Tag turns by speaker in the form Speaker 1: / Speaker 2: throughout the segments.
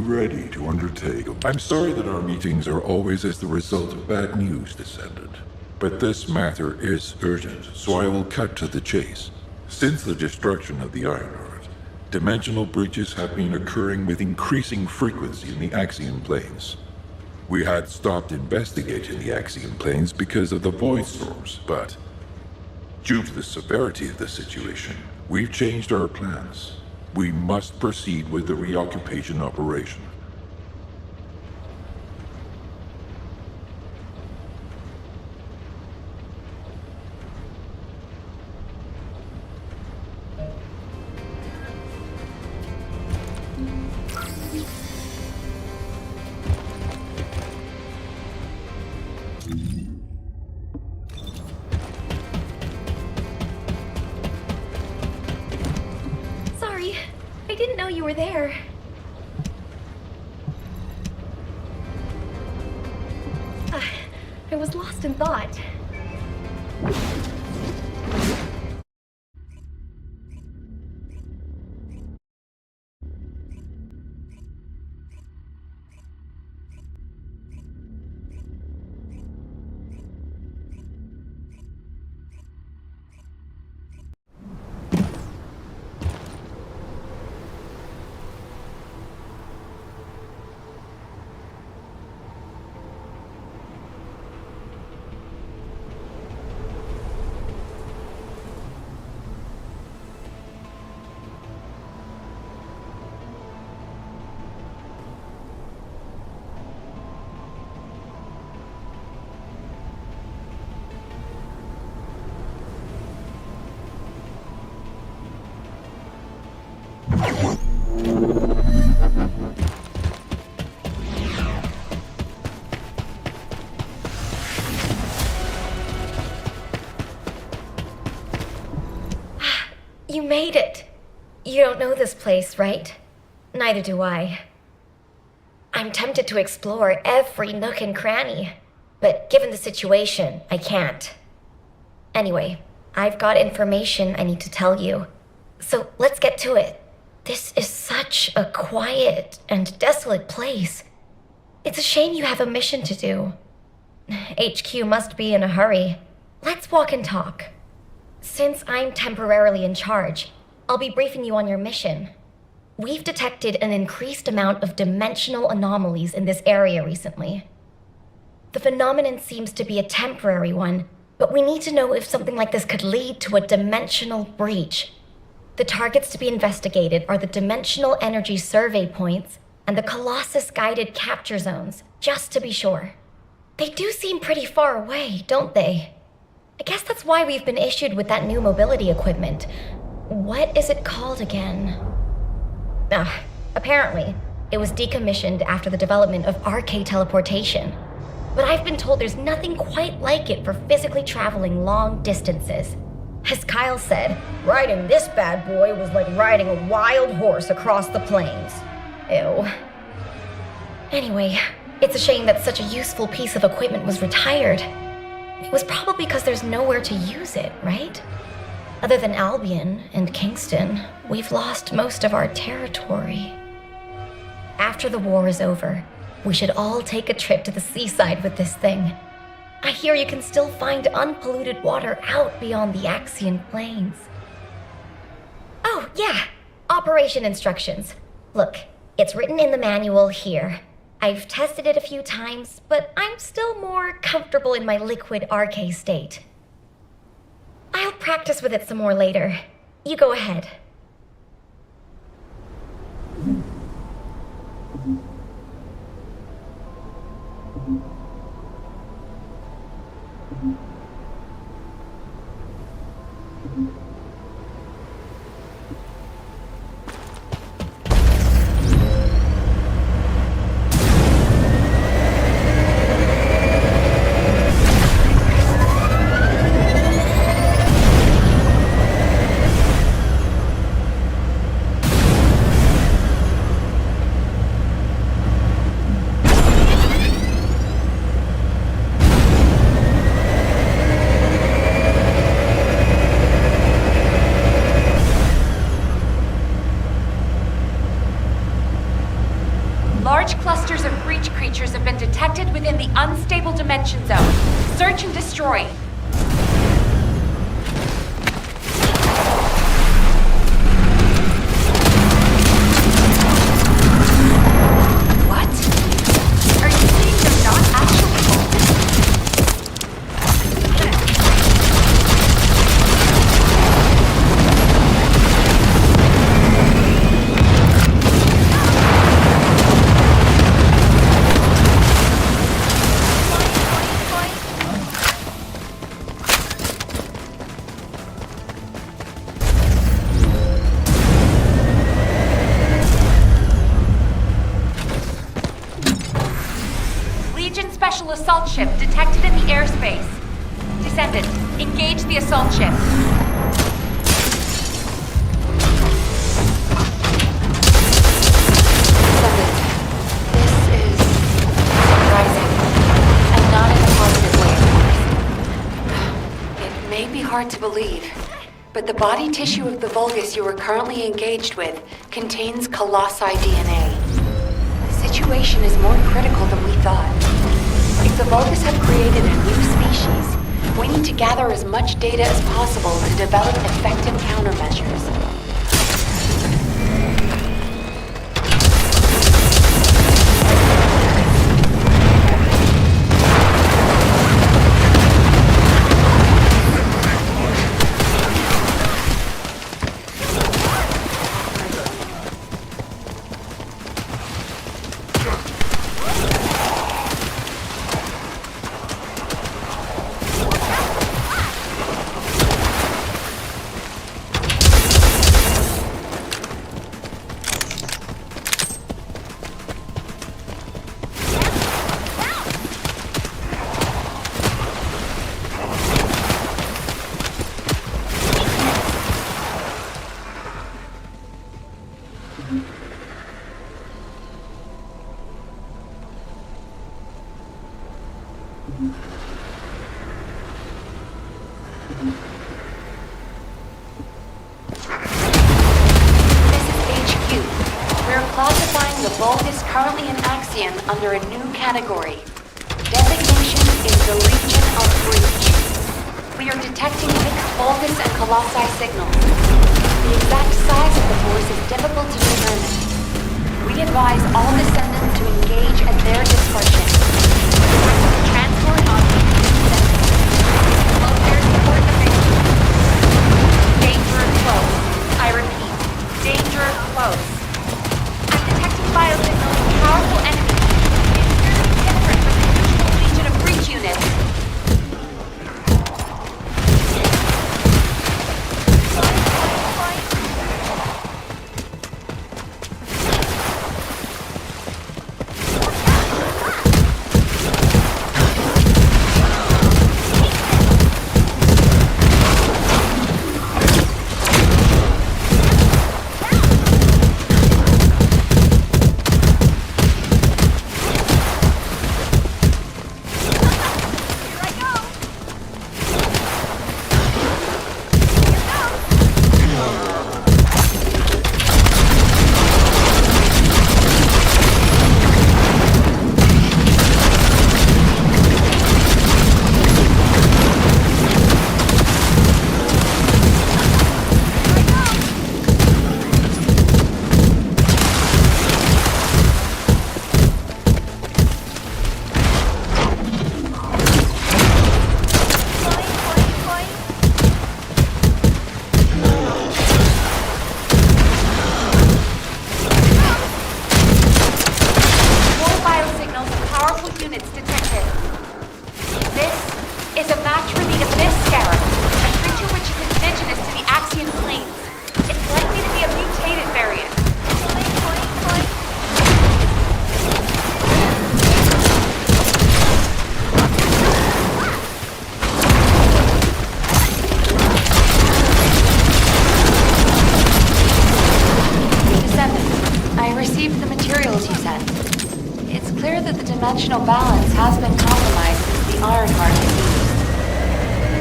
Speaker 1: Ready to undertake. I'm sorry that our meetings are always as the result of bad news, Descendant. But this matter is urgent, so I will cut to the chase. Since the destruction of the Ironheart, dimensional breaches have been occurring with increasing frequency in the Axion planes. We had stopped investigating the Axion planes because of the void storms, but due to the severity of the situation, we've changed our plans. We must proceed with the reoccupation operation.
Speaker 2: I didn't know you were there. I was lost in thought. You made it. You don't know this place, right? Neither do I. I'm tempted to explore every nook and cranny, but given the situation, I can't. Anyway, I've got information I need to tell you. So let's get to it. This is such a quiet and desolate place. It's a shame you have a mission to do. HQ must be in a hurry. Let's walk and talk. Since I'm temporarily in charge, I'll be briefing you on your mission. We've detected an increased amount of dimensional anomalies in this area recently. The phenomenon seems to be a temporary one, but we need to know if something like this could lead to a dimensional breach. The targets to be investigated are the dimensional energy survey points and the Colossus-guided capture zones, just to be sure. They do seem pretty far away, don't they? I guess that's why we've been issued with that new mobility equipment. What is it called again? Apparently, it was decommissioned after the development of RK teleportation. But I've been told there's nothing quite like it for physically traveling long distances. As Kyle said, riding this bad boy was like riding a wild horse across the plains. Ew. Anyway, it's a shame that such a useful piece of equipment was retired. It was probably because there's nowhere to use it, right? Other than Albion and Kingston, we've lost most of our territory. After the war is over, we should all take a trip to the seaside with this thing. I hear you can still find unpolluted water out beyond the Axian Plains. Oh, yeah, operation instructions. Look, it's written in the manual here. I've tested it a few times, but I'm still more comfortable in my liquid RK state. I'll practice with it some more later. You go ahead.
Speaker 3: Large clusters of breach creatures have been detected within the unstable dimension zone. Search and destroy. What? Are you saying they're not actually open? Special assault ship detected in the airspace. Descendant, engage the assault ship. Descendant, this is surprising, and not in a positive way, of course. It may be hard to believe, but the body tissue of the Vulgus you are currently engaged with contains colossi DNA. The situation is more critical than we thought. If the Vulgus have created a new species, we need to gather as much data as possible to develop effective countermeasures. Classifying the Vulgus currently in Axion under a new category. Designation is the region of breach. We are detecting mixed Vulgus and Colossi signals. The exact size of the force is difficult to determine. We advise all descendants to engage at their discretion. Transport on Welfare support available. Danger close. I repeat, danger close. Biosignals, powerful enemy. It's different from the usual legion of breach units. received the materials you sent. It's clear that the dimensional balance has been compromised since the Ironheart was used.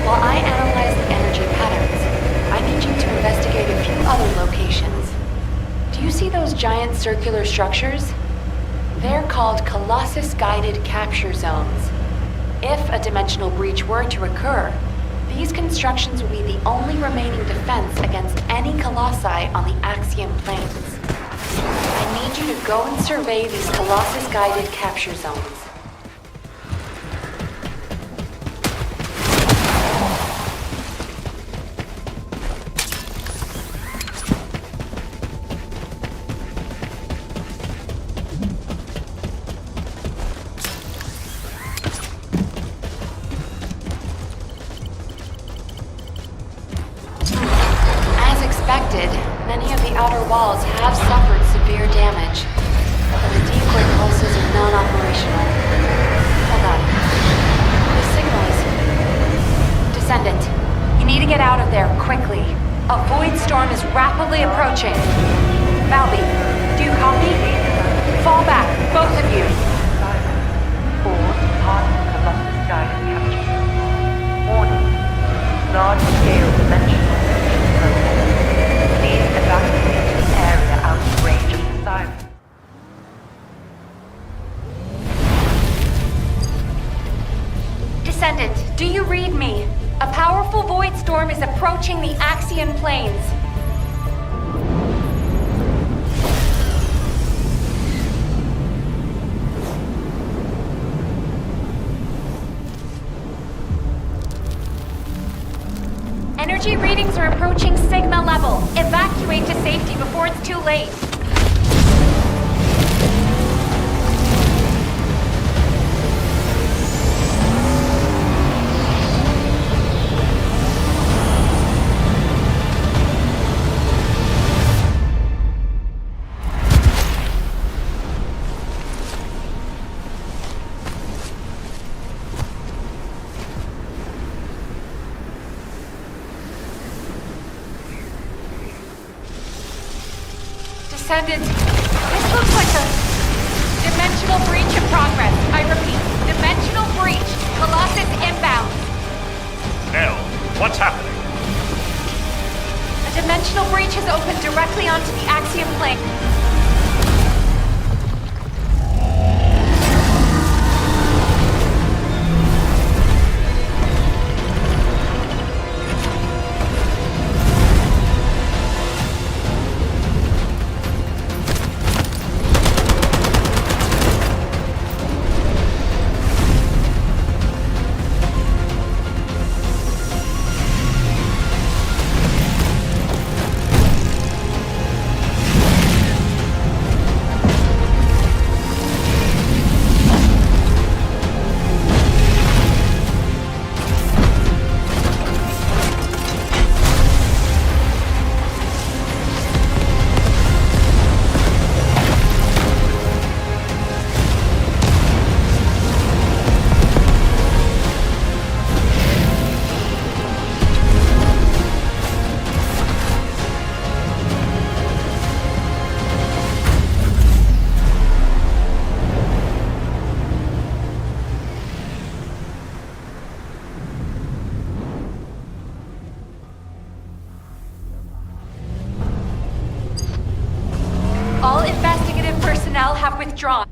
Speaker 3: While I analyze the energy patterns, I need you to investigate a few other locations. Do you see those giant circular structures? They're called Colossus-guided capture zones. If a dimensional breach were to occur, these constructions will be the only remaining defense against any colossi on the Axiom planes. I need you to go and survey these Colossus-guided capture zones. Many of the outer walls have suffered severe damage, but the decoy pulses are non-operational. Hold on. The signal is... Descendant, you need to get out of there quickly. A void storm is rapidly approaching. Valby, do you copy? Fall back, both of you.
Speaker 4: All part of Colossus guided capture. Warning. Large-scale dimensional process. Please evacuate the area out of range of the siren.
Speaker 3: Descendant, do you read me? A powerful void storm is approaching the Axion plains. Energy readings are approaching Sigma level. Evacuate to safety before it's too late. Descendant, this looks like a dimensional breach in progress. I repeat, dimensional breach. Colossus inbound.
Speaker 5: Nell, what's happening?
Speaker 3: A dimensional breach has opened directly onto the Axiom plane. All investigative personnel have withdrawn.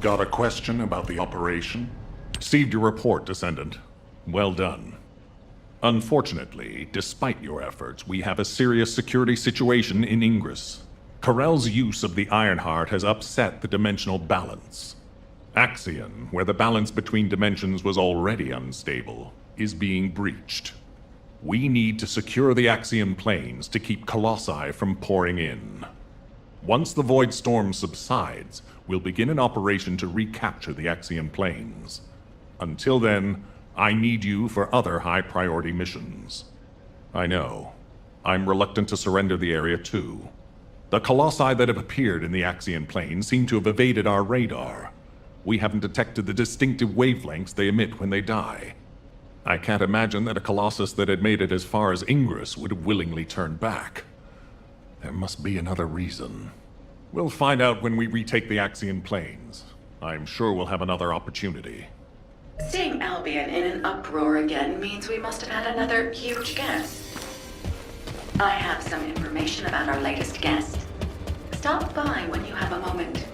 Speaker 6: Got a question about the operation? Received your report, Descendant. Well done. Unfortunately, despite your efforts, we have a serious security situation in Ingress. Corell's use of the Ironheart has upset the dimensional balance. Axion, where the balance between dimensions was already unstable, is being breached. We need to secure the Axion planes to keep Colossi from pouring in. Once the Void Storm subsides, we'll begin an operation to recapture the Axion planes. Until then, I need you for other high-priority missions. I know. I'm reluctant to surrender the area too. The Colossi that have appeared in the Axion plane seem to have evaded our radar. We haven't detected the distinctive wavelengths they emit when they die. I can't imagine that a Colossus that had made it as far as Ingress would have willingly turned back. There must be another reason. We'll find out when we retake the Axion planes. I'm sure we'll have another opportunity.
Speaker 3: Seeing Albion in an uproar again means we must have had another huge guest. I have some information about our latest guest. Stop by when you have a moment.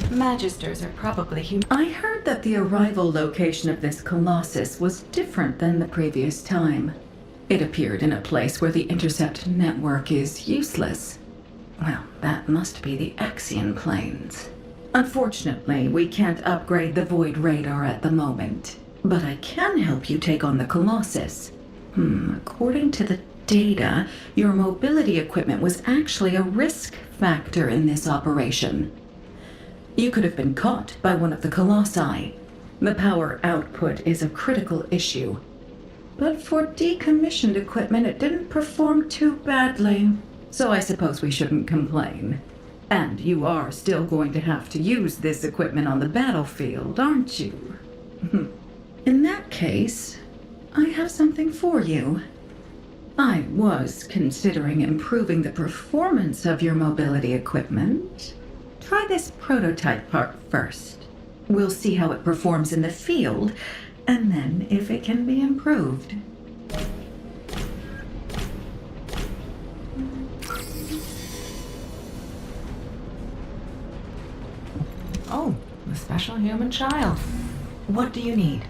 Speaker 7: Magisters are probably human. I heard that the arrival location of this Colossus was different than the previous time. It appeared in a place where the intercept network is useless. Well, that must be the Axion planes. Unfortunately, we can't upgrade the Void Radar at the moment. But I can help you take on the Colossus. According to the data, your mobility equipment was actually a risk factor in this operation. You could have been caught by one of the Colossi. The power output is a critical issue. But for decommissioned equipment, it didn't perform too badly. So I suppose we shouldn't complain. And you are still going to have to use this equipment on the battlefield, aren't you? In that case, I have something for you. I was considering improving the performance of your mobility equipment. Try this prototype part first. We'll see how it performs in the field, and then if it can be improved. Oh, the special human child. What do you need?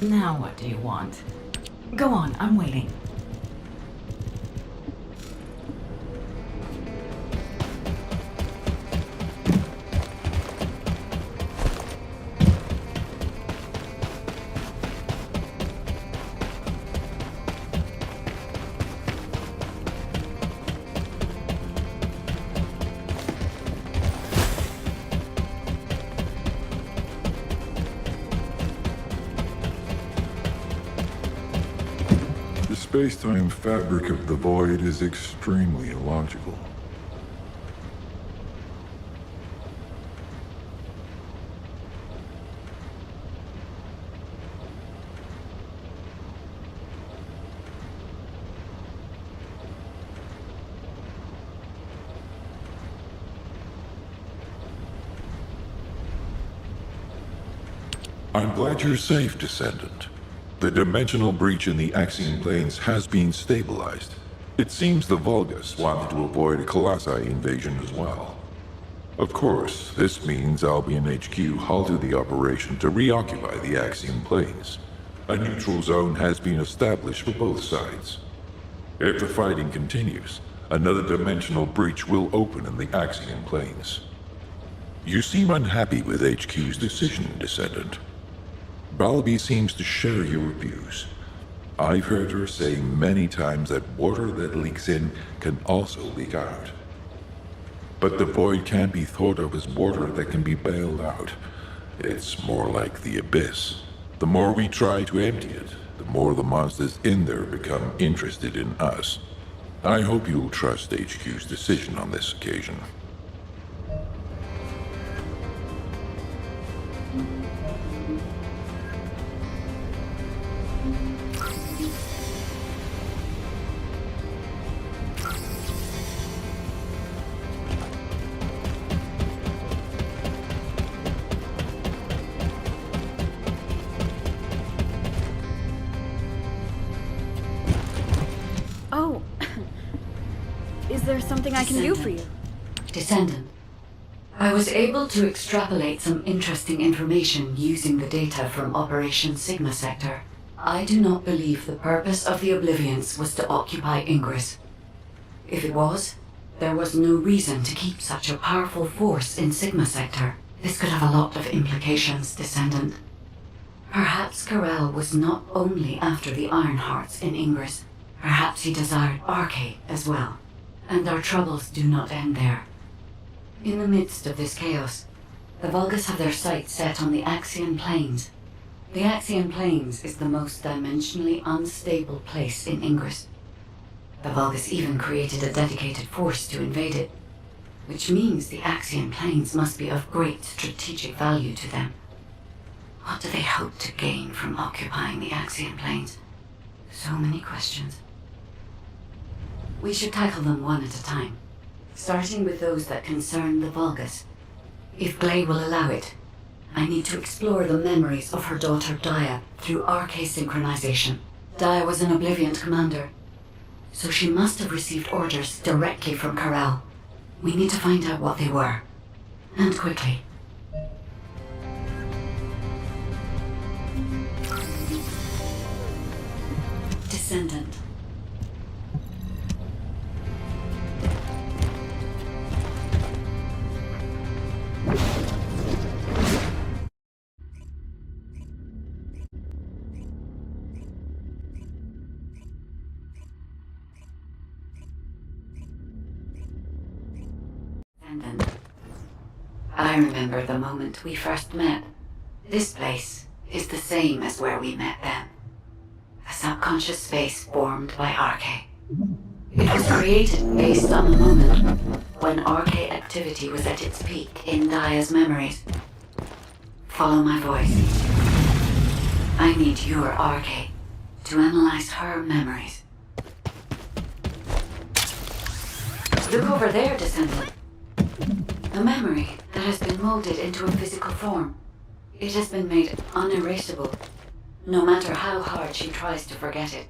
Speaker 7: Now what do you want? Go on, I'm waiting.
Speaker 1: The space-time fabric of the Void is extremely illogical. I'm glad you're safe, Descendant. The dimensional breach in the Axion planes has been stabilized. It seems the Vulgus wanted to avoid a Colossi invasion as well. Of course, this means Albion HQ halted the operation to reoccupy the Axion planes. A neutral zone has been established for both sides. If the fighting continues, another dimensional breach will open in the Axion planes. You seem unhappy with HQ's decision, Descendant. Balby seems to share your views. I've heard her say many times that water that leaks in can also leak out. But the void can't be thought of as water that can be bailed out. It's more like the abyss. The more we try to empty it, the more the monsters in there become interested in us. I hope you'll trust HQ's decision on this occasion.
Speaker 8: Oh. Is there something I can do for you?
Speaker 3: Descendant. I was able to extrapolate some interesting information using the data from Operation Sigma Sector. I do not believe the purpose of the Oblivions was to occupy Ingress. If it was, there was no reason to keep such a powerful force in Sigma Sector. This could have a lot of implications, Descendant. Perhaps Karel was not only after the Iron Hearts in Ingress. Perhaps he desired Arcade as well. And our troubles do not end there. In the midst of this chaos, the Vulgus have their sights set on the Axian Plains. The Axian Plains is the most dimensionally unstable place in Ingress. The Vulgus even created a dedicated force to invade it, which means the Axian Plains must be of great strategic value to them. What do they hope to gain from occupying the Axian Plains? So many questions. We should tackle them one at a time, starting with those that concern the Vulgus. If Glay will allow it, I need to explore the memories of her daughter Dia through RK synchronization. Dia was an Oblivion commander, so she must have received orders directly from Karel. We need to find out what they were, and quickly. Descendant. I remember the moment we first met. This place is the same as where we met then. A subconscious space formed by RK. It was created based on the moment when RK activity was at its peak in Dia's memories. Follow my voice. I need your RK to analyze her memories. Look over there, Descendant. A memory that has been molded into a physical form. It has been made unerasable, no matter how hard she tries to forget it.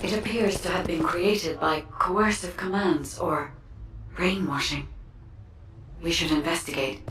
Speaker 3: It appears to have been created by coercive commands or brainwashing. We should investigate.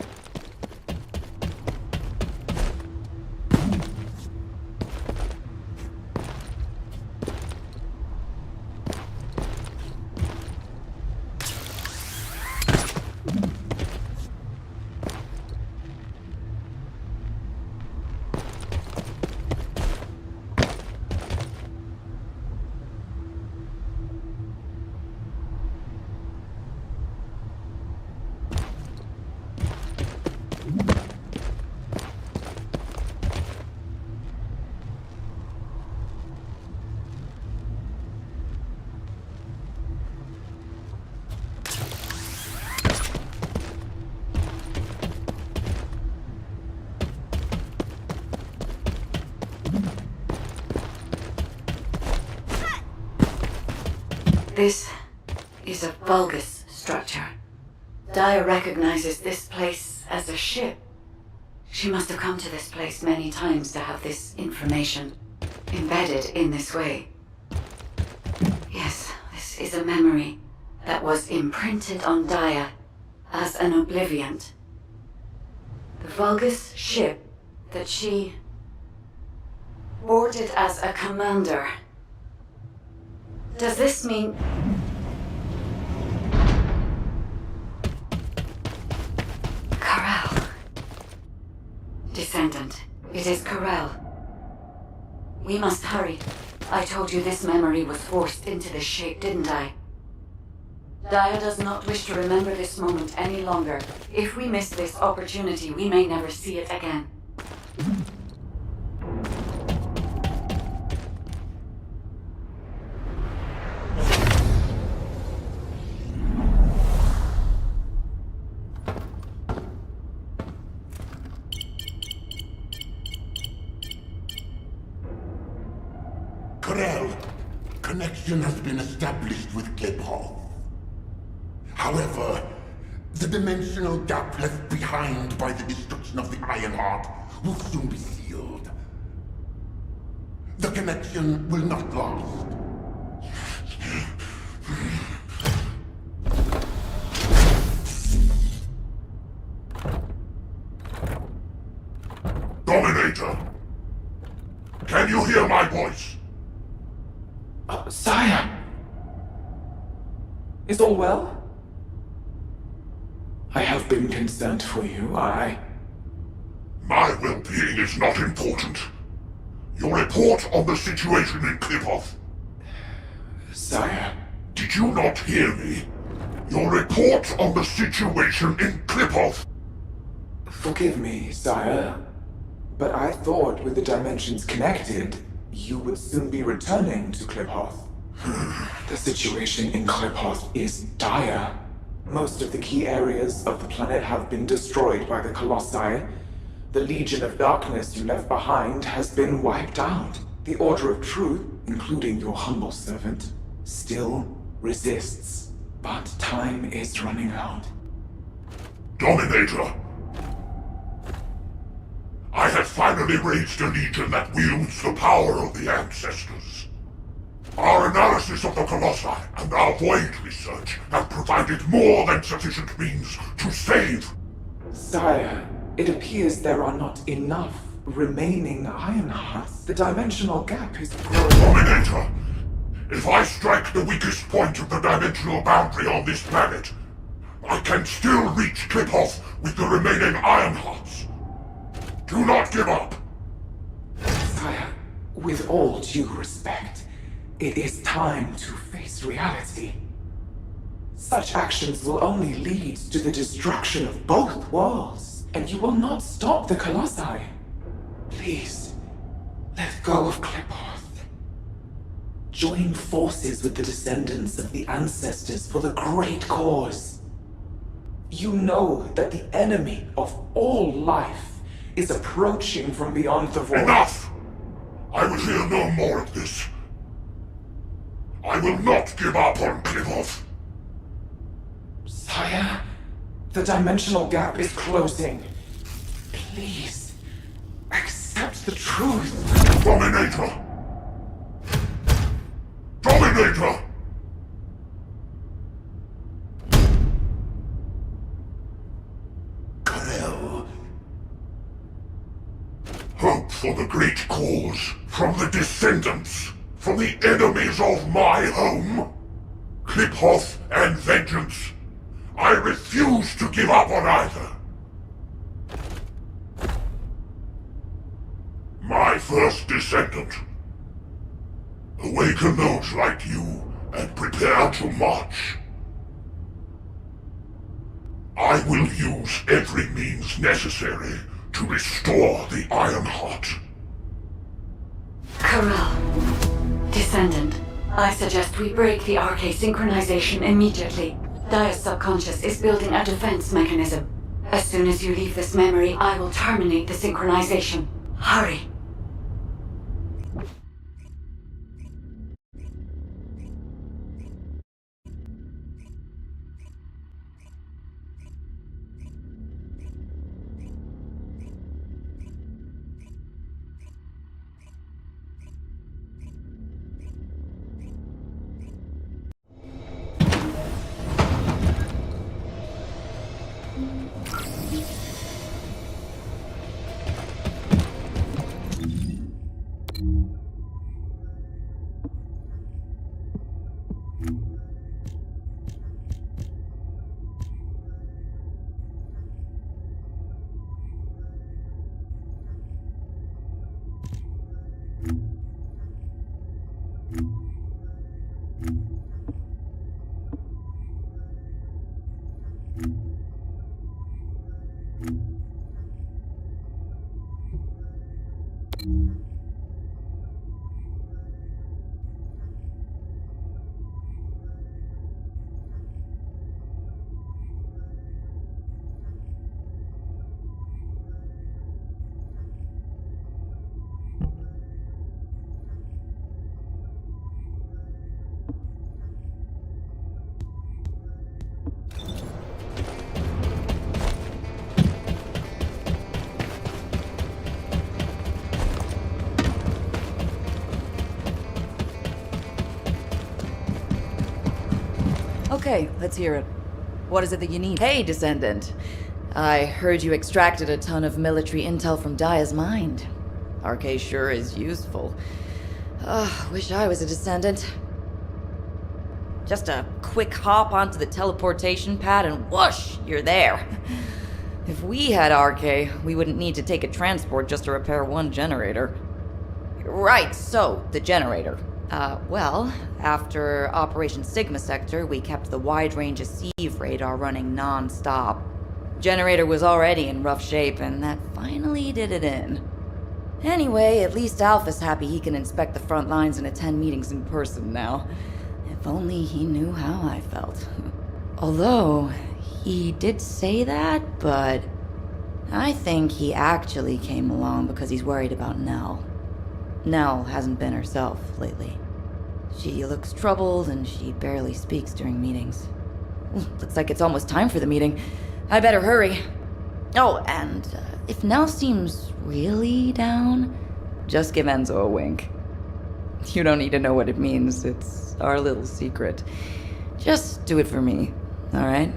Speaker 3: This is a Vulgus structure. Dia recognizes this place as a ship. She must have come to this place many times to have this information embedded in this way. Yes, this is a memory that was imprinted on Dia as an Obliviant. The Vulgus ship that she boarded as a commander. Does this mean... Descendant, it is Corel. We must hurry. I told you this memory was forced into this shape, didn't I? Daya does not wish to remember this moment any longer. If we miss this opportunity, we may never see it again.
Speaker 9: Corel, connection has been established with Cliphoff. However, the dimensional gap left behind by the destruction of the Ironheart will soon be sealed. The connection will not last.
Speaker 1: Dominator! Can you hear my voice?
Speaker 10: Sire! Is all well? I have been concerned for you,
Speaker 1: My well-being is not important. Your report on the situation in Cliphoff.
Speaker 10: Sire...
Speaker 1: Did you not hear me? Your report on the situation in Cliphoff.
Speaker 10: Forgive me, sire, but I thought with the dimensions connected, you would soon be returning to Cliphoff. The situation in Cliphoff is dire. Most of the key areas of the planet have been destroyed by the Colossi. The Legion of Darkness you left behind has been wiped out. The Order of Truth, including your humble servant, still resists. But time is running out.
Speaker 1: Dominator! I have finally raised a legion that wields the power of the ancestors. Our analysis of the Colossi and our void research have provided more than sufficient means to save.
Speaker 10: Sire, it appears there are not enough remaining Ironhearts. The dimensional gap is growing.
Speaker 1: Dominator! If I strike the weakest point of the dimensional boundary on this planet, I can still reach Cliphoff with the remaining Ironhearts. Do not give up!
Speaker 10: Sire, with all due respect, it is time to face reality. Such actions will only lead to the destruction of both worlds, and you will not stop the Colossi. Please, let go of Cliphoff. Join forces with the descendants of the ancestors for the great cause. You know that the enemy of all life is approaching from beyond the void.
Speaker 1: Enough! I will hear no more of this. I will not give up on Cliphoff.
Speaker 10: Sire, the dimensional gap is closing. Please, accept the truth.
Speaker 1: Dominator! Dominator!
Speaker 9: Corel.
Speaker 1: Hope for the great cause from the Descendants, from the enemies of my home. Cliphoff and vengeance. I refuse to give up on either. My first Descendant. Awaken those like you and prepare to march. I will use every means necessary to restore the Ironheart.
Speaker 3: Corel. Descendant. I suggest we break the RK synchronization immediately. Daya's subconscious is building a defense mechanism. As soon as you leave this memory, I will terminate the synchronization. Hurry.
Speaker 11: Okay, let's hear it. What is it that you need? Hey, Descendant. I heard you extracted a ton of military intel from Daya's mind. RK sure is useful. Wish I was a Descendant. Just a quick hop onto the teleportation pad and whoosh, you're there. If we had RK, we wouldn't need to take a transport just to repair one generator. Right, so, the generator. Well, after Operation Sigma Sector, we kept the wide-range Sieve radar running non-stop. Generator was already in rough shape, and that finally did it in. Anyway, at least Alpha's happy he can inspect the front lines and attend meetings in person now. If only he knew how I felt. Although, he did say that, but I think he actually came along because he's worried about Nell. Nell hasn't been herself lately. She looks troubled and she barely speaks during meetings. Looks like it's almost time for the meeting. I better hurry. Oh, and if Nell seems really down, just give Enzo a wink. You don't need to know what it means. It's our little secret. Just do it for me, all right?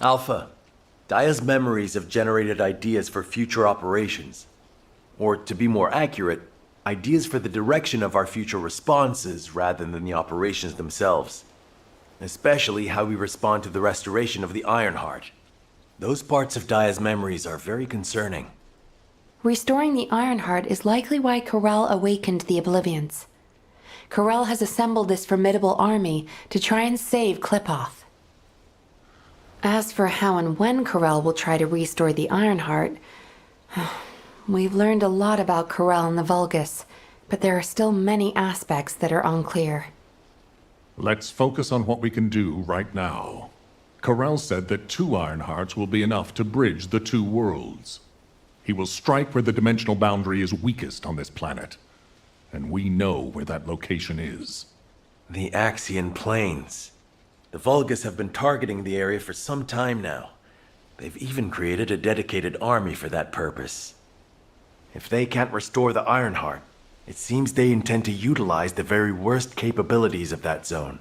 Speaker 12: Alpha, Daya's memories have generated ideas for future operations. Or, to be more accurate, ideas for the direction of our future responses rather than the operations themselves. Especially how we respond to the restoration of the Ironheart. Those parts of Daya's memories are very concerning.
Speaker 3: Restoring the Ironheart is likely why Corel awakened the Oblivions. Corel has assembled this formidable army to try and save Klipoth. As for how and when Corel will try to restore the Ironheart, we've learned a lot about Corel and the Vulgus, but there are still many aspects that are unclear.
Speaker 6: Let's focus on what we can do right now. Corel said that 2 Ironhearts will be enough to bridge the 2 worlds. He will strike where the dimensional boundary is weakest on this planet. And we know where that location is.
Speaker 12: The Axian Plains. The Vulgus have been targeting the area for some time now. They've even created a dedicated army for that purpose. If they can't restore the Ironheart, it seems they intend to utilize the very worst capabilities of that zone.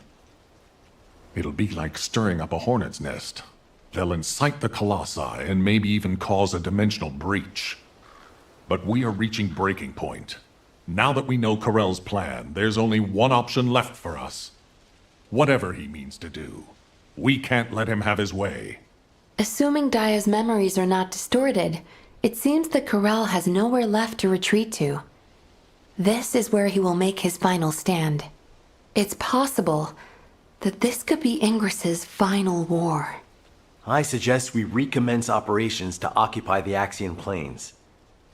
Speaker 6: It'll be like stirring up a hornet's nest. They'll incite the Colossi and maybe even cause a dimensional breach. But we are reaching breaking point. Now that we know Corel's plan, there's only one option left for us. Whatever he means to do, we can't let him have his way.
Speaker 3: Assuming Daya's memories are not distorted, it seems that Corel has nowhere left to retreat to. This is where he will make his final stand. It's possible that this could be Ingress's final war.
Speaker 12: I suggest we recommence operations to occupy the Axian Plains.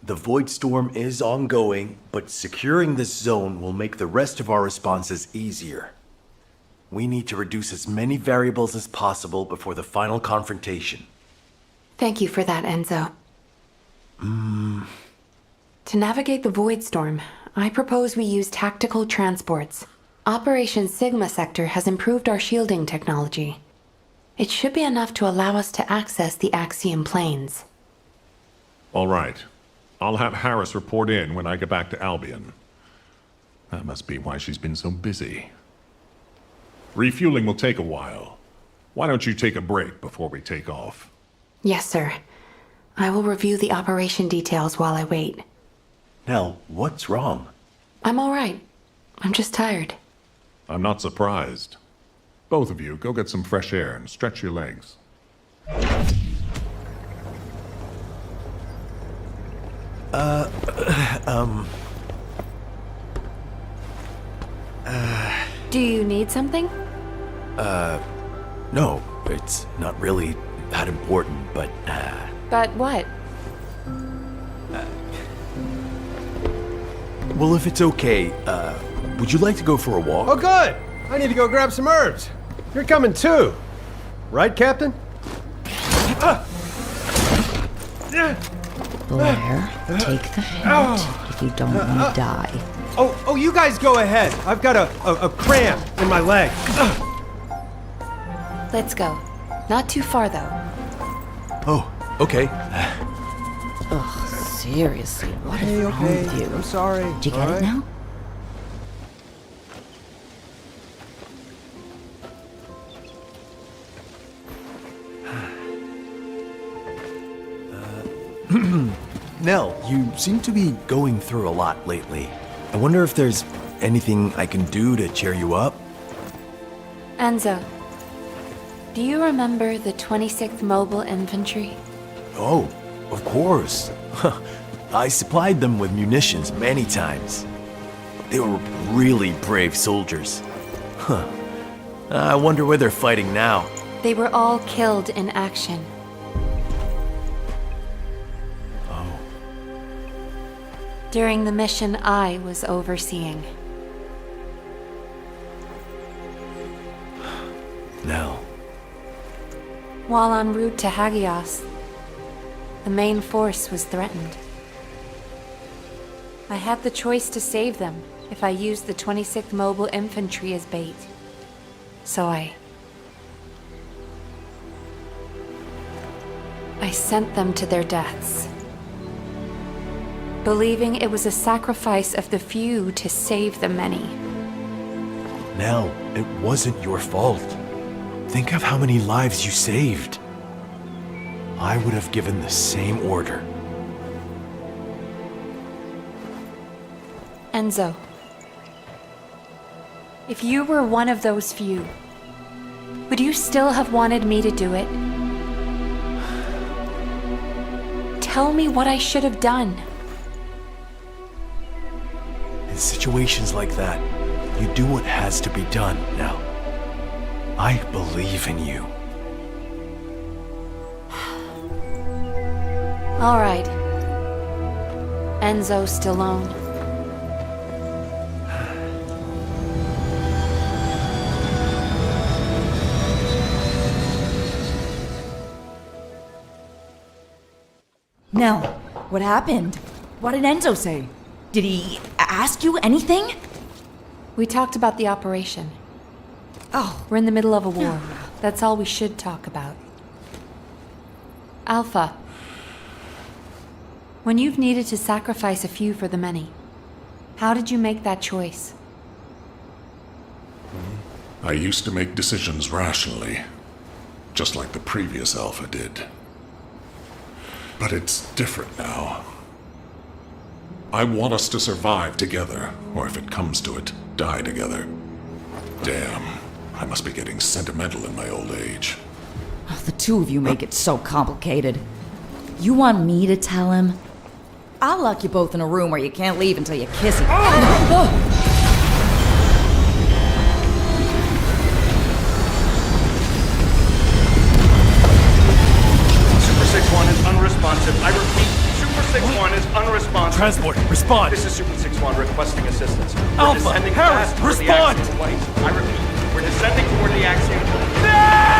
Speaker 12: The Void Storm is ongoing, but securing this zone will make the rest of our responses easier. We need to reduce as many variables as possible before the final confrontation.
Speaker 3: Thank you for that, Enzo. To navigate the Void Storm, I propose we use tactical transports. Operation Sigma Sector has improved our shielding technology. It should be enough to allow us to access the Axiom planes.
Speaker 6: All right. I'll have Harris report in when I get back to Albion. That must be why she's been so busy. Refueling will take a while. Why don't you take a break before we take off?
Speaker 3: Yes, sir. I will review the operation details while I wait.
Speaker 12: Nell, what's wrong?
Speaker 3: I'm all right. I'm just tired.
Speaker 6: I'm not surprised. Both of you, go get some fresh air and stretch your legs.
Speaker 3: Do you need something?
Speaker 12: No, it's not really that important, but,
Speaker 3: But what?
Speaker 12: well, if it's okay, would you like to go for a walk?
Speaker 13: Oh, good! I need to go grab some herbs. You're coming too. Right, Captain?
Speaker 14: Blair, take the hint if you don't want to die.
Speaker 13: Oh, you guys go ahead. I've got a cramp in my leg.
Speaker 3: Let's go. Not too far, though.
Speaker 12: Oh, okay.
Speaker 14: Ugh, seriously, what is wrong with you?
Speaker 13: I'm sorry.
Speaker 14: Did you get it now?
Speaker 12: Nell, you seem to be going through a lot lately. I wonder if there's anything I can do to cheer you up?
Speaker 3: Enzo, do you remember the 26th Mobile Infantry?
Speaker 12: Oh, of course. I supplied them with munitions many times. They were really brave soldiers. Huh. I wonder where they're fighting now.
Speaker 3: They were all killed in action.
Speaker 12: Oh.
Speaker 3: During the mission I was overseeing.
Speaker 12: Nell.
Speaker 3: While en route to Hagios, the main force was threatened. I had the choice to save them if I used the 26th Mobile Infantry as bait. So I sent them to their deaths, believing it was a sacrifice of the few to save the many.
Speaker 12: Nell, it wasn't your fault. Think of how many lives you saved. I would have given the same order.
Speaker 3: Enzo, if you were one of those few, would you still have wanted me to do it? Tell me what I should have done.
Speaker 12: In situations like that, you do what has to be done, Nell. I believe in you.
Speaker 3: All right. Enzo Stallone.
Speaker 14: Nell, what happened? What did Enzo say? Did he ask you anything?
Speaker 3: We talked about the operation.
Speaker 14: Oh.
Speaker 3: We're in the middle of a war. That's all we should talk about. Alpha. When you've needed to sacrifice a few for the many, how did you make that choice?
Speaker 6: I used to make decisions rationally, just like the previous Alpha did. But it's different now. I want us to survive together, or if it comes to it, die together. Damn, I must be getting sentimental in my old age.
Speaker 14: Oh, the two of you make it so complicated. You want me to tell him? I'll lock you both in a room where you can't leave until you kiss him.
Speaker 5: Super 6-1 is unresponsive. I repeat, Super 6-1 is unresponsive.
Speaker 12: Transport, respond!
Speaker 5: This is Super 6-1 requesting assistance. We're
Speaker 12: Alpha,
Speaker 5: descending
Speaker 12: Harris,
Speaker 5: fast toward
Speaker 12: respond!
Speaker 5: The Axiom planes. I repeat, we're descending toward the Axiom planes.
Speaker 12: Nell!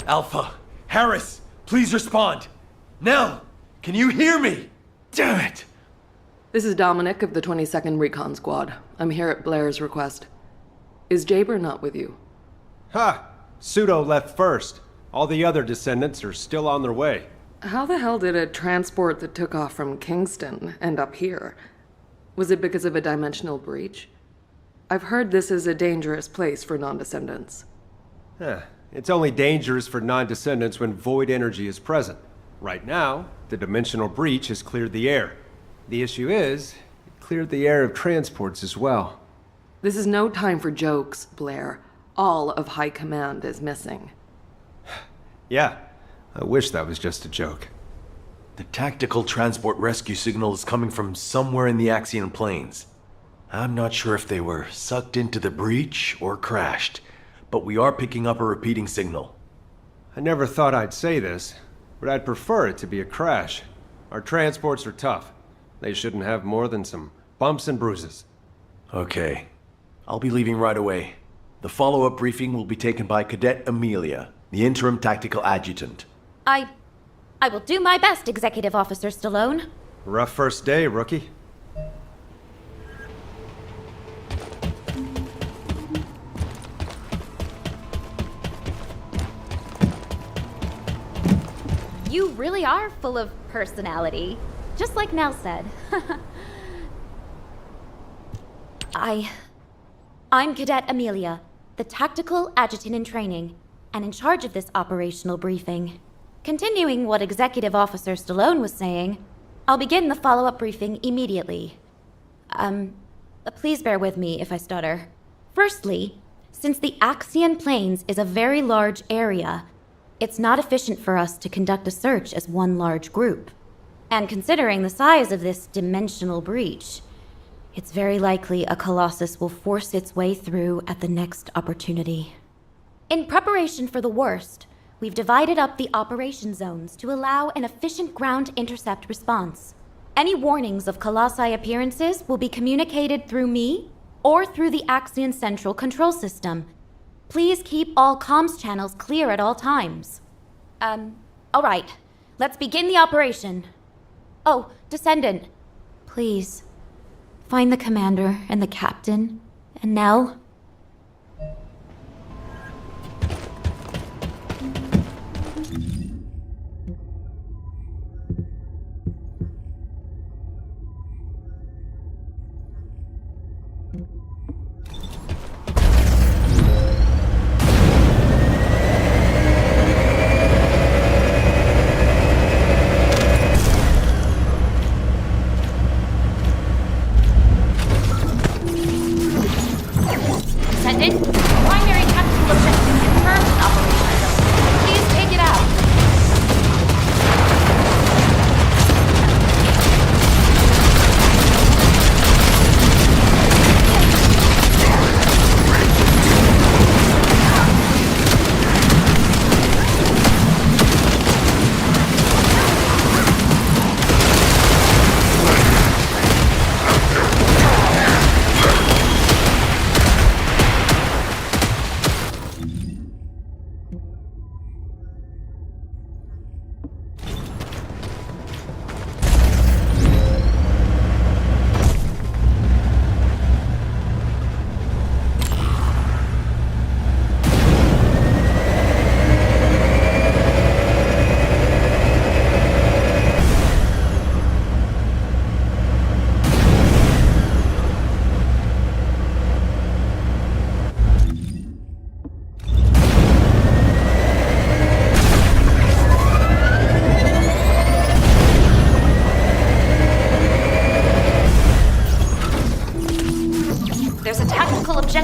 Speaker 12: Alpha, Harris, please respond. Nell, can you hear me? Damn it!
Speaker 15: This is Dominic of the 22nd Recon Squad. I'm here at Blair's request. Is Jaber not with you?
Speaker 13: Ha! Pseudo left first. All the other descendants are still on their way.
Speaker 15: How the hell did a transport that took off from Kingston end up here? Was it because of a dimensional breach? I've heard this is a dangerous place for non-descendants.
Speaker 13: It's only dangerous for non-descendants when void energy is present. Right now, the dimensional breach has cleared the air. The issue is, it cleared the air of transports as well.
Speaker 15: This is no time for jokes, Blair. All of High Command is missing.
Speaker 13: Yeah, I wish that was just a joke.
Speaker 12: The tactical transport rescue signal is coming from somewhere in the Axian Plains. I'm not sure if they were sucked into the breach or crashed, but we are picking up a repeating signal.
Speaker 13: I never thought I'd say this, but I'd prefer it to be a crash. Our transports are tough. They shouldn't have more than some bumps and bruises.
Speaker 12: Okay. I'll be leaving right away. The follow-up briefing will be taken by Cadet Amelia, the interim tactical adjutant.
Speaker 2: I will do my best, Executive Officer Stallone.
Speaker 13: Rough first day, rookie.
Speaker 8: You really are full of personality, just like Nell said.
Speaker 2: I'm Cadet Amelia, the tactical adjutant in training, and in charge of this operational briefing. Continuing what Executive Officer Stallone was saying, I'll begin the follow-up briefing immediately. Please bear with me if I stutter. Firstly, since the Axian Plains is a very large area, it's not efficient for us to conduct a search as one large group. And considering the size of this dimensional breach, it's very likely a Colossus will force its way through at the next opportunity. In preparation for the worst, we've divided up the operation zones to allow an efficient ground intercept response. Any warnings of Colossi appearances will be communicated through me or through the Axian Central Control System. Please keep all comms channels clear at all times. All right. Let's begin the operation. Oh, Descendant. Please, find the commander and the captain, and Nell.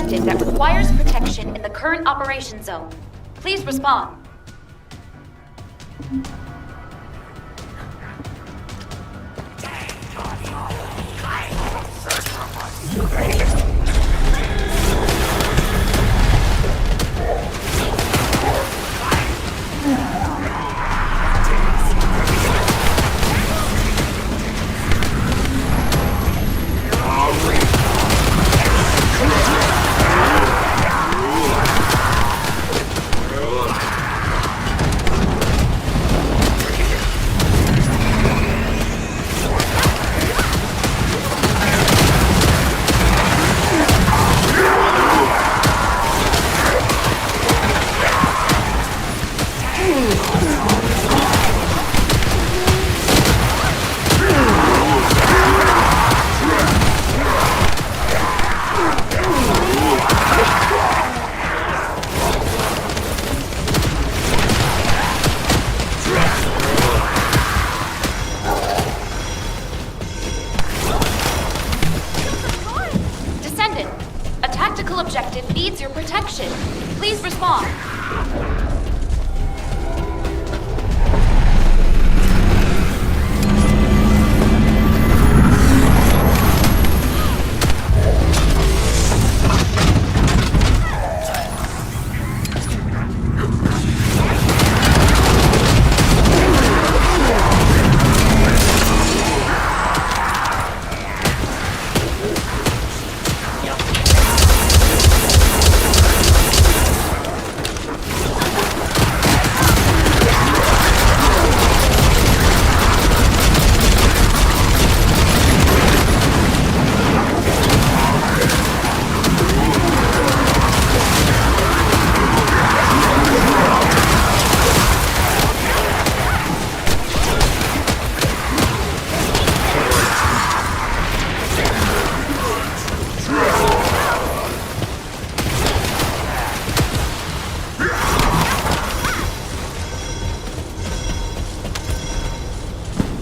Speaker 8: detected that requires protection in the current operation zone. Please respond. Descendant, a tactical objective needs your protection. Please respond.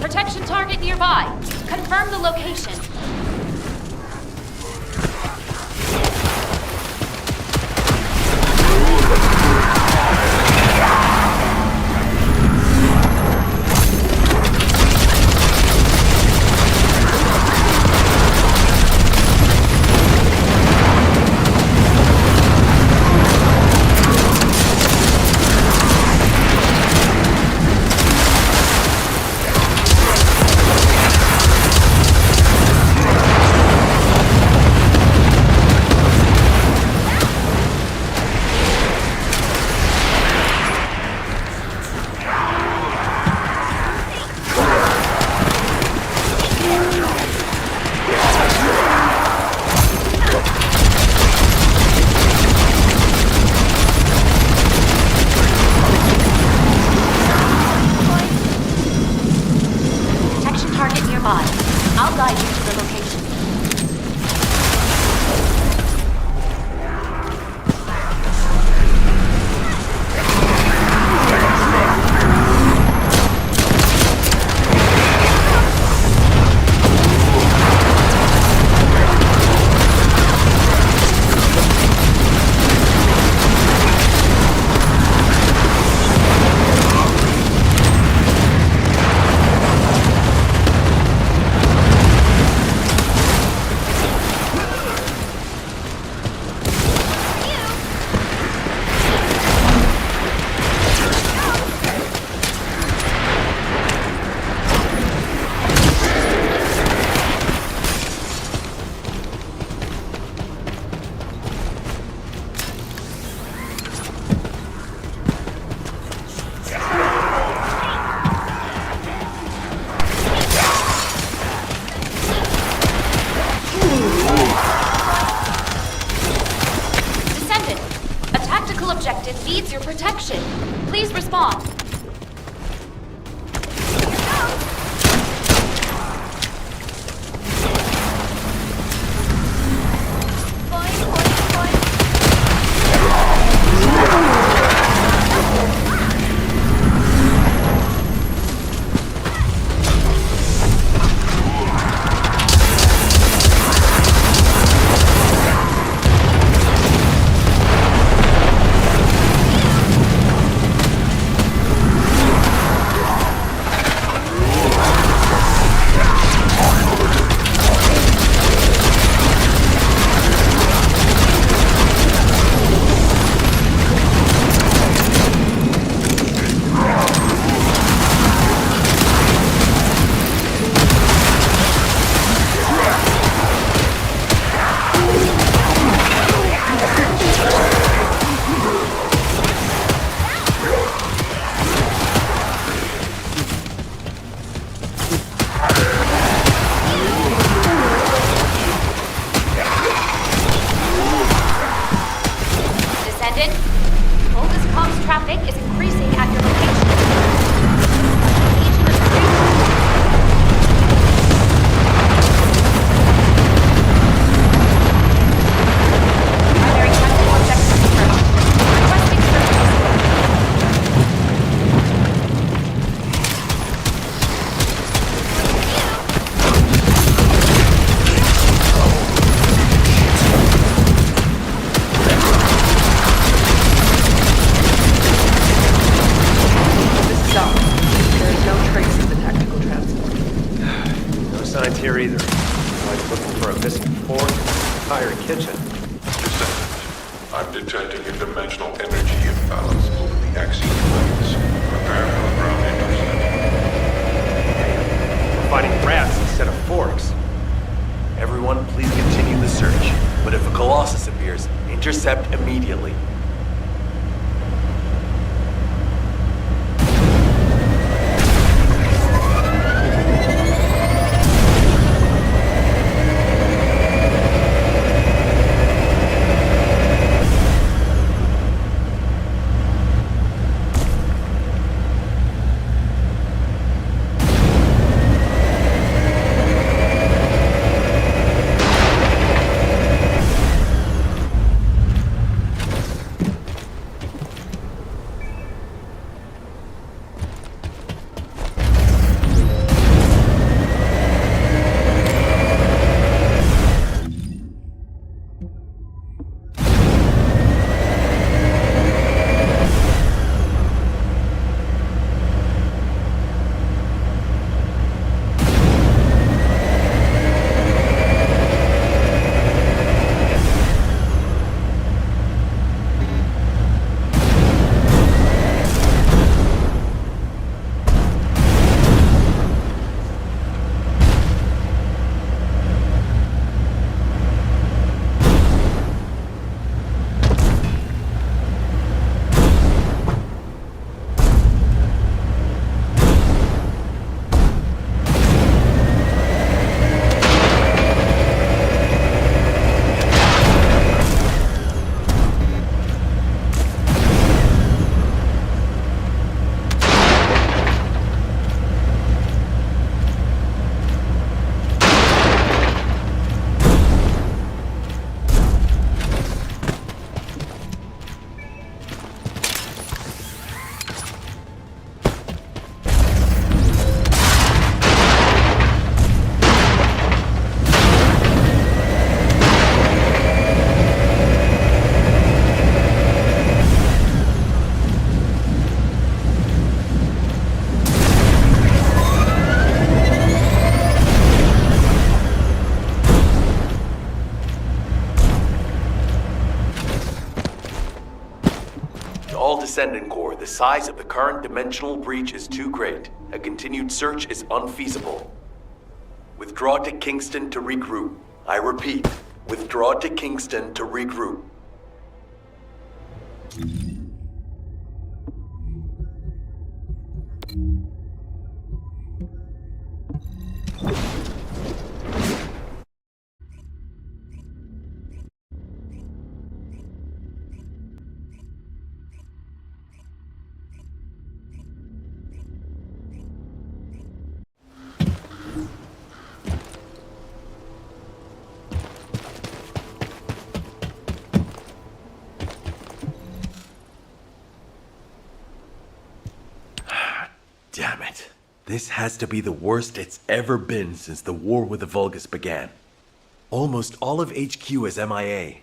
Speaker 8: Protection target nearby. Confirm the location. I'll guide you to the location. Objective needs your protection. Please respond. Descendant. Volgus comms traffic is increasing at your location. Location is primary tactical objective confirmed. Requesting service.
Speaker 15: This is out. There is no trace of the tactical transport.
Speaker 13: No signs here either. Like looking for a missing fork, entire kitchen.
Speaker 1: Descendant, I'm detecting a dimensional energy imbalance over the axial planes. Prepare for a ground intercept.
Speaker 13: We're finding rats instead of forks.
Speaker 12: Everyone, please continue the search. But if a Colossus appears, intercept immediately. All Descendant Corps, the size of the current dimensional breach is too great. A continued search is unfeasible. Withdraw to Kingston to regroup. I repeat, withdraw to Kingston to regroup. Damn it. This has to be the worst it's ever been since the war with the Vulgus began. Almost all of HQ is MIA.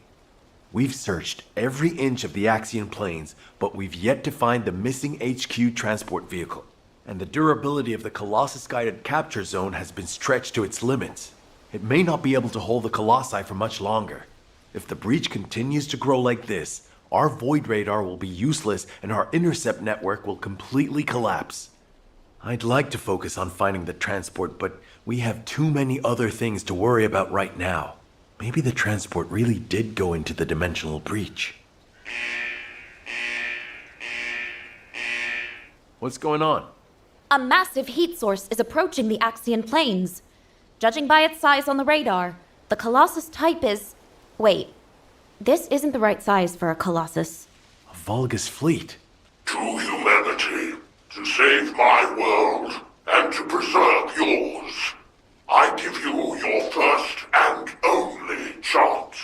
Speaker 12: We've searched every inch of the Axian plains, but we've yet to find the missing HQ transport vehicle. And the durability of the Colossus-guided capture zone has been stretched to its limits. It may not be able to hold the Colossi for much longer. If the breach continues to grow like this, our void radar will be useless and our intercept network will completely collapse. I'd like to focus on finding the transport, but we have too many other things to worry about right now. Maybe the transport really did go into the dimensional breach. What's going on?
Speaker 8: A massive heat source is approaching the Axian plains. Judging by its size on the radar, the Colossus type is... Wait, this isn't the right size for a Colossus.
Speaker 12: Volga's fleet.
Speaker 9: To humanity, to save my world, and to preserve yours. I give you your first and only chance.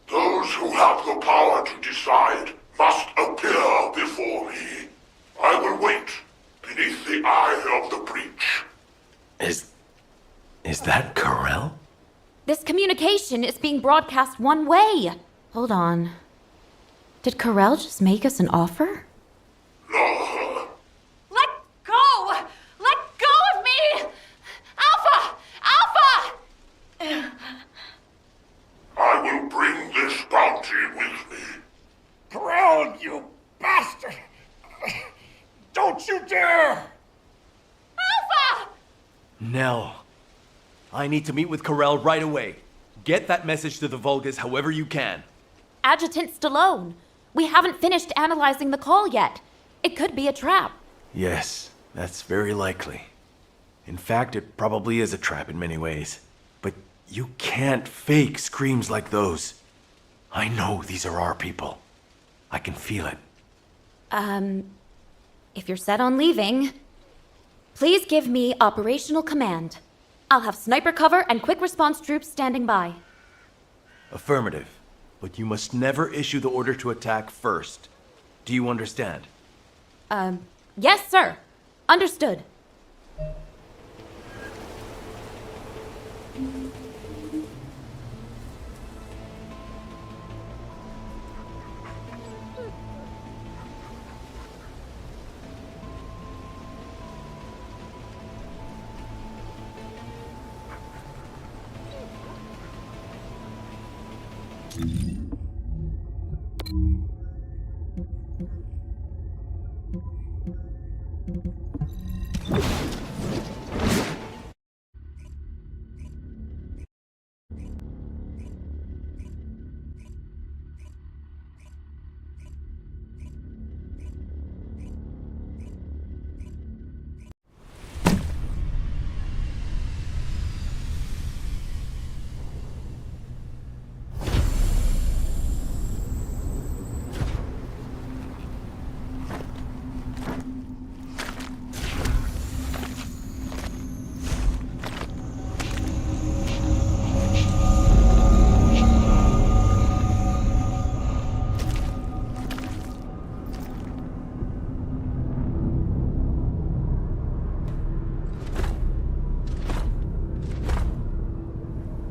Speaker 9: Those who have the power to decide must appear before me. I will wait beneath the eye of the breach.
Speaker 12: Is that Corel?
Speaker 8: This communication is being broadcast one way. Hold on. Did Corel just make us an offer?
Speaker 9: No.
Speaker 8: Let go! Let go of me! Alpha! Alpha!
Speaker 9: I will bring this bounty with me.
Speaker 5: Corel, you bastard! Don't you dare!
Speaker 8: Alpha!
Speaker 12: Nell, I need to meet with Corel right away. Get that message to the Volgas however you can.
Speaker 8: Adjutant Stallone, we haven't finished analyzing the call yet. It could be a trap.
Speaker 12: Yes, that's very likely. In fact, it probably is a trap in many ways. But you can't fake screams like those. I know these are our people. I can feel it.
Speaker 8: If you're set on leaving, please give me operational command. I'll have sniper cover and quick response troops standing by.
Speaker 12: Affirmative. But you must never issue the order to attack first. Do you understand?
Speaker 8: Yes, sir. Understood.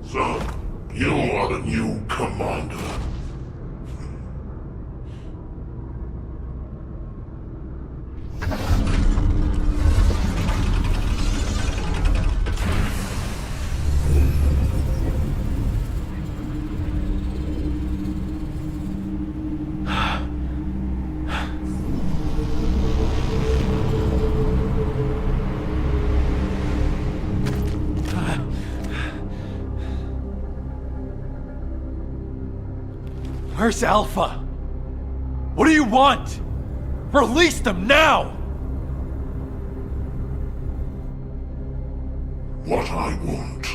Speaker 9: So, you are the new commander.
Speaker 12: Where's Alpha? What do you want? Release them now!
Speaker 9: What I want.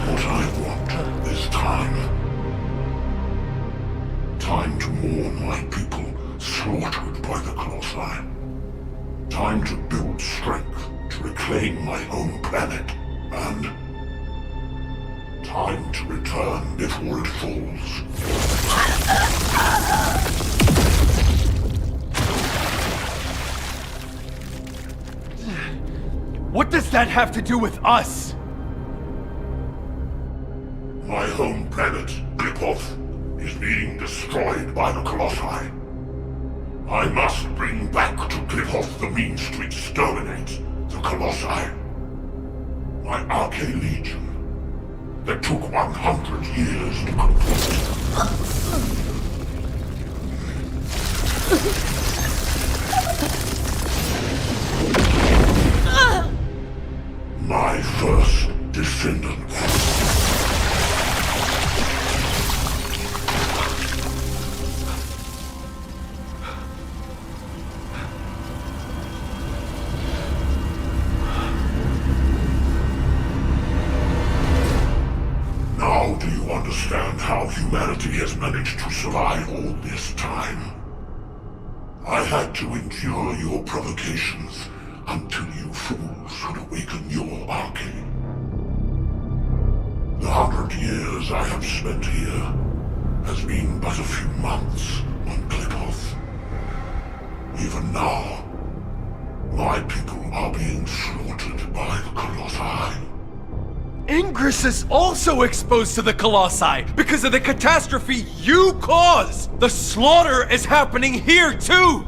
Speaker 9: What I want is time. Time to mourn my people slaughtered by the Colossi. Time to build strength to reclaim my home planet. And time to return before it falls.
Speaker 12: What does that have to do with us?
Speaker 9: My home planet, Gripoth, is being destroyed by the Colossi. I must bring back to Gripoth the means to exterminate the Colossi. My Arche Legion, that took 100 years to complete. My first Descendant. how humanity has managed to survive all this time. I had to endure your provocations until you fools could awaken your arcane. The 100 years I have spent here has been but a few months on Klipoth. Even now, my people are being slaughtered by the Colossi.
Speaker 12: Ingress is also exposed to the Colossi because of the catastrophe you caused! The slaughter is happening here too!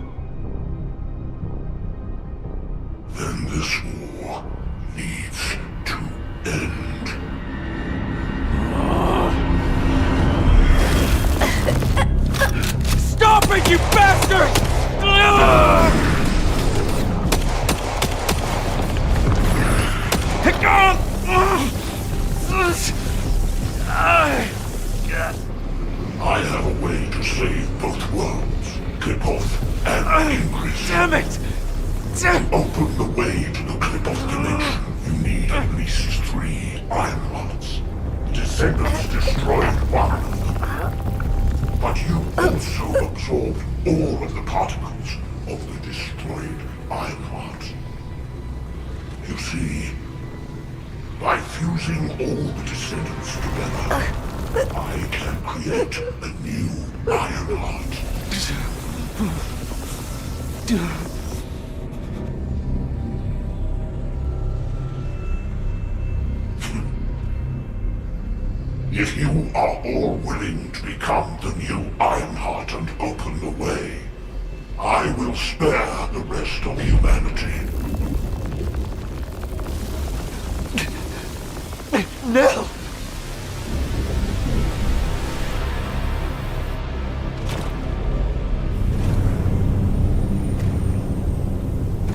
Speaker 9: Then this war needs to end.
Speaker 12: Stop it, you bastard!
Speaker 9: I have a way to save both worlds, Klipoth and Ingress.
Speaker 12: Damn it!
Speaker 9: To open the way to the Klipoth dimension, you need at least 3 Iron Hearts. Descendants destroyed one of them. But you also absorbed all of the particles of the destroyed Iron Heart. You see, by fusing all the Descendants together, I can create a new Iron Heart. If you are all willing to become the new Ironheart and open the way, I will spare the rest of humanity.
Speaker 12: No!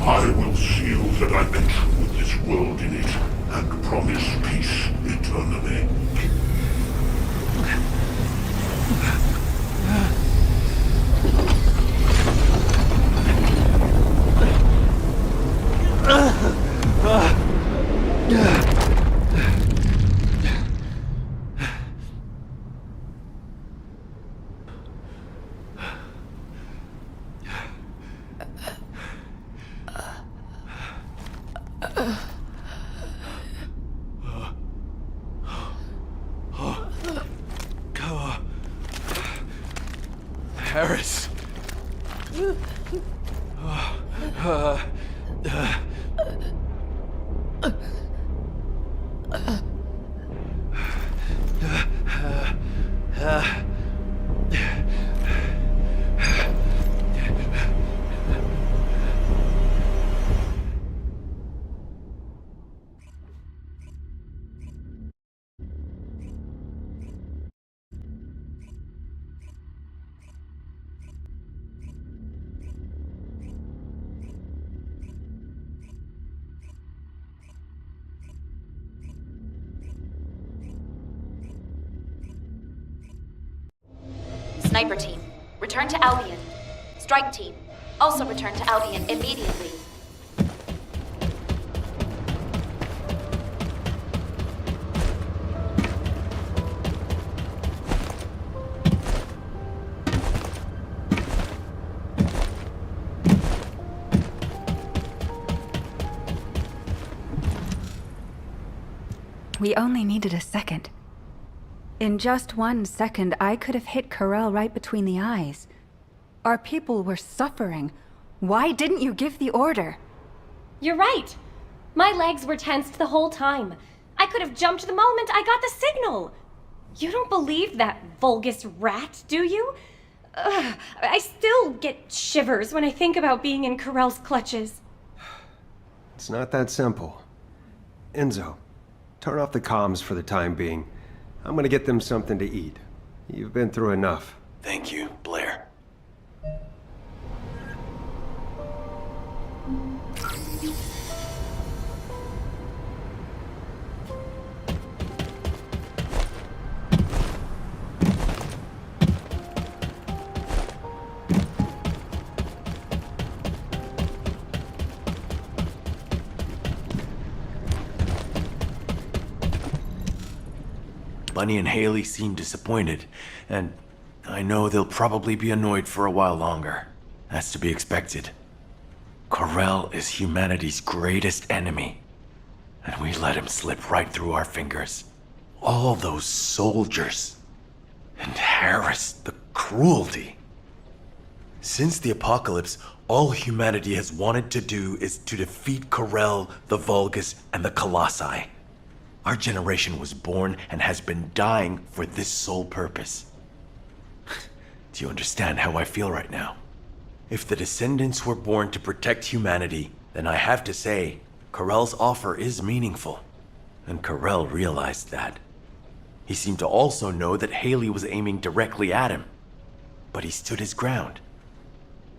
Speaker 9: I will seal the dimension with this world in it and promise peace eternally.
Speaker 12: Harris.
Speaker 8: Sniper team, return to Albion. Strike team, also return to Albion immediately.
Speaker 16: We only needed a second. In just 1 second, I could have hit Corell right between the eyes. Our people were suffering. Why didn't you give the order?
Speaker 17: You're right. My legs were tensed the whole time. I could have jumped the moment I got the signal. You don't believe that Vulgus rat, do you? I still get shivers when I think about being in Corell's clutches.
Speaker 13: It's not that simple. Enzo, turn off the comms for the time being. I'm gonna get them something to eat. You've been through enough.
Speaker 12: Thank you, Blair. Bunny and Haley seem disappointed, and I know they'll probably be annoyed for a while longer. That's to be expected. Corell is humanity's greatest enemy, and we let him slip right through our fingers. All those soldiers. And Harris, the cruelty. Since the apocalypse, all humanity has wanted to do is to defeat Corell, the Vulgus, and the Colossi. Our generation was born and has been dying for this sole purpose. Do you understand how I feel right now? If the Descendants were born to protect humanity, then I have to say, Corell's offer is meaningful. And Corell realized that. He seemed to also know that Haley was aiming directly at him. But he stood his ground.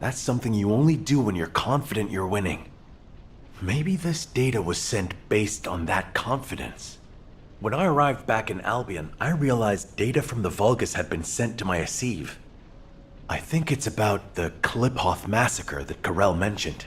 Speaker 12: That's something you only do when you're confident you're winning. Maybe this data was sent based on that confidence. When I arrived back in Albion, I realized data from the Vulgus had been sent to my Asive. I think it's about the Kliphoth massacre that Corell mentioned.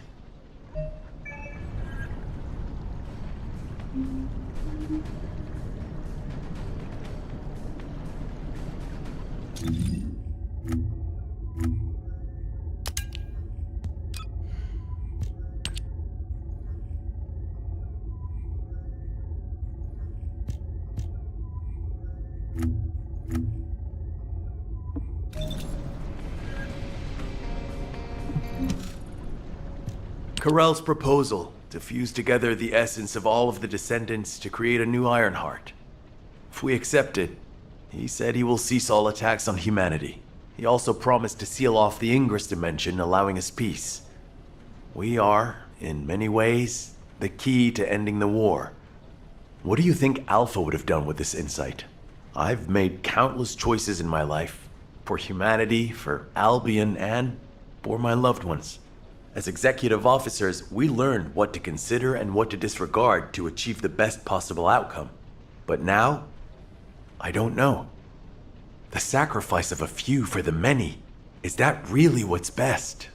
Speaker 12: Corell's proposal to fuse together the essence of all of the Descendants to create a new Ironheart. If we accept it, he said he will cease all attacks on humanity. He also promised to seal off the Ingress dimension, allowing us peace. We are, in many ways, the key to ending the war. What do you think Alpha would have done with this insight? I've made countless choices in my life. For humanity, for Albion, and for my loved ones. As executive officers, we learned what to consider and what to disregard to achieve the best possible outcome. But now, I don't know. The sacrifice of a few for the many, is that really what's best?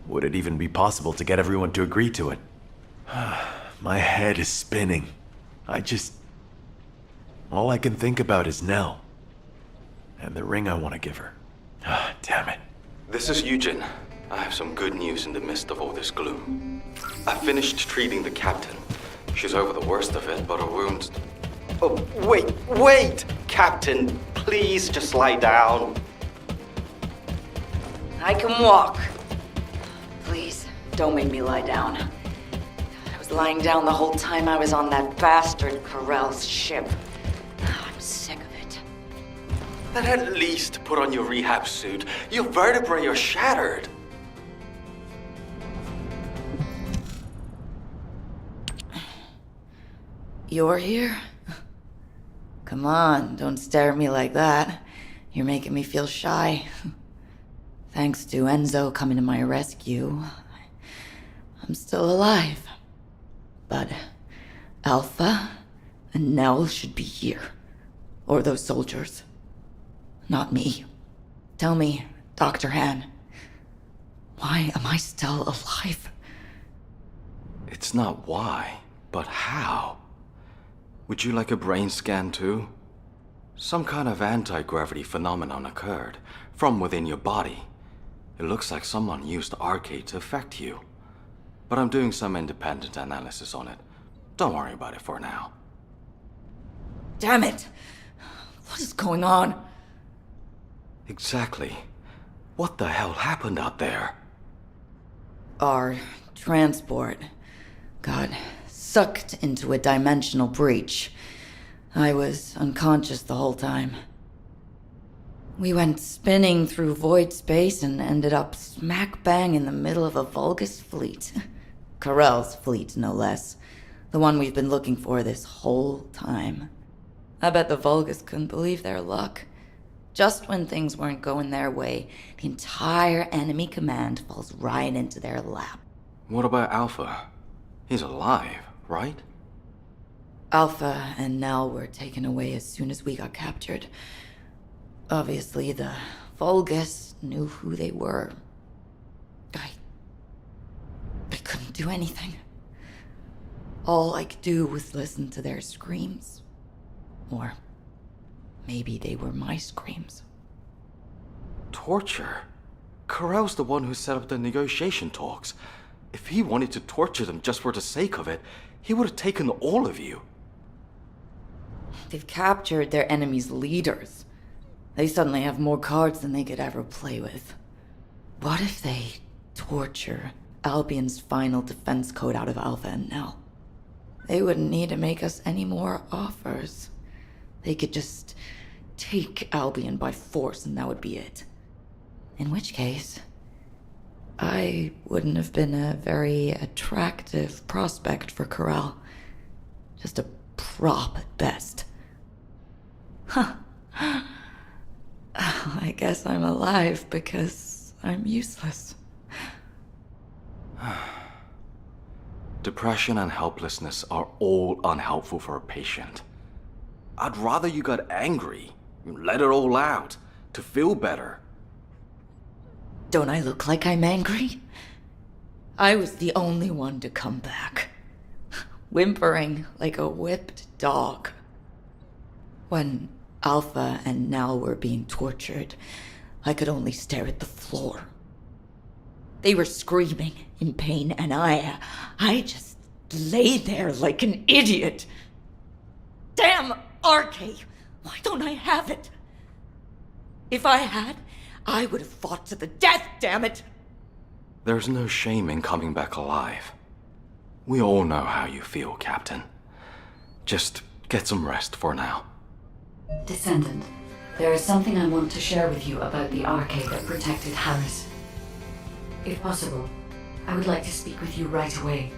Speaker 12: Would it even be possible to get everyone to agree to it? My head is spinning. All I can think about is Nell. And the ring I want to give her. Damn it.
Speaker 18: This is Eugen. I have some good news in the midst of all this gloom. I finished treating the captain. She's over the worst of it, but her wounds... Oh, wait! Captain, please just lie down.
Speaker 11: I can walk. Please, don't make me lie down. I was lying down the whole time I was on that bastard Corell's ship. I'm sick of it.
Speaker 18: Then at least put on your rehab suit. Your vertebrae are shattered.
Speaker 11: You're here? Come on, don't stare at me like that. You're making me feel shy. Thanks to Enzo coming to my rescue, I'm still alive. But Alpha and Nell should be here. Or those soldiers. Not me. Tell me, Dr. Han, why am I still alive?
Speaker 18: It's not why, but how. Would you like a brain scan too? Some kind of anti-gravity phenomenon occurred from within your body. It looks like someone used the arcade to affect you. But I'm doing some independent analysis on it. Don't worry about it for now.
Speaker 11: Damn it! What is going on?
Speaker 18: Exactly. What the hell happened out there?
Speaker 11: Our transport got sucked into a dimensional breach. I was unconscious the whole time. We went spinning through void space and ended up smack bang in the middle of a Vulgus fleet. Corell's fleet, no less. The one we've been looking for this whole time. I bet the Vulgus couldn't believe their luck. Just when things weren't going their way, the entire enemy command falls right into their lap.
Speaker 18: What about Alpha? He's alive, right?
Speaker 11: Alpha and Nell were taken away as soon as we got captured. Obviously, the Vulgus knew who they were. I couldn't do anything. All I could do was listen to their screams. Or
Speaker 14: Maybe they were my screams.
Speaker 18: Torture? Corell's the one who set up the negotiation talks. If he wanted to torture them just for the sake of it, he would have taken all of you.
Speaker 14: They've captured their enemy's leaders. They suddenly have more cards than they could ever play with. What if they torture Albion's final defense code out of Alpha and Nell? They wouldn't need to make us any more offers. They could just take Albion by force and that would be it. In which case, I wouldn't have been a very attractive prospect for Corell. Just a prop at best. Huh. I guess I'm alive because I'm useless.
Speaker 18: Depression and helplessness are all unhelpful for a patient. I'd rather you got angry, let it all out, to feel better.
Speaker 14: Don't I look like I'm angry? I was the only one to come back, whimpering like a whipped dog. When Alpha and Nell were being tortured, I could only stare at the floor. They were screaming in pain, and I just lay there like an idiot. Damn Arcade! Why don't I have it? If I had, I would have fought to the death, damn it!
Speaker 18: There's no shame in coming back alive. We all know how you feel, Captain. Just get some rest for now.
Speaker 19: Descendant, there is something I want to share with you about the arcade that protected Harris. If possible, I would like to speak with you right away.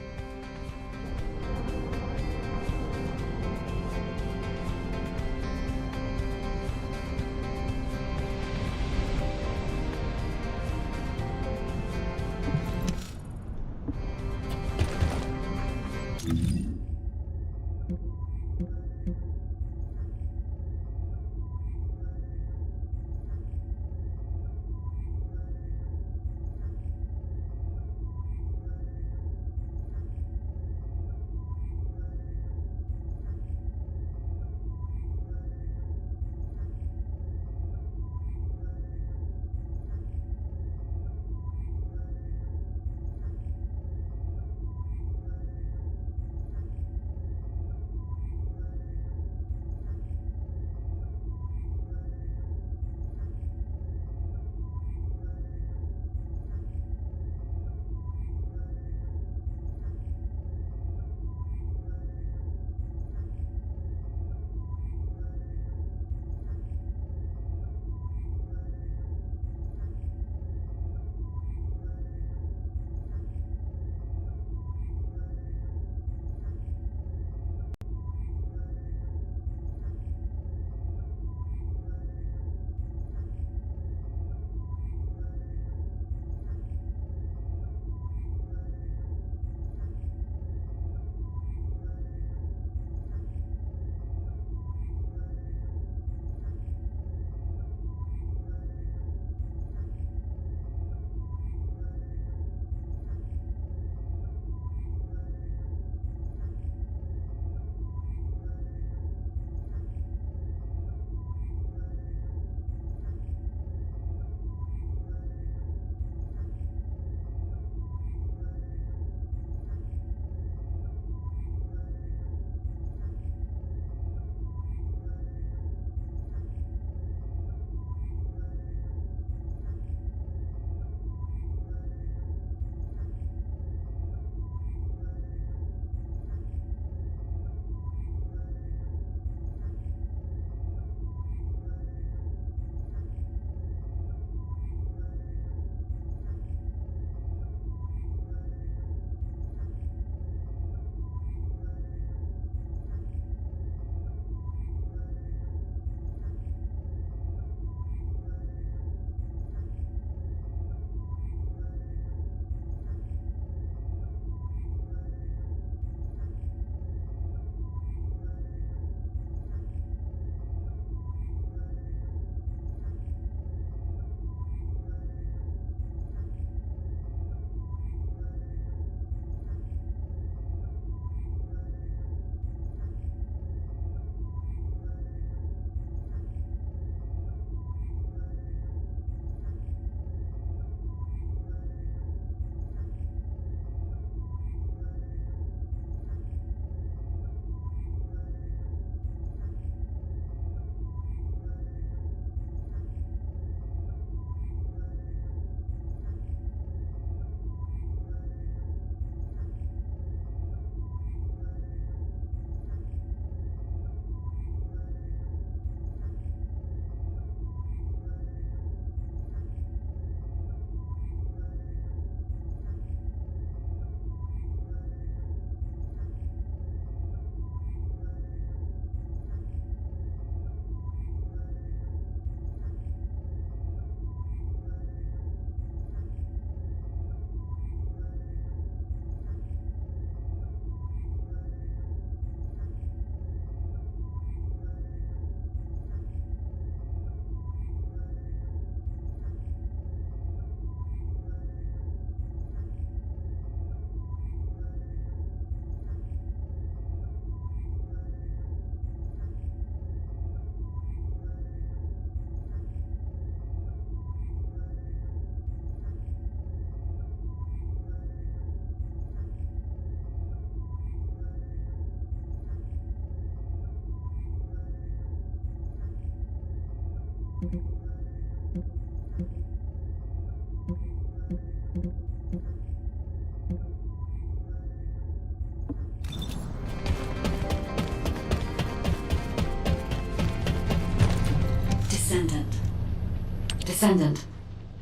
Speaker 19: Descendant,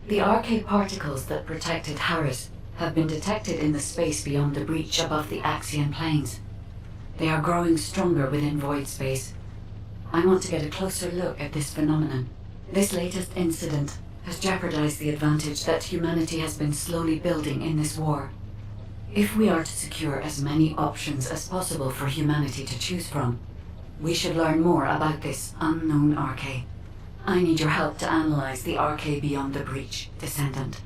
Speaker 19: the arcade particles that protected Harris have been detected in the space beyond the breach above the Axian plains. They are growing stronger within void space. I want to get a closer look at this phenomenon. This latest incident has jeopardized the advantage that humanity has been slowly building in this war. If we are to secure as many options as possible for humanity to choose from, we should learn more about this unknown arcade. I need your help to analyze the arcade beyond the breach, Descendant.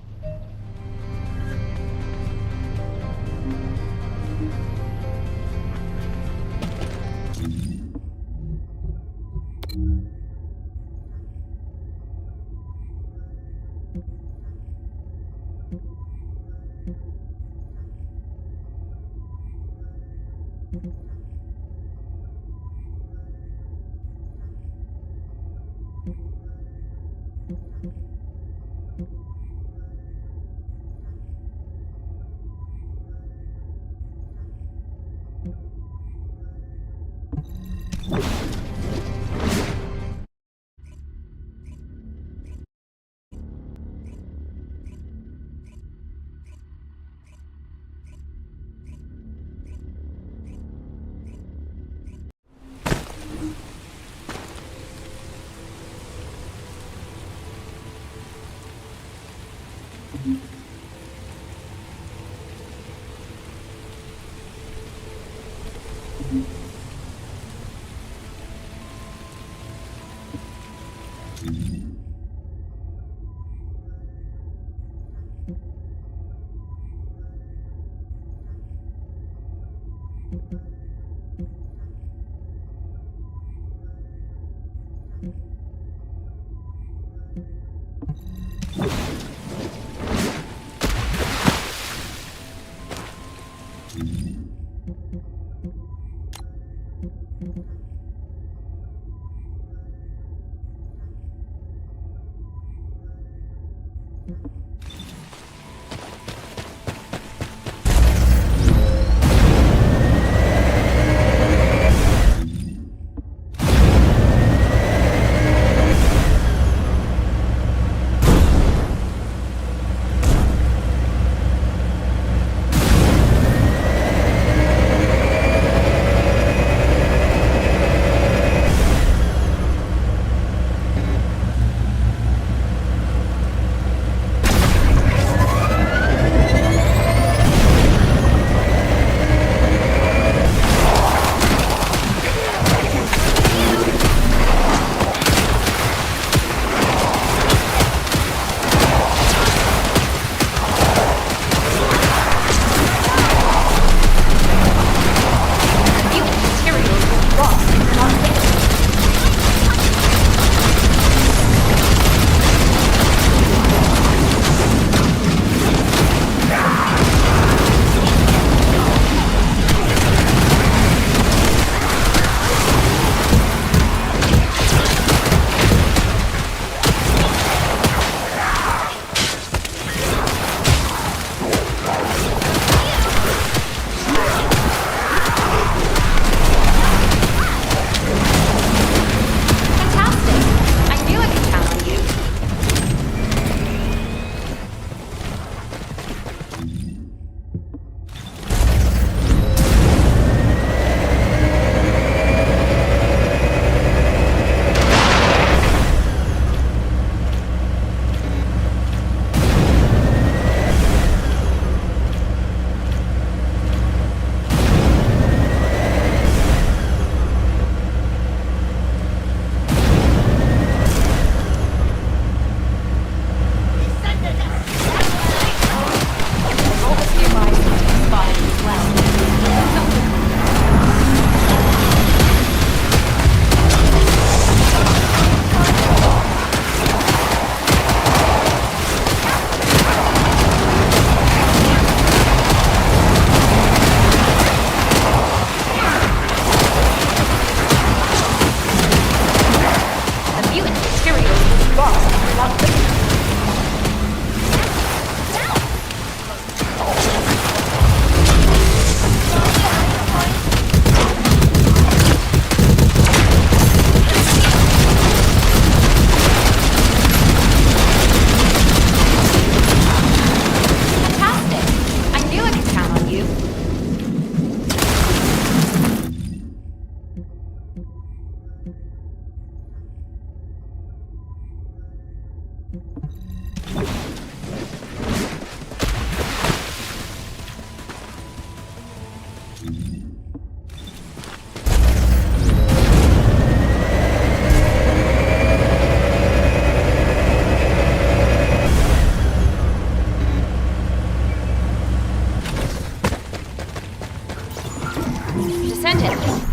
Speaker 8: Descendant,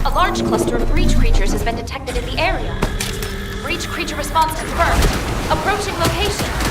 Speaker 8: a large cluster of breach creatures has been detected in the area. Breach creature response confirmed. Approaching location.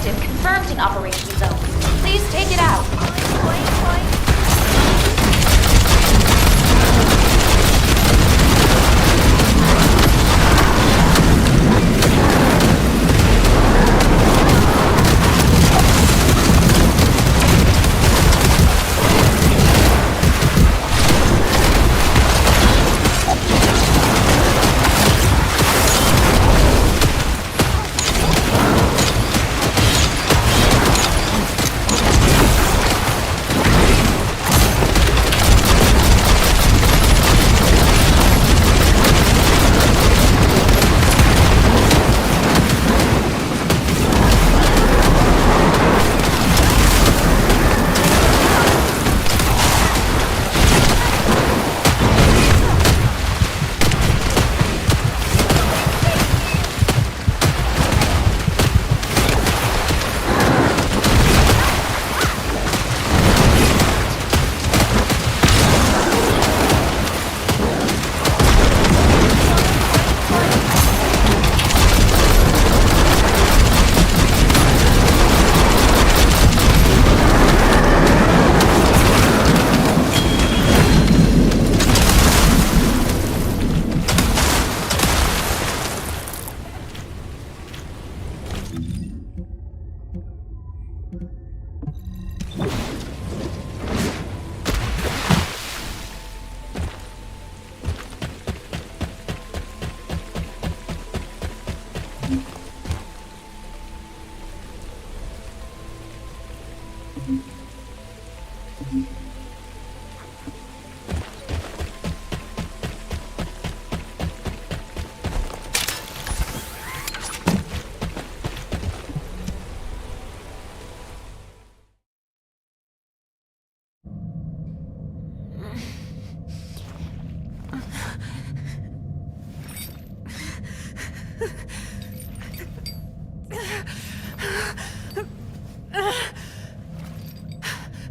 Speaker 8: unresponsive confirmed in Operation Zone. Please take it out.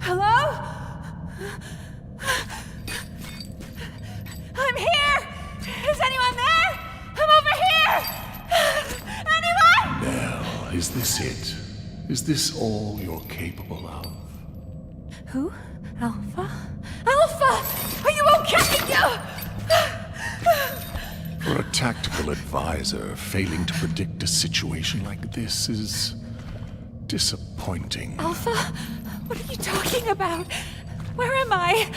Speaker 16: Hello? I'm here! Is anyone there? I'm over here! Anyone?
Speaker 6: Nell, is this it? Is this all you're capable of?
Speaker 16: Who? Alpha? Alpha! Are you okay?
Speaker 6: For a tactical advisor, failing to predict a situation like this is disappointing.
Speaker 16: Alpha? What are you talking about? Where am I?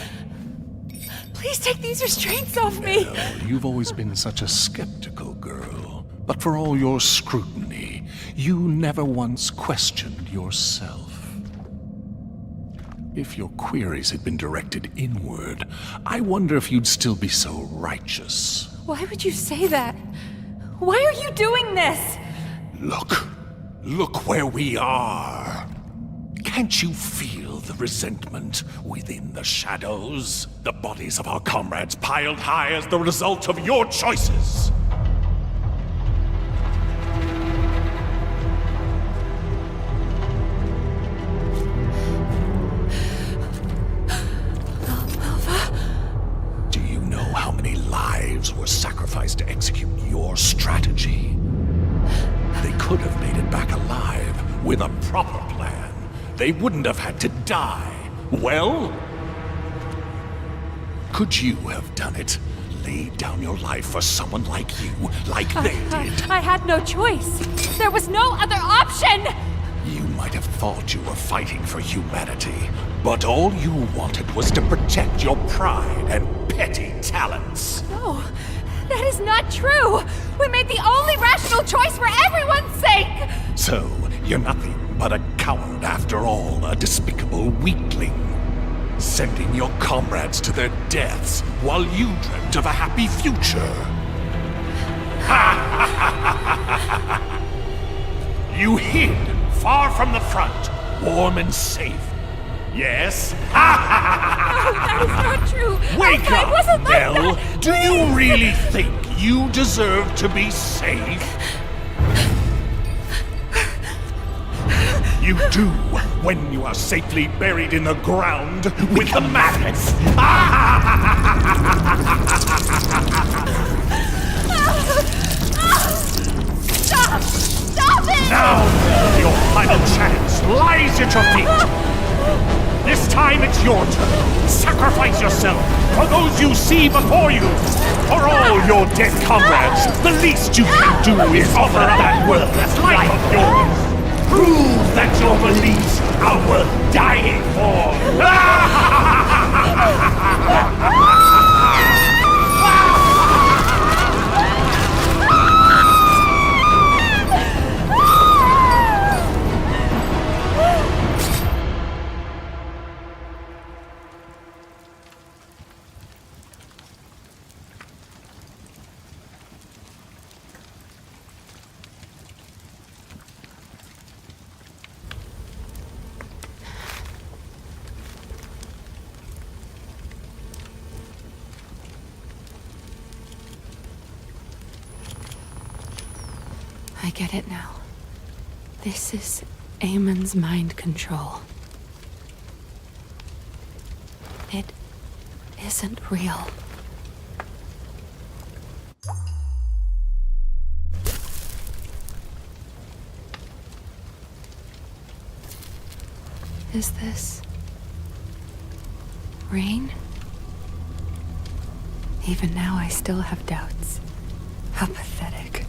Speaker 16: Please take these restraints off me.
Speaker 6: Nell, you've always been such a skeptical girl. But for all your scrutiny, you never once questioned yourself. If your queries had been directed inward, I wonder if you'd still be so righteous.
Speaker 16: Why would you say that? Why are you doing this?
Speaker 6: Look where we are. Can't you feel the resentment within the shadows? The bodies of our comrades piled high as the result of your choices. Were sacrificed to execute your strategy. They could have made it back alive with a proper plan. They wouldn't have had to die. Well, could you have done it? Laid down your life for someone like you, like they did.
Speaker 16: I had no choice. There was no other option!
Speaker 6: You might have thought you were fighting for humanity, but all you wanted was to protect your pride and petty talents.
Speaker 16: No, that is not true! We made the only rational choice for everyone's sake!
Speaker 6: So, you're nothing but a coward after all, a despicable weakling. Sending your comrades to their deaths while you dreamt of a happy future. You hid far from the front, warm and safe. Yes?
Speaker 16: No, that is not true!
Speaker 6: Wake
Speaker 16: Alpha,
Speaker 6: up,
Speaker 16: it wasn't like
Speaker 6: Nell!
Speaker 16: that.
Speaker 6: Do you really think you deserve to be safe? You do when you are safely buried in the ground with the maggots!
Speaker 16: Stop! Stop it!
Speaker 6: Now, your final
Speaker 20: at your feet. This time it's your turn. Sacrifice yourself for those you see before you. For all your dead comrades, the least you can do is offer up that worthless life of yours. Prove that your beliefs are worth dying for.
Speaker 15: I get it now. This is Eamon's mind control. It isn't real. Is this rain? Even now I still have doubts. How pathetic.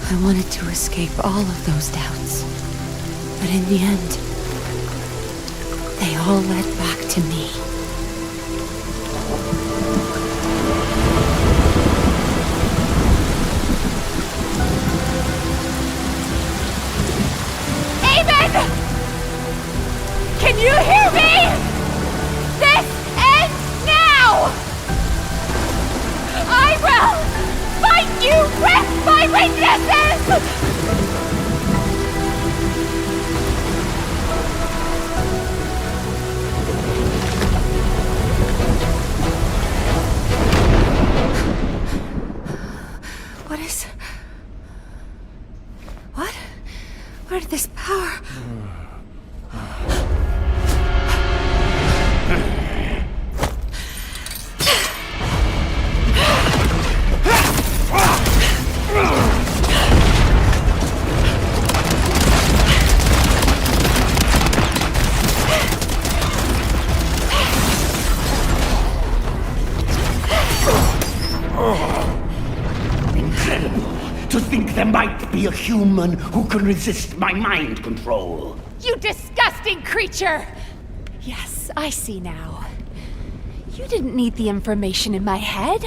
Speaker 15: I wanted to escape all of those doubts. But in the end, they all led back to me.
Speaker 8: Eamon! Can you hear me? This ends now! I will fight you with my weaknesses!
Speaker 15: What is... What? Where did this power...
Speaker 20: To think there might be a human who can resist my mind control.
Speaker 8: You disgusting creature! Yes, I see now. You didn't need the information in my head.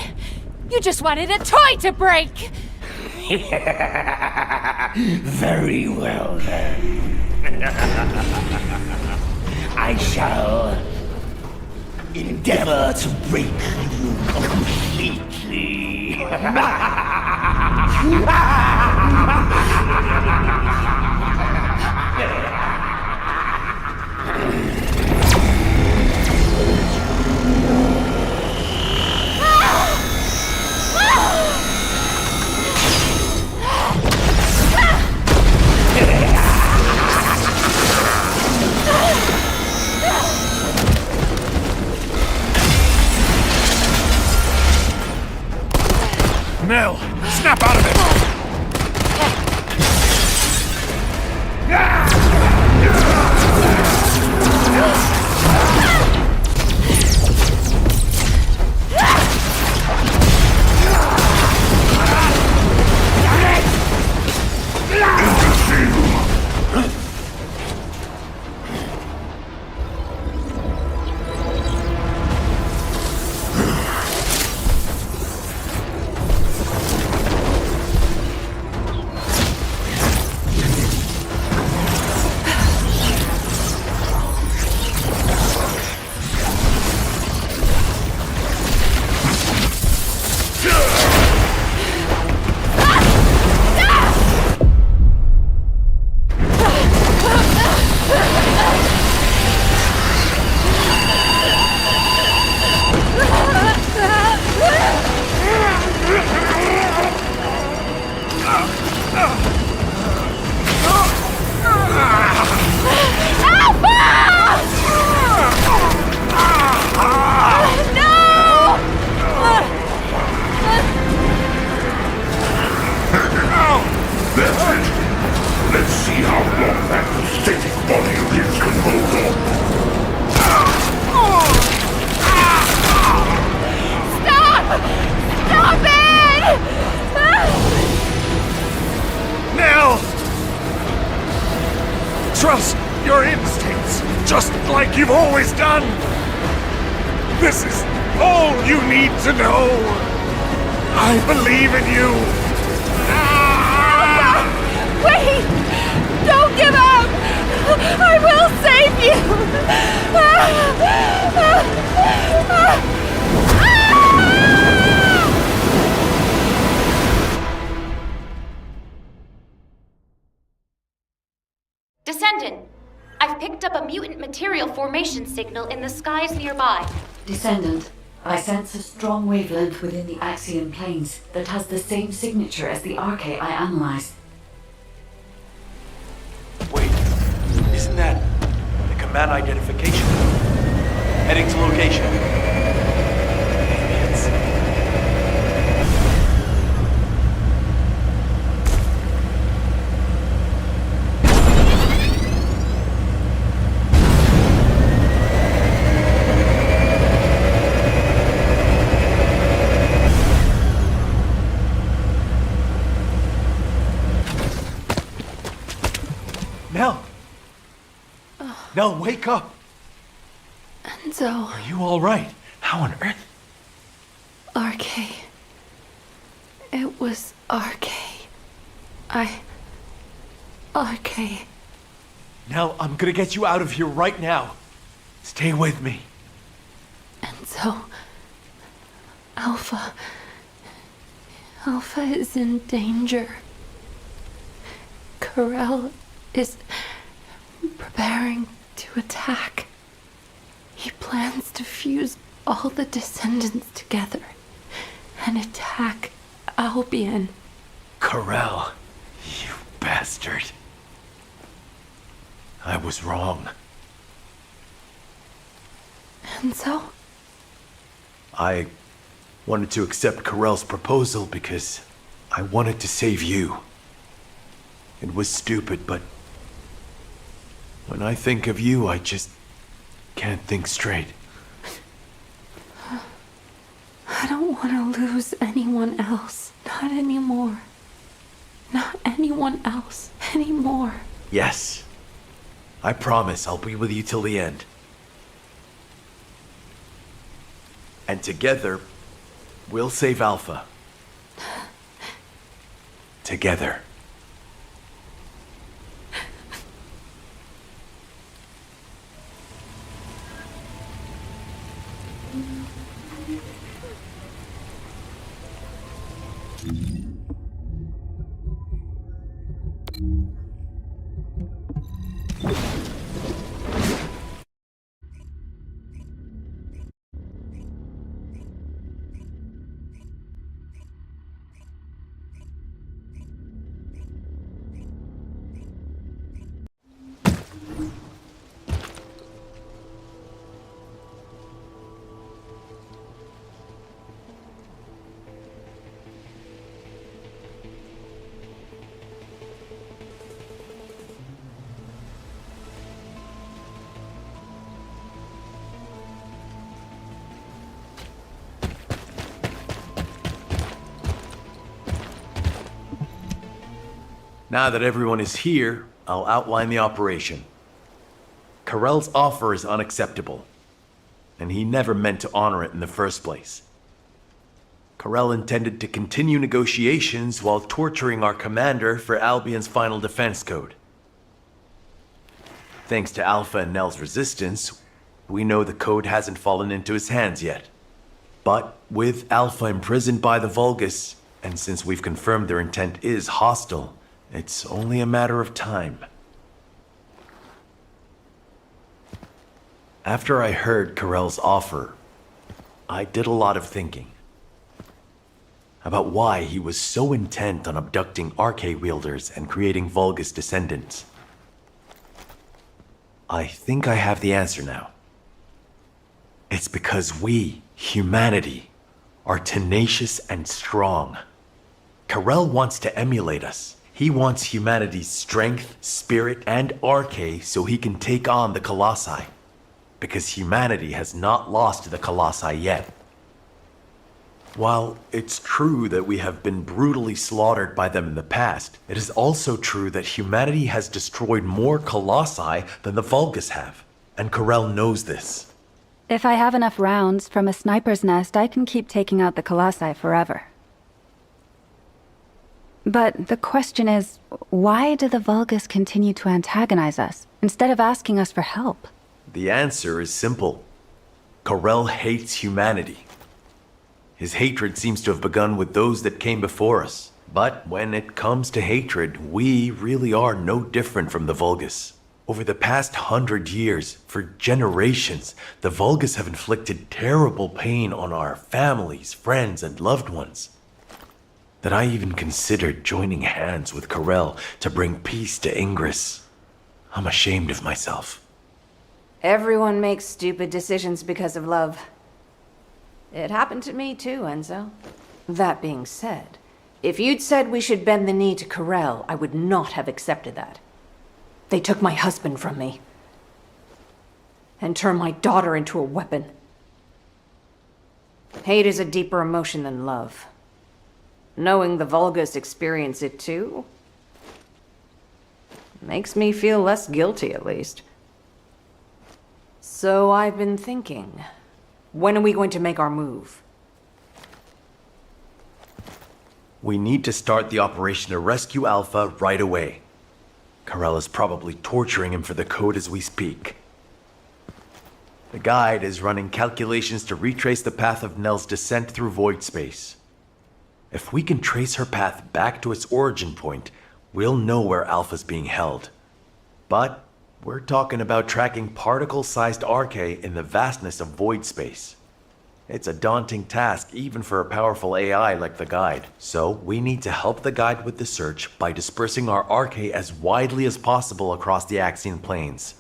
Speaker 8: You just wanted a toy to break!
Speaker 20: Very well then. I shall endeavor to break you completely. Nell, snap out of it! is done! This is all you need to know! I believe in you!
Speaker 8: Wait! Don't give up! I will save you!
Speaker 21: Descendant, I've picked up a mutant material formation signal in the skies nearby.
Speaker 19: Descendant, I sense a strong wavelength within the Axian planes that has the same signature as the Arche I analyzed.
Speaker 12: Wait, isn't that the command identification? Heading to location. Maybe it's... Nell! Nell, wake up!
Speaker 15: Enzo.
Speaker 12: Are you alright? How on earth?
Speaker 15: Arche. It was Arche. Arche.
Speaker 12: Nell, I'm gonna get you out of here right now. Stay with me.
Speaker 15: Enzo. Alpha. Alpha is in danger. Corel is preparing to attack. He plans to fuse all the Descendants together and attack Albion.
Speaker 12: Corel, you bastard. I was wrong.
Speaker 15: Enzo?
Speaker 12: I wanted to accept Corel's proposal because I wanted to save you. It was stupid, but when I think of you, I just can't think straight.
Speaker 15: I don't want to lose anyone else. Not anymore. Not anyone else anymore.
Speaker 12: Yes. I promise I'll be with you till the end. And together, we'll save Alpha. Together. Now that everyone is here, I'll outline the operation. Corel's offer is unacceptable, and he never meant to honor it in the first place. Corel intended to continue negotiations while torturing our commander for Albion's final defense code. Thanks to Alpha and Nell's resistance, we know the code hasn't fallen into his hands yet. But with Alpha imprisoned by the Vulgus, and since we've confirmed their intent is hostile, it's only a matter of time. After I heard Corel's offer, I did a lot of thinking about why he was so intent on abducting Arche wielders and creating Vulgus descendants. I think I have the answer now. It's because we, humanity, are tenacious and strong. Corel wants to emulate us. He wants humanity's strength, spirit, and Arche so he can take on the Colossi. Because humanity has not lost to the Colossi yet. While it's true that we have been brutally slaughtered by them in the past, it is also true that humanity has destroyed more Colossi than the Vulgus have. And Corell knows this.
Speaker 16: If I have enough rounds from a sniper's nest, I can keep taking out the Colossi forever. But the question is, why do the Vulgus continue to antagonize us, instead of asking us for help?
Speaker 12: The answer is simple. Corell hates humanity. His hatred seems to have begun with those that came before us. But when it comes to hatred, we really are no different from the Vulgus. Over the past 100 years, for generations, the Vulgus have inflicted terrible pain on our families, friends, and loved ones. That I even considered joining hands with Corell to bring peace to Ingress. I'm ashamed of myself.
Speaker 4: Everyone makes stupid decisions because of love. It happened to me too, Enzo. That being said, if you'd said we should bend the knee to Corell, I would not have accepted that. They took my husband from me. And turned my daughter into a weapon. Hate is a deeper emotion than love. Knowing the Vulgus experience it too makes me feel less guilty, at least. So I've been thinking, when are we going to make our move?
Speaker 12: We need to start the operation to rescue Alpha right away. Corell is probably torturing him for the code as we speak. The guide is running calculations to retrace the path of Nell's descent through void space. If we can trace her path back to its origin point, we'll know where Alpha's being held. But we're talking about tracking particle-sized Arche in the vastness of void space. It's a daunting task even for a powerful AI like the Guide. So we need to help the Guide with the search by dispersing our Arche as widely as possible across the Axian planes.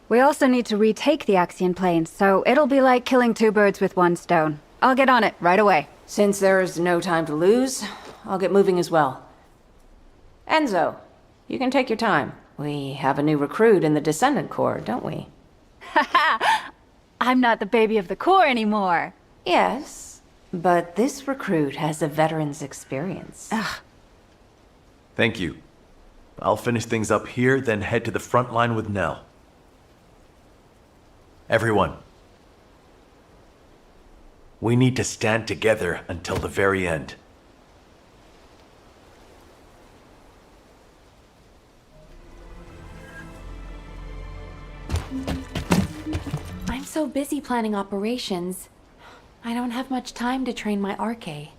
Speaker 16: We also need to retake the Axian planes, so it'll be like killing two birds with one stone. I'll get on it right away.
Speaker 4: Since there's no time to lose, I'll get moving as well. Enzo, you can take your time. We have a new recruit in the Descendant Corps, don't we?
Speaker 16: I'm not the baby of the Corps anymore.
Speaker 4: Yes, but this recruit has a veteran's experience.
Speaker 16: Ugh.
Speaker 12: Thank you. I'll finish things up here, then head to the front line with Nell. Everyone. We need to stand together until the very end.
Speaker 3: I'm so busy planning operations. I don't have much time to train my Arche.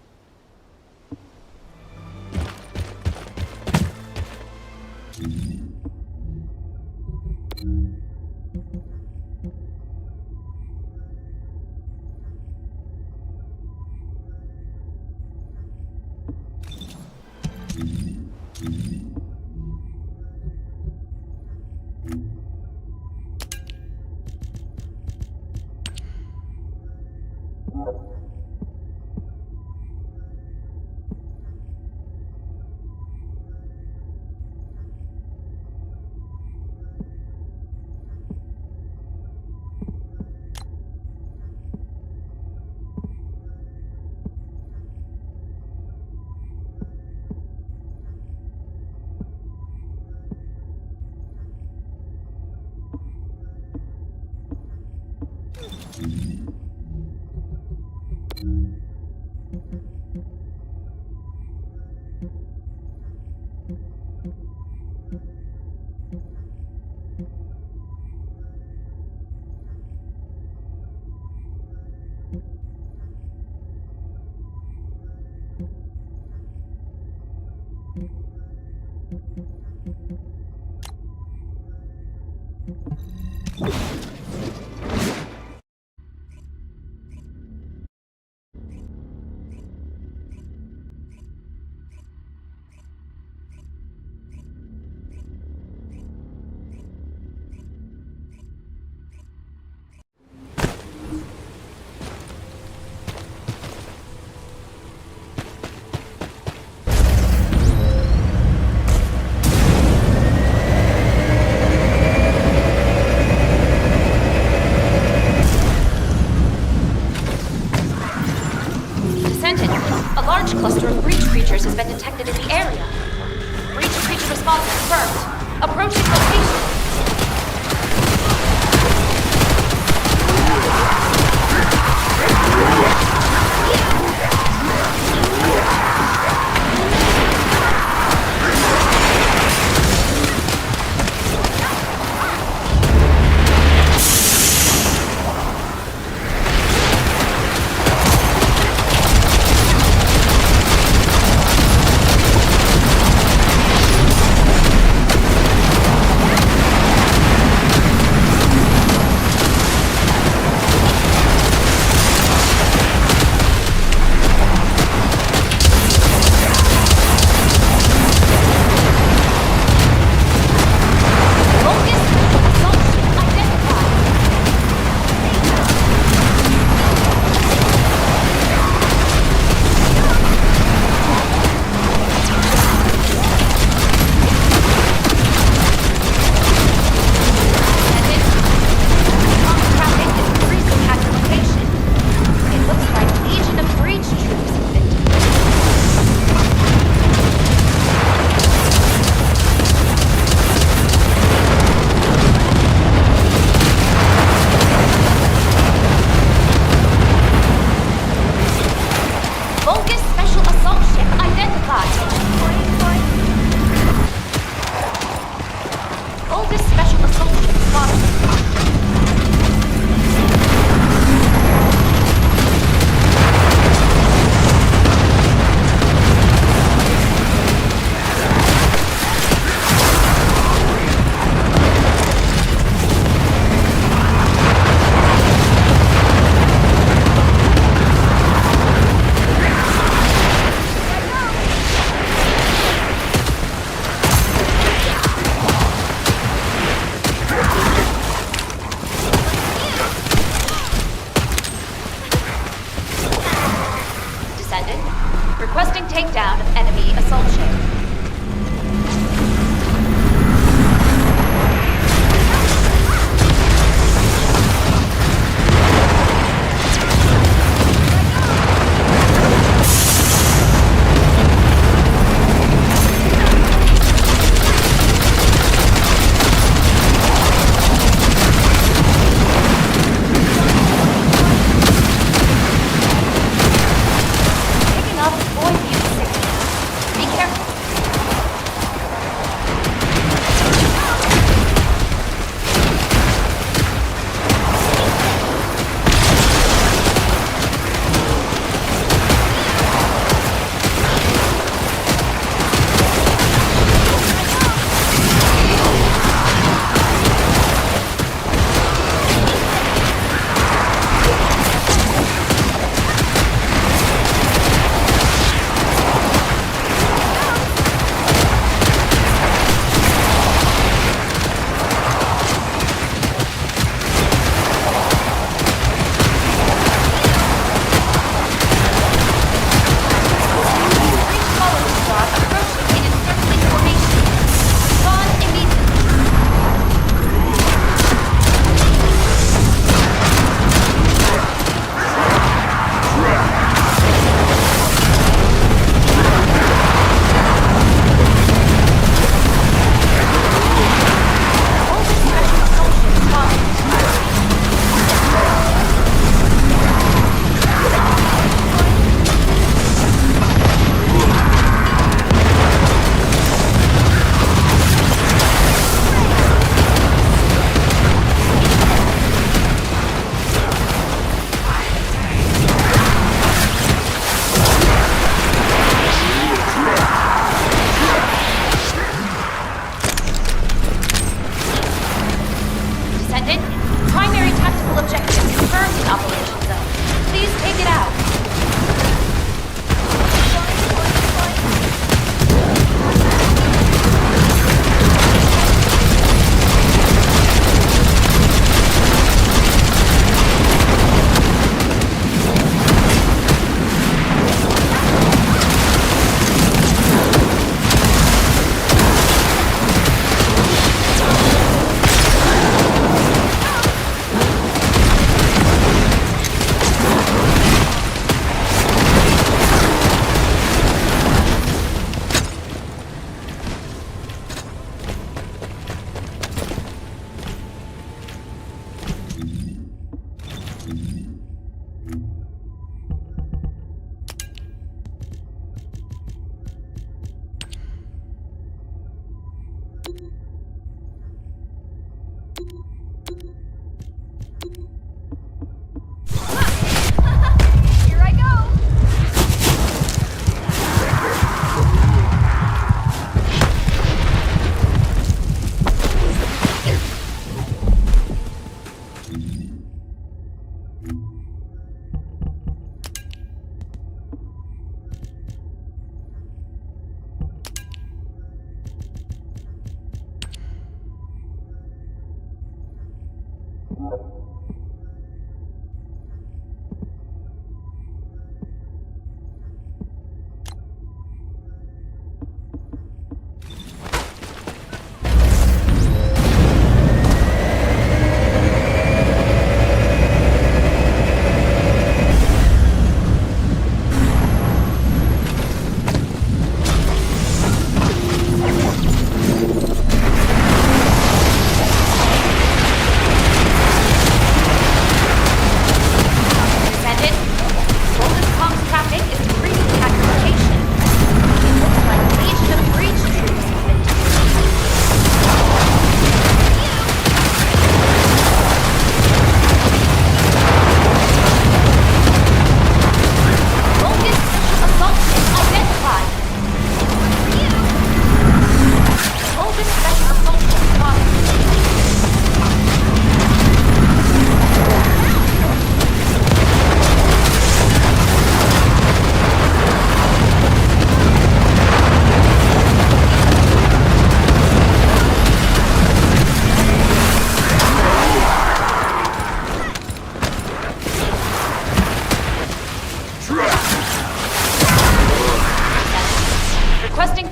Speaker 21: takedown of enemy assault ship.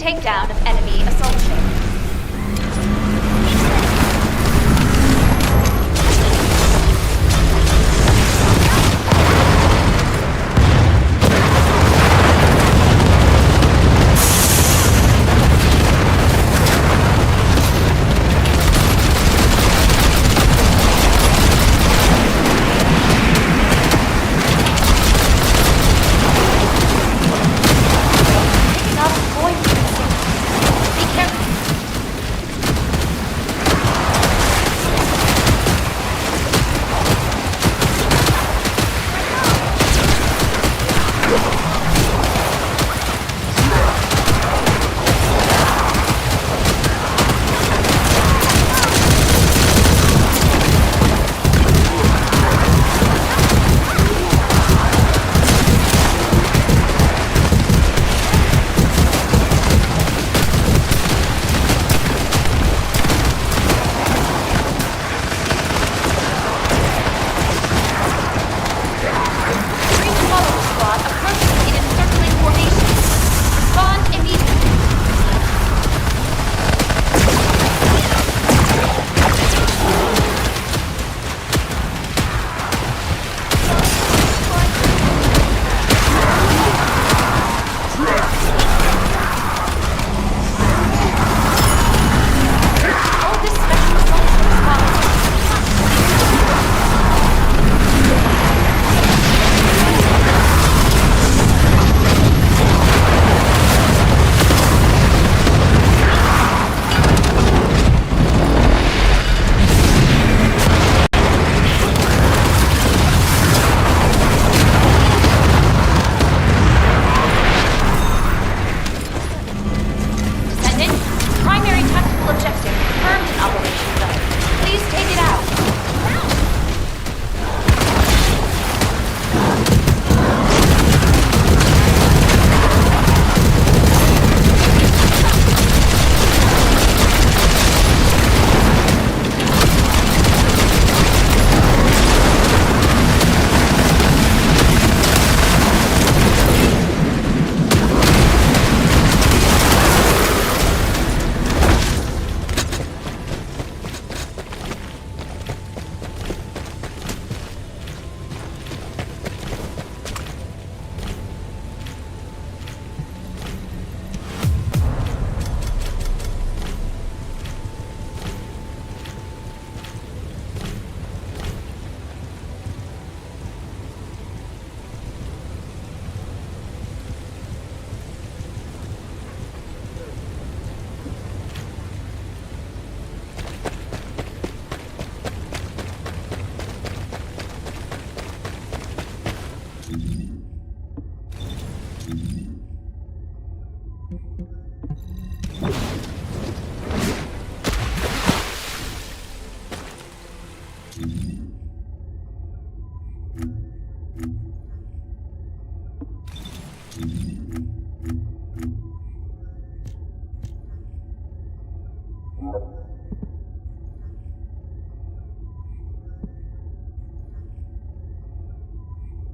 Speaker 21: takedown of enemy assault ship.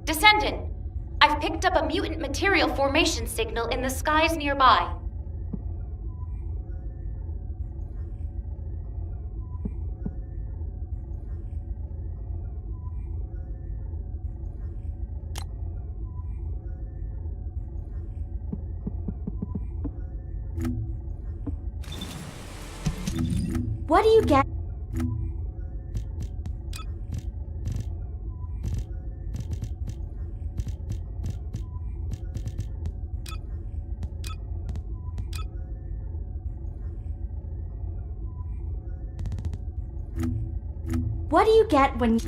Speaker 21: Descendant, I've picked up a mutant material formation signal in the skies nearby.
Speaker 17: What do you get? What do you get when...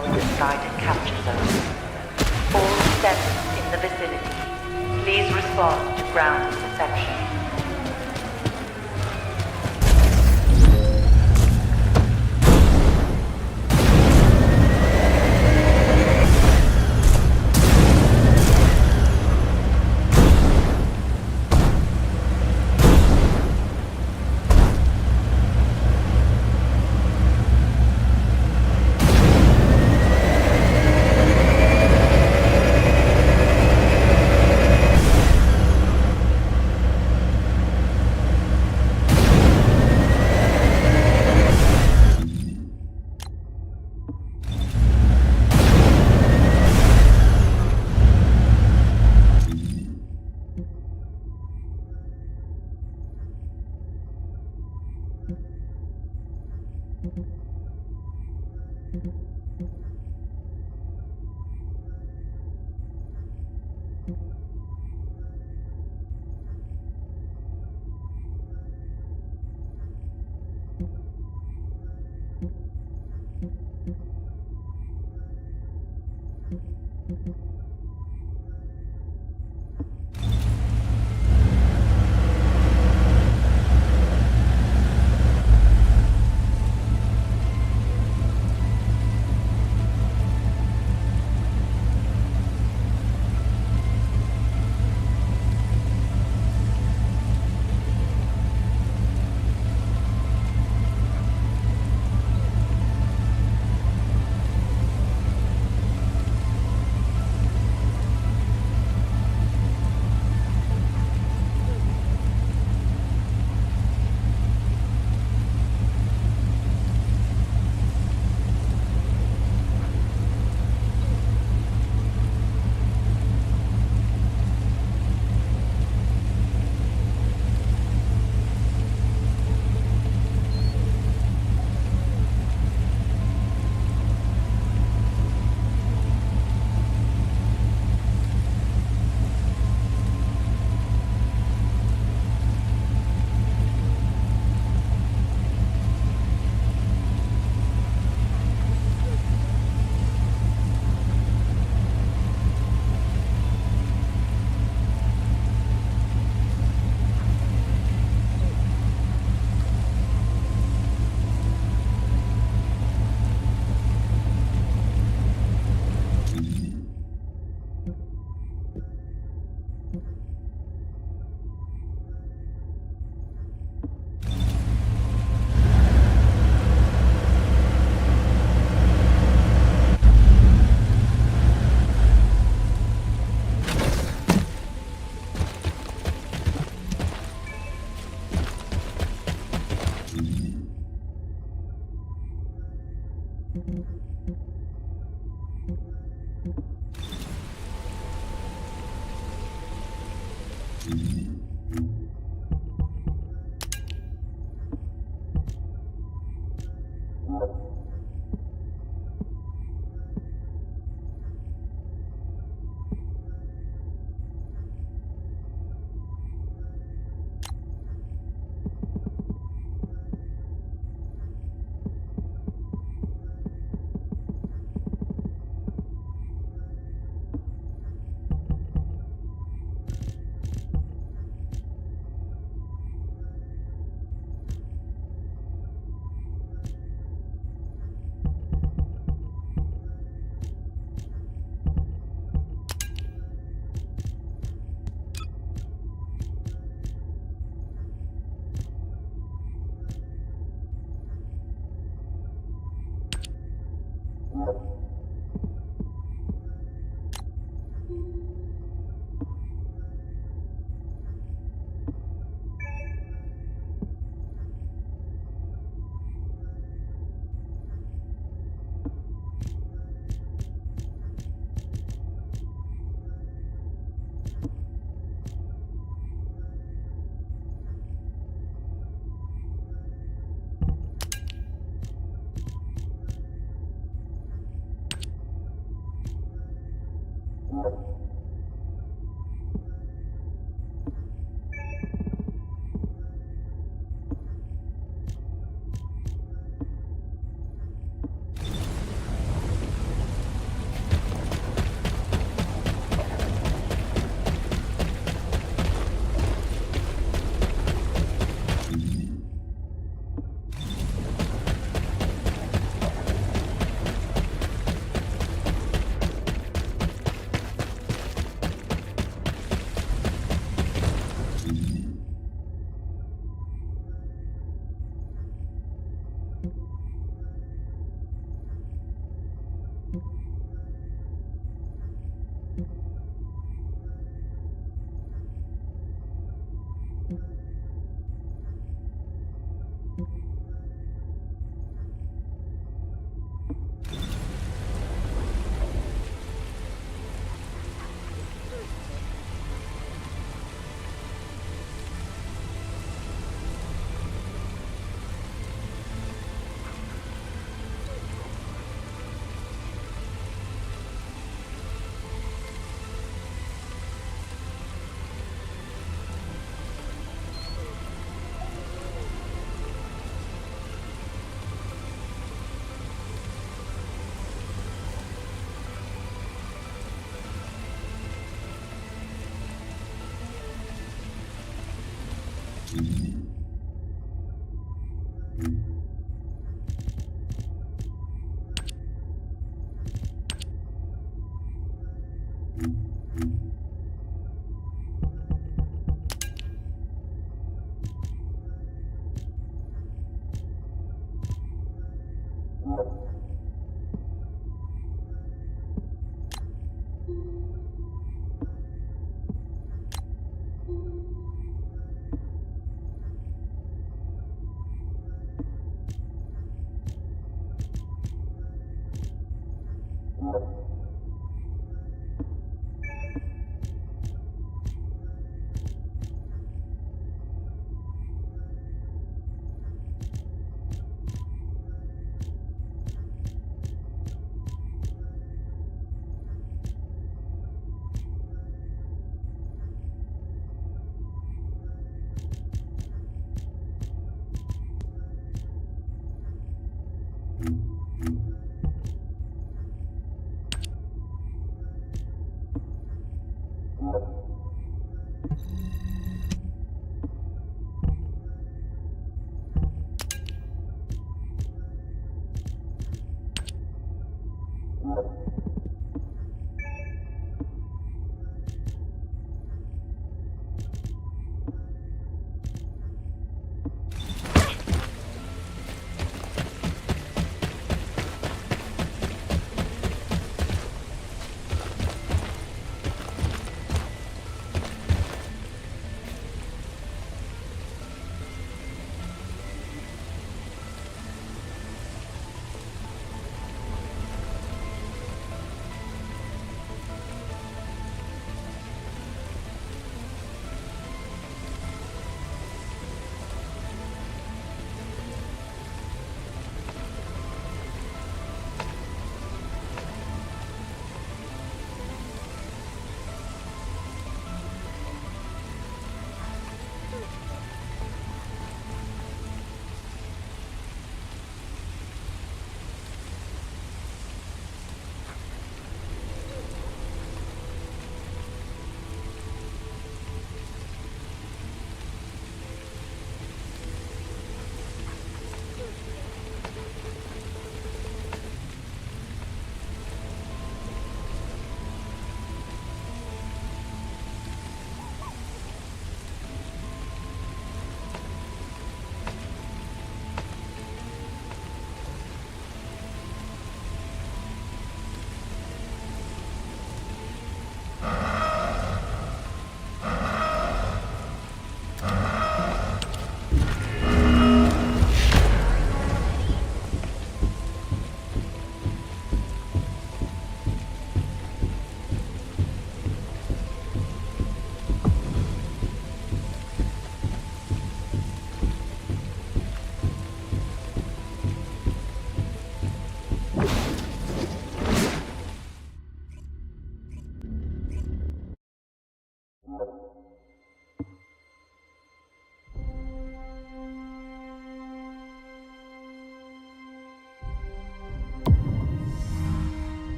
Speaker 7: signal inside a capture zone. All Descendants in the vicinity, please respond to ground reception.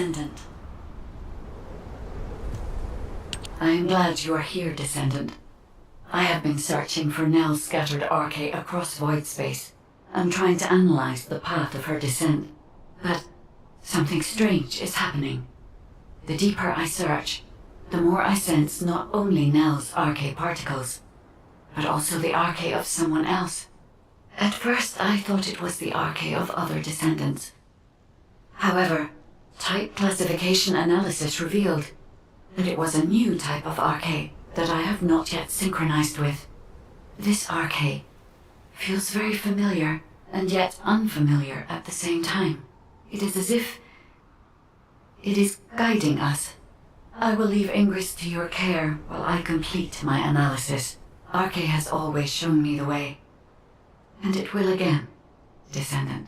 Speaker 19: Descendant. I am glad you are here, Descendant. I have been searching for Nell's scattered arche across void space. I'm trying to analyze the path of her descent, but Something strange is happening. The deeper I search, the more I sense not only Nell's RK particles, but also the RK of someone else. At first, I thought it was the RK of other descendants. However, type classification analysis revealed that it was a new type of RK that I have not yet synchronized with. This RK feels very familiar and yet unfamiliar at the same time. It is as if it is guiding us. I will leave Ingress to your care while I complete my analysis. RK has always shown me the way. And it will again, Descendant.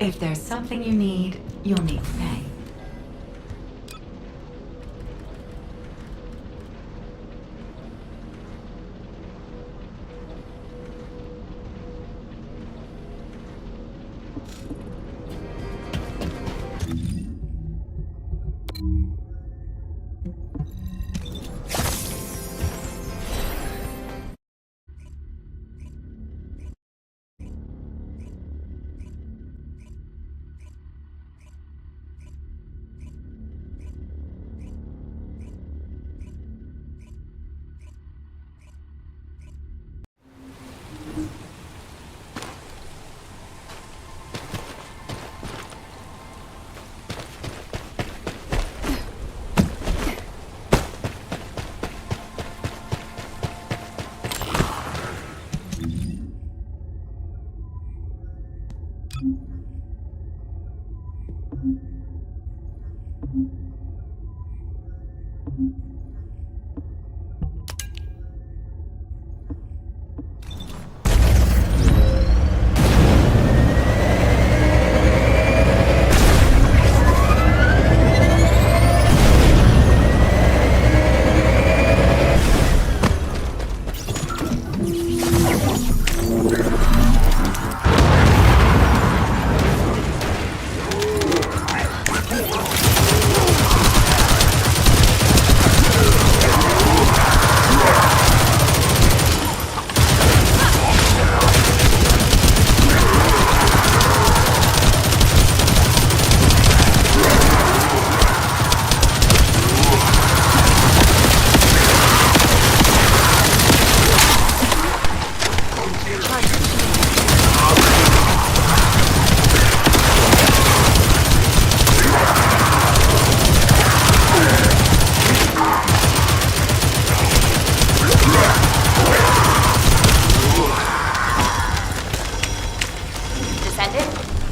Speaker 19: If there's something you need, you'll need to pay.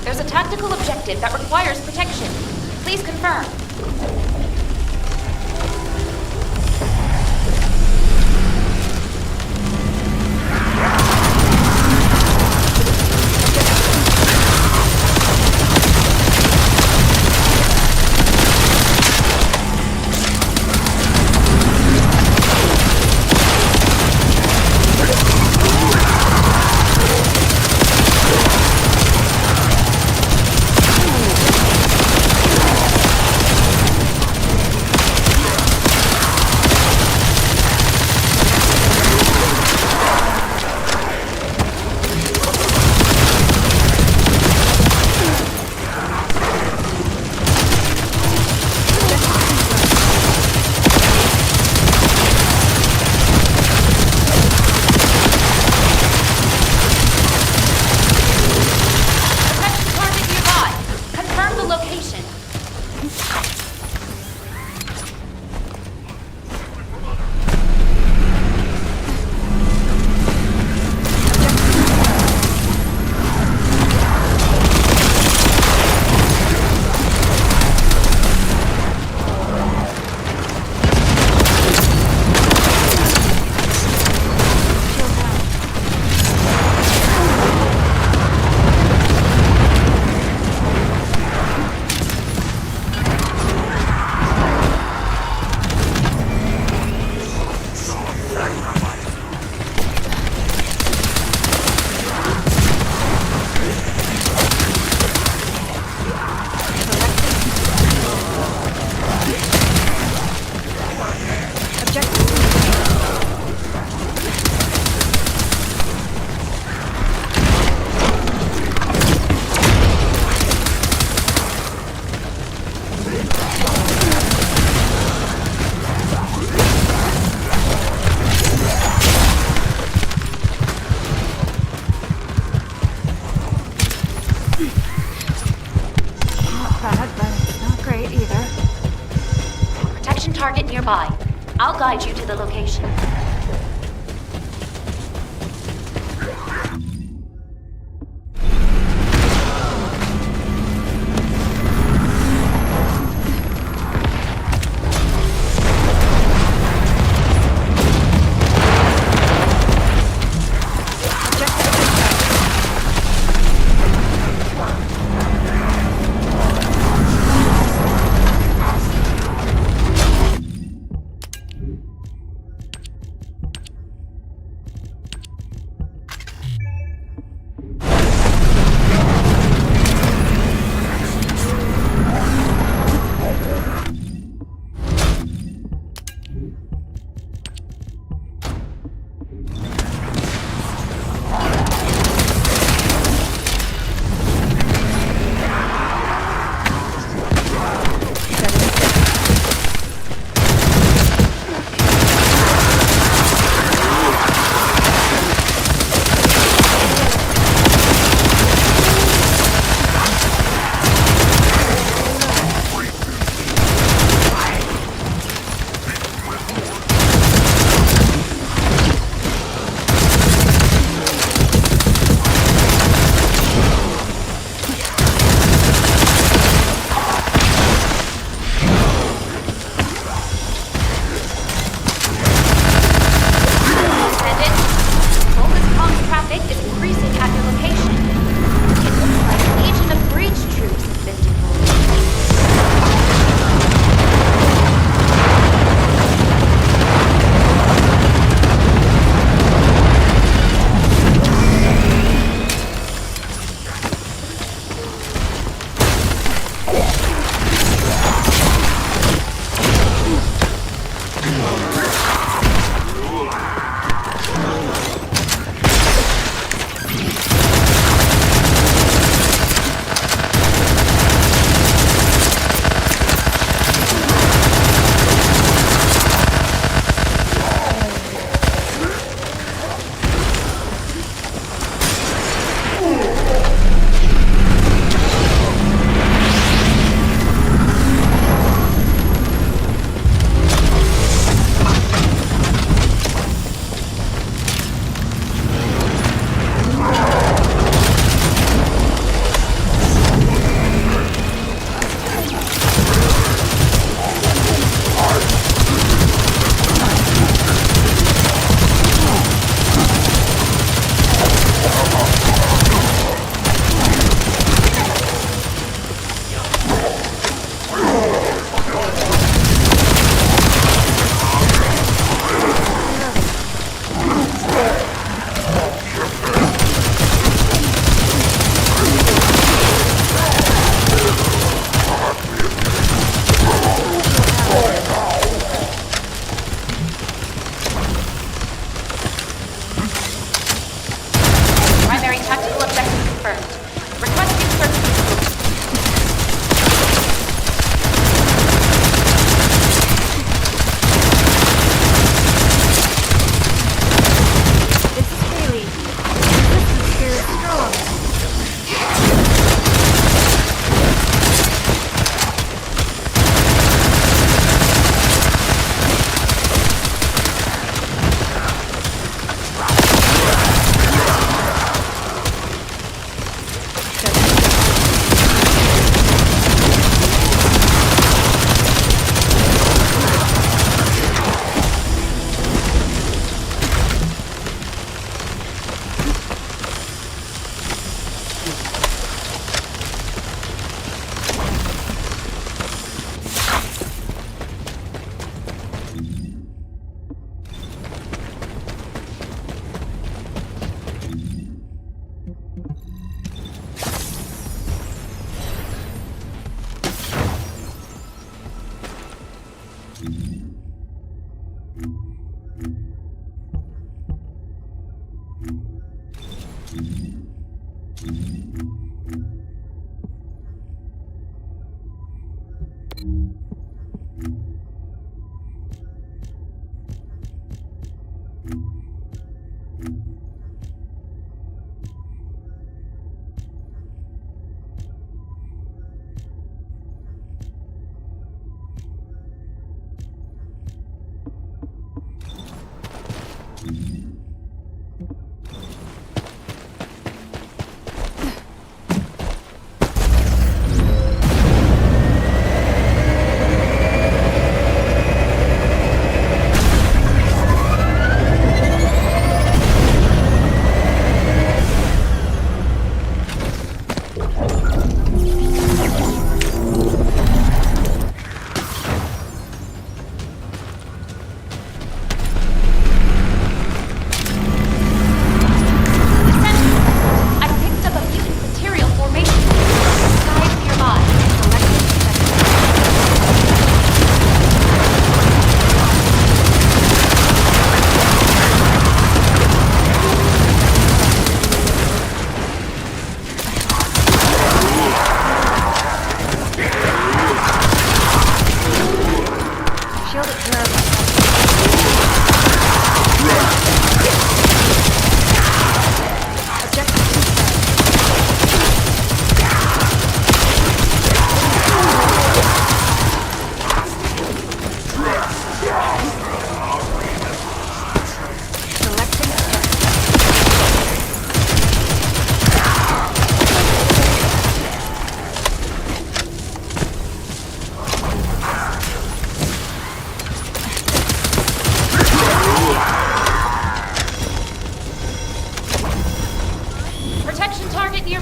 Speaker 21: There's a tactical objective that requires protection. Please confirm. Fine. I'll guide you to the location.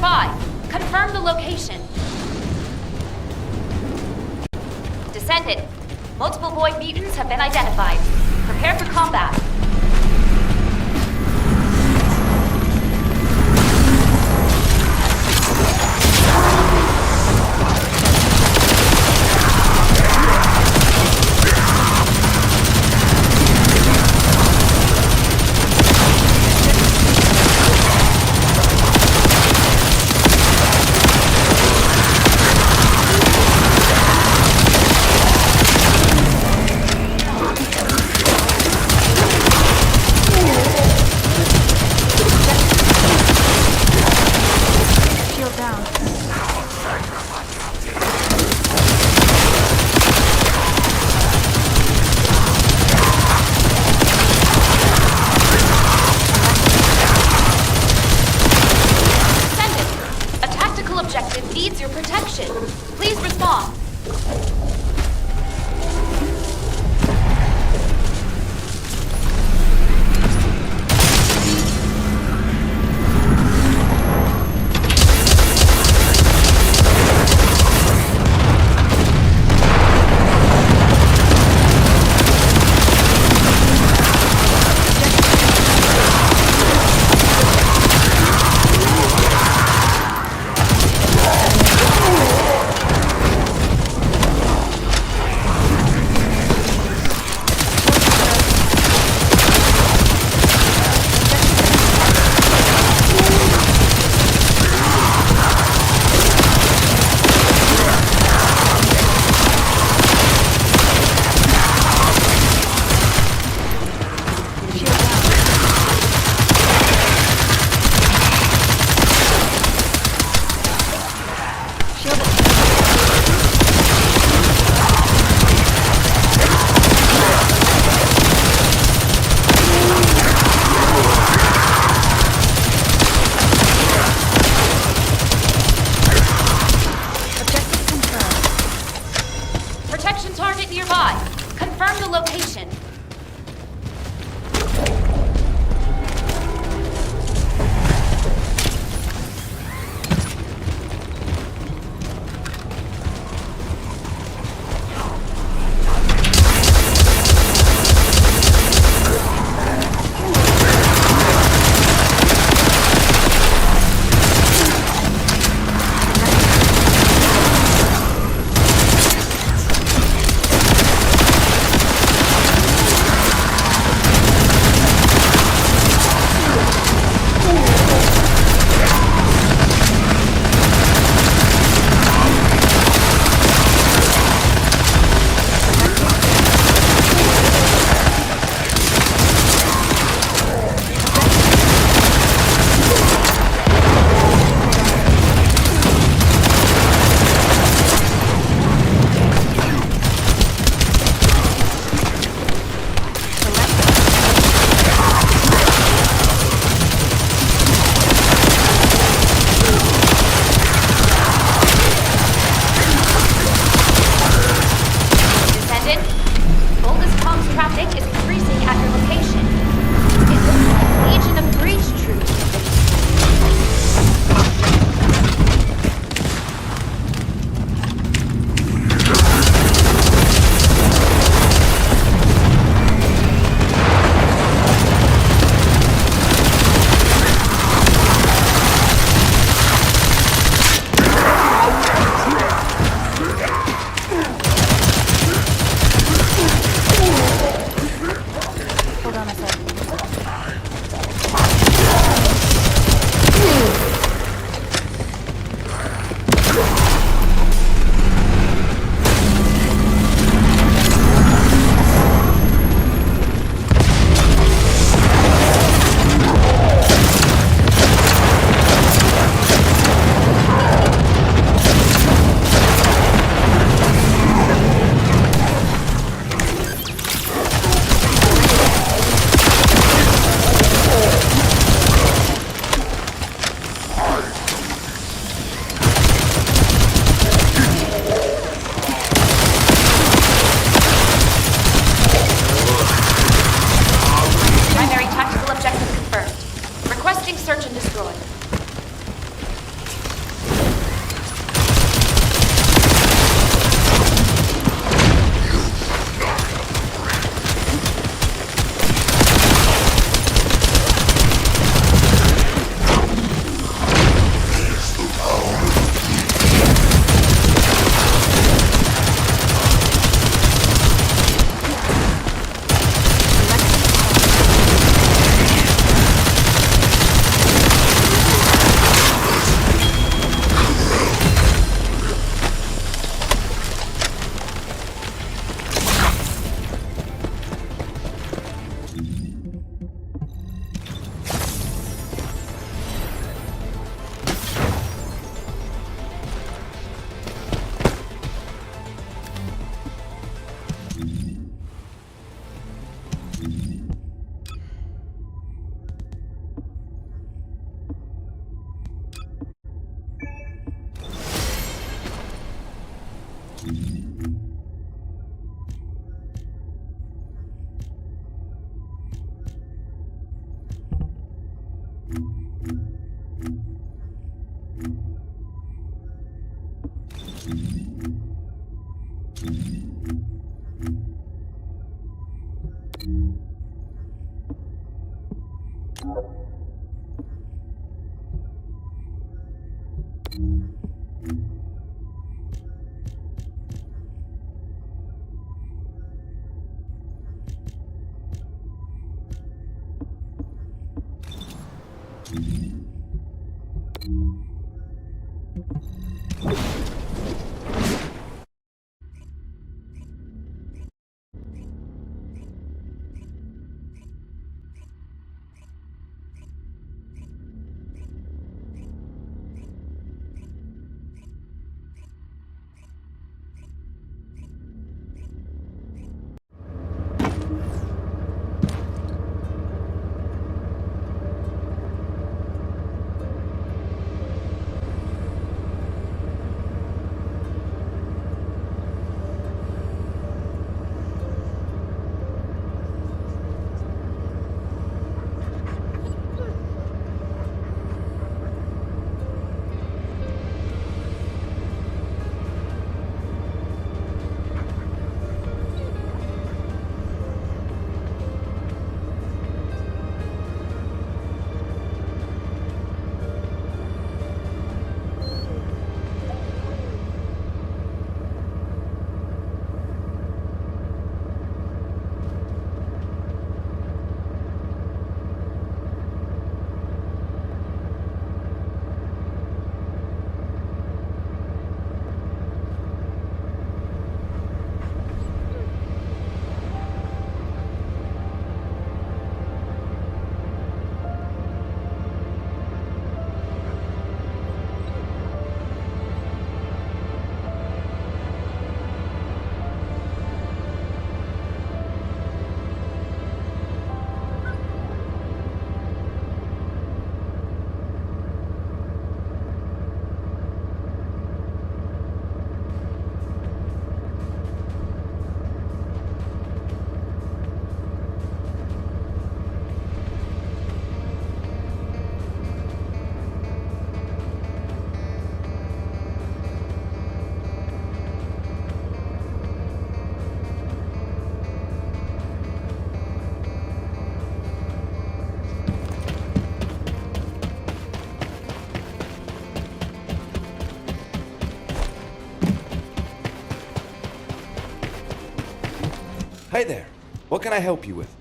Speaker 21: nearby. Confirm the location. Descendant. Multiple void mutants have been identified. Prepare for combat.
Speaker 10: Hey there. What can I help you with?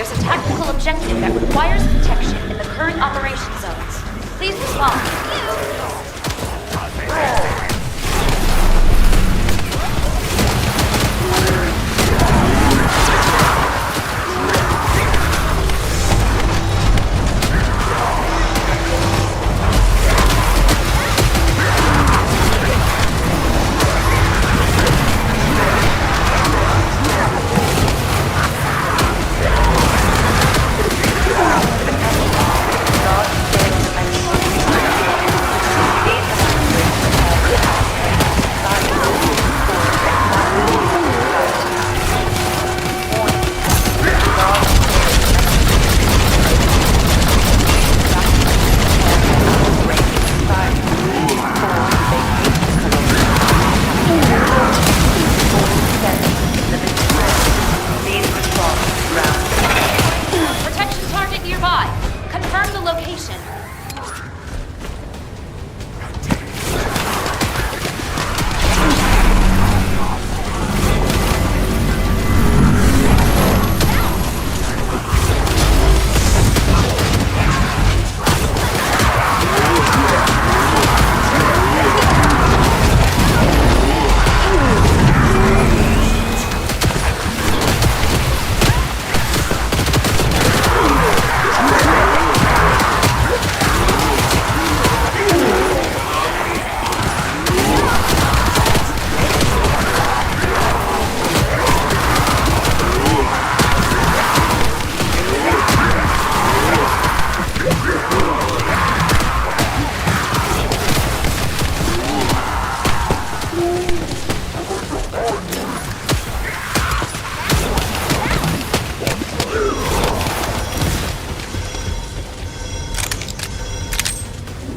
Speaker 21: There's a tactical objective that requires protection in the current operation zones. Please respond.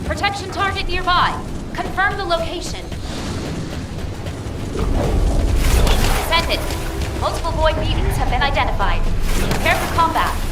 Speaker 21: Protection target nearby. Confirm the location. Descendant. Multiple void mutants have been identified. Prepare for combat.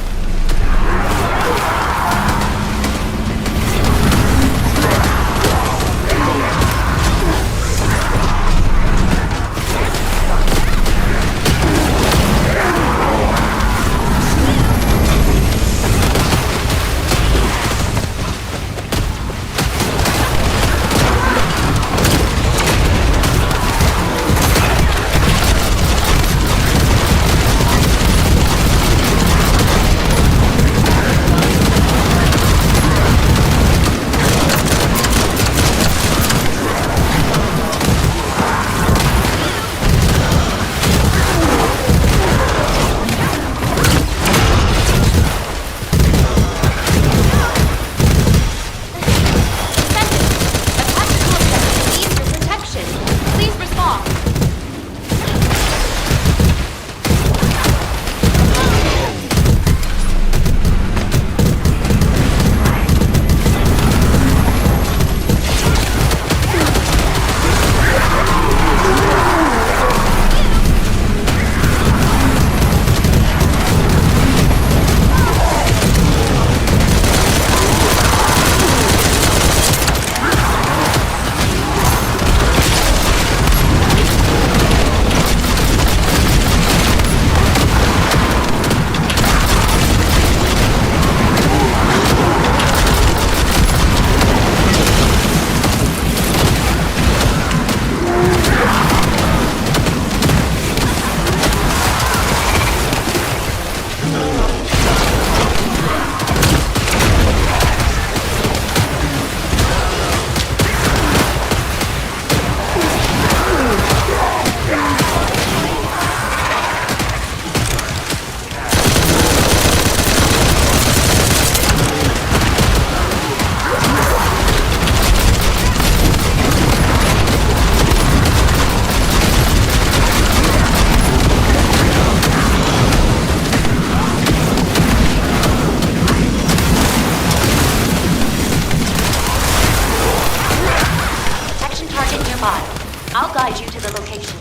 Speaker 21: I'll guide you to the location.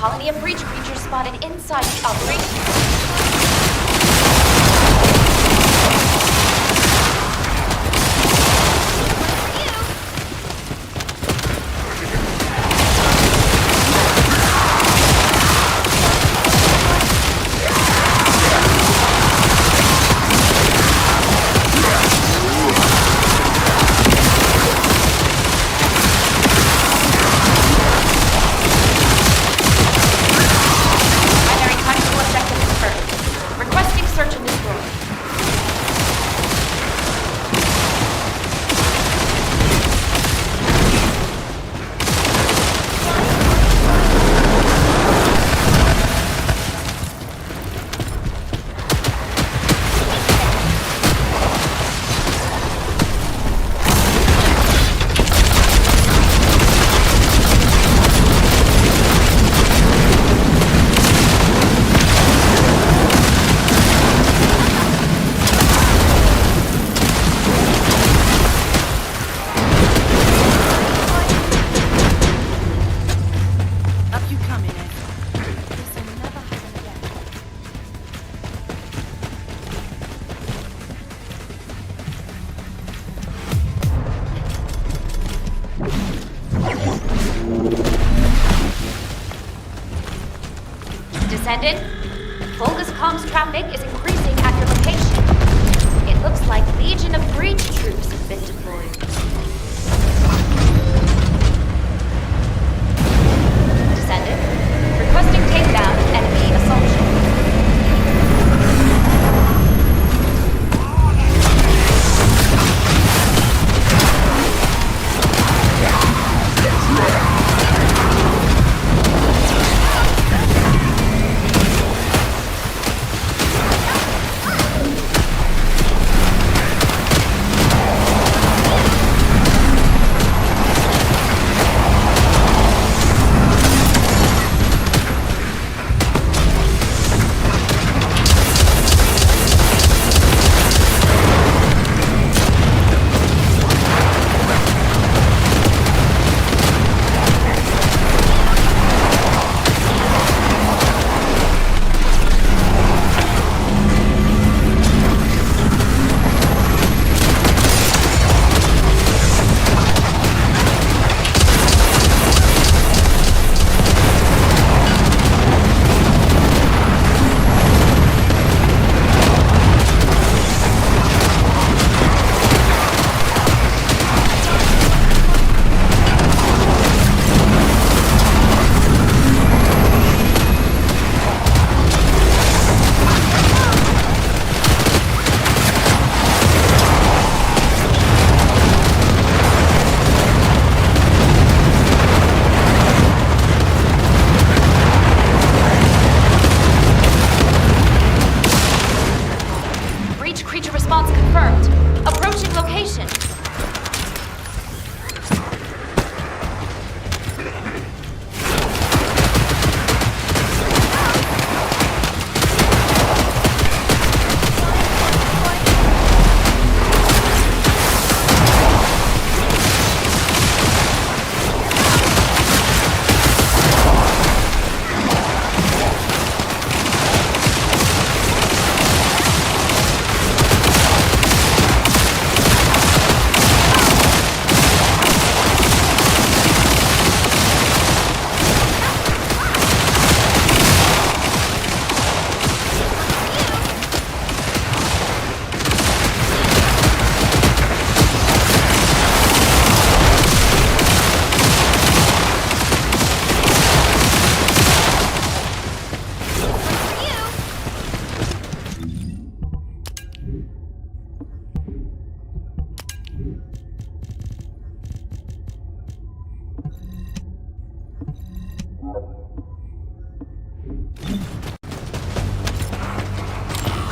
Speaker 21: Colony of breach creatures spotted inside the operation. Descendant, Volga's comms traffic is increasing at your location. It looks like Legion of Breach troops have been deployed. Descendant, requesting takedown of enemy assault ship.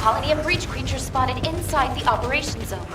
Speaker 21: Colony of breach creatures spotted inside the operation zone.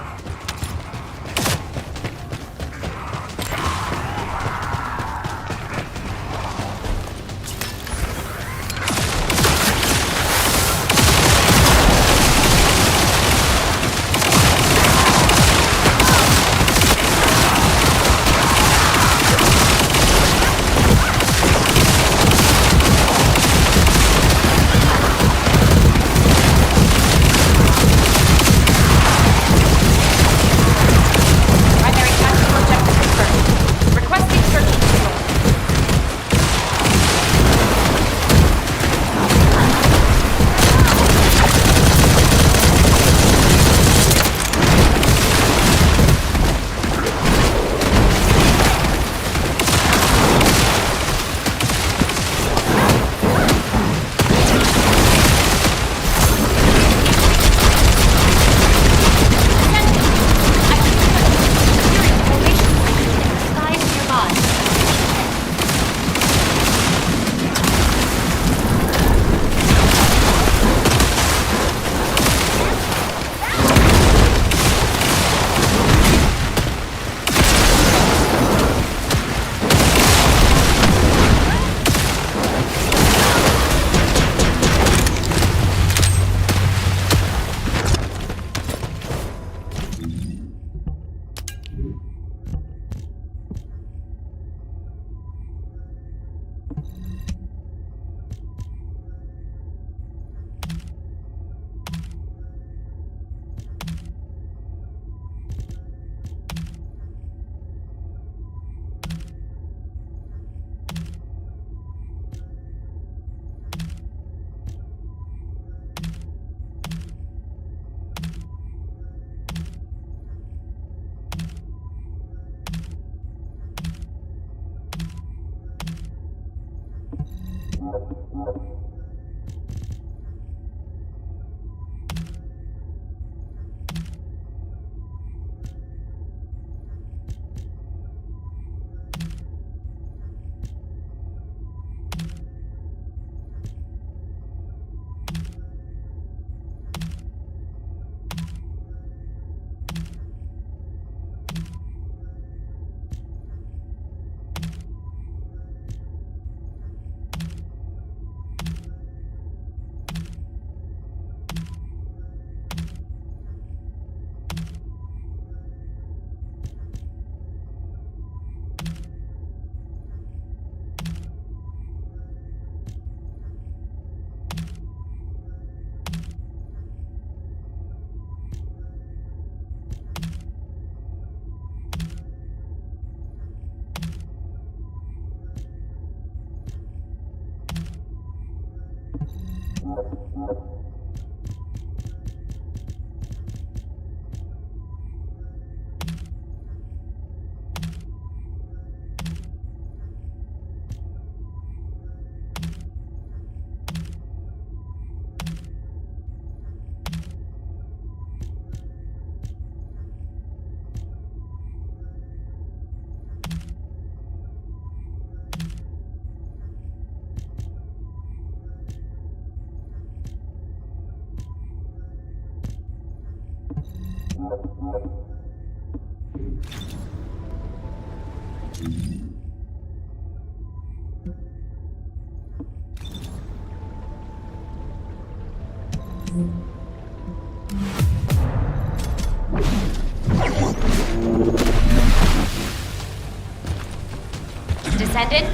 Speaker 21: Descendant,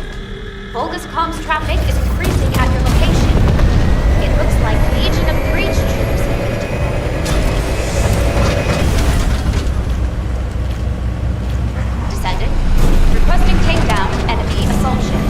Speaker 21: Volga's comms traffic is increasing at your location. It looks like Legion of breach troops have been deployed. Descendant, requesting takedown of enemy assault ship.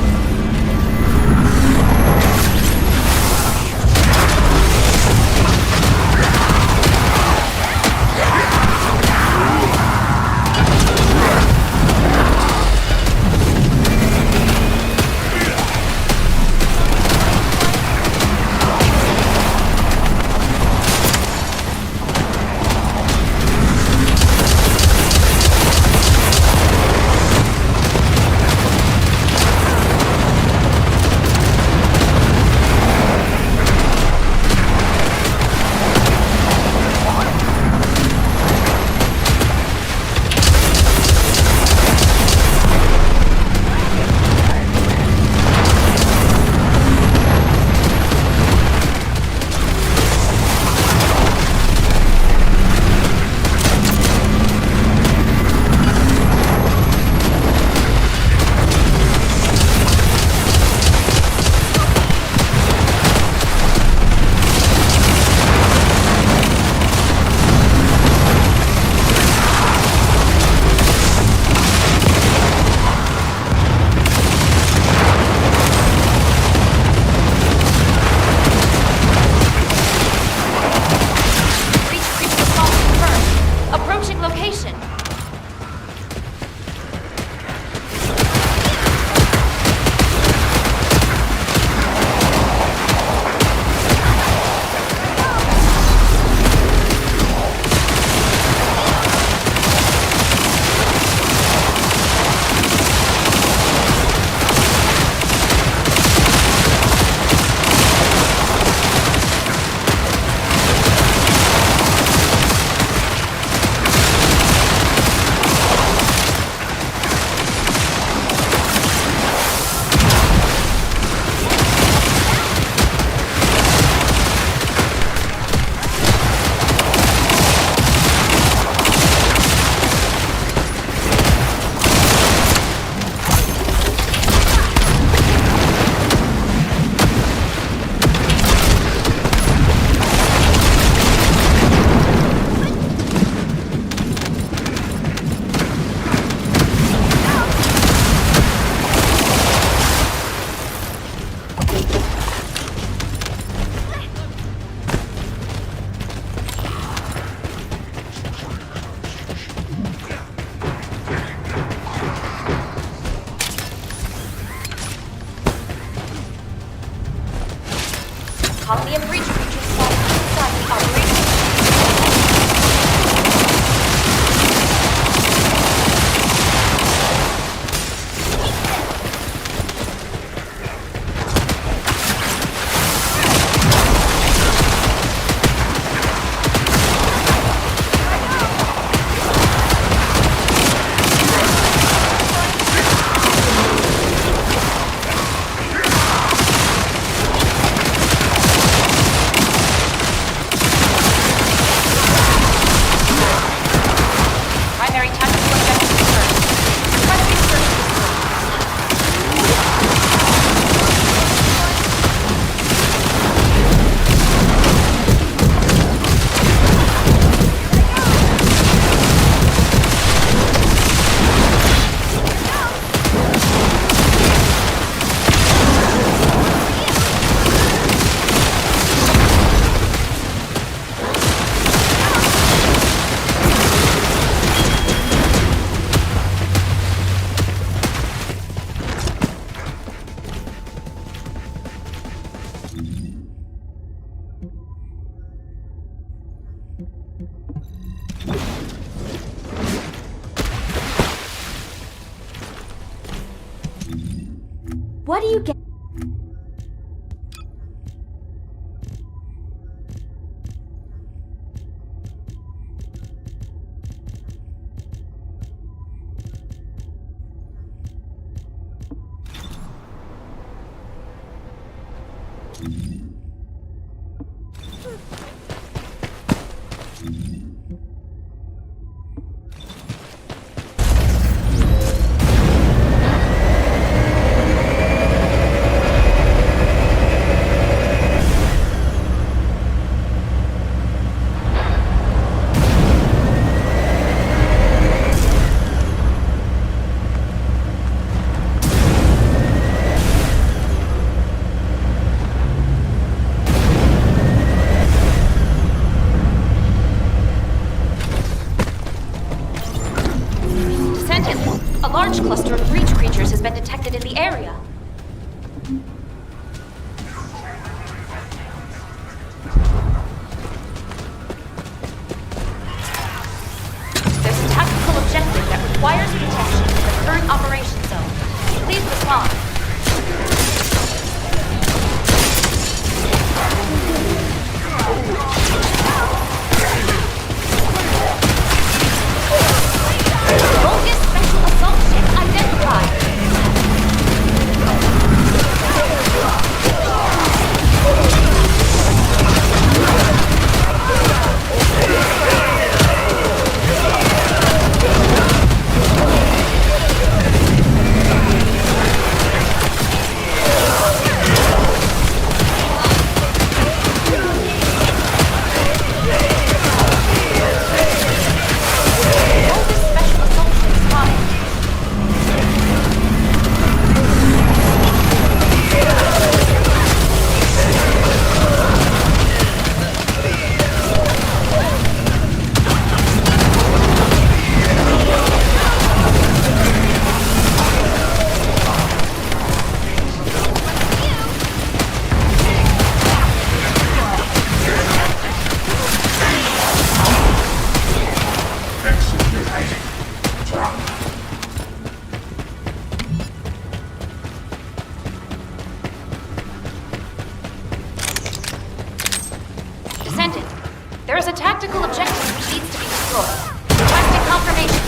Speaker 21: colony of breach creatures spotted inside the operation. Primary tactical objective confirmed. Requesting search
Speaker 17: What do you get? Descendant, a large cluster of breach creatures has been detected in the area. There's a tactical objective that requires protection in the current operation zone. Please respond. Focus special assault ship identified. Descendant, there is a tactical objective which needs to be destroyed. Requesting confirmation.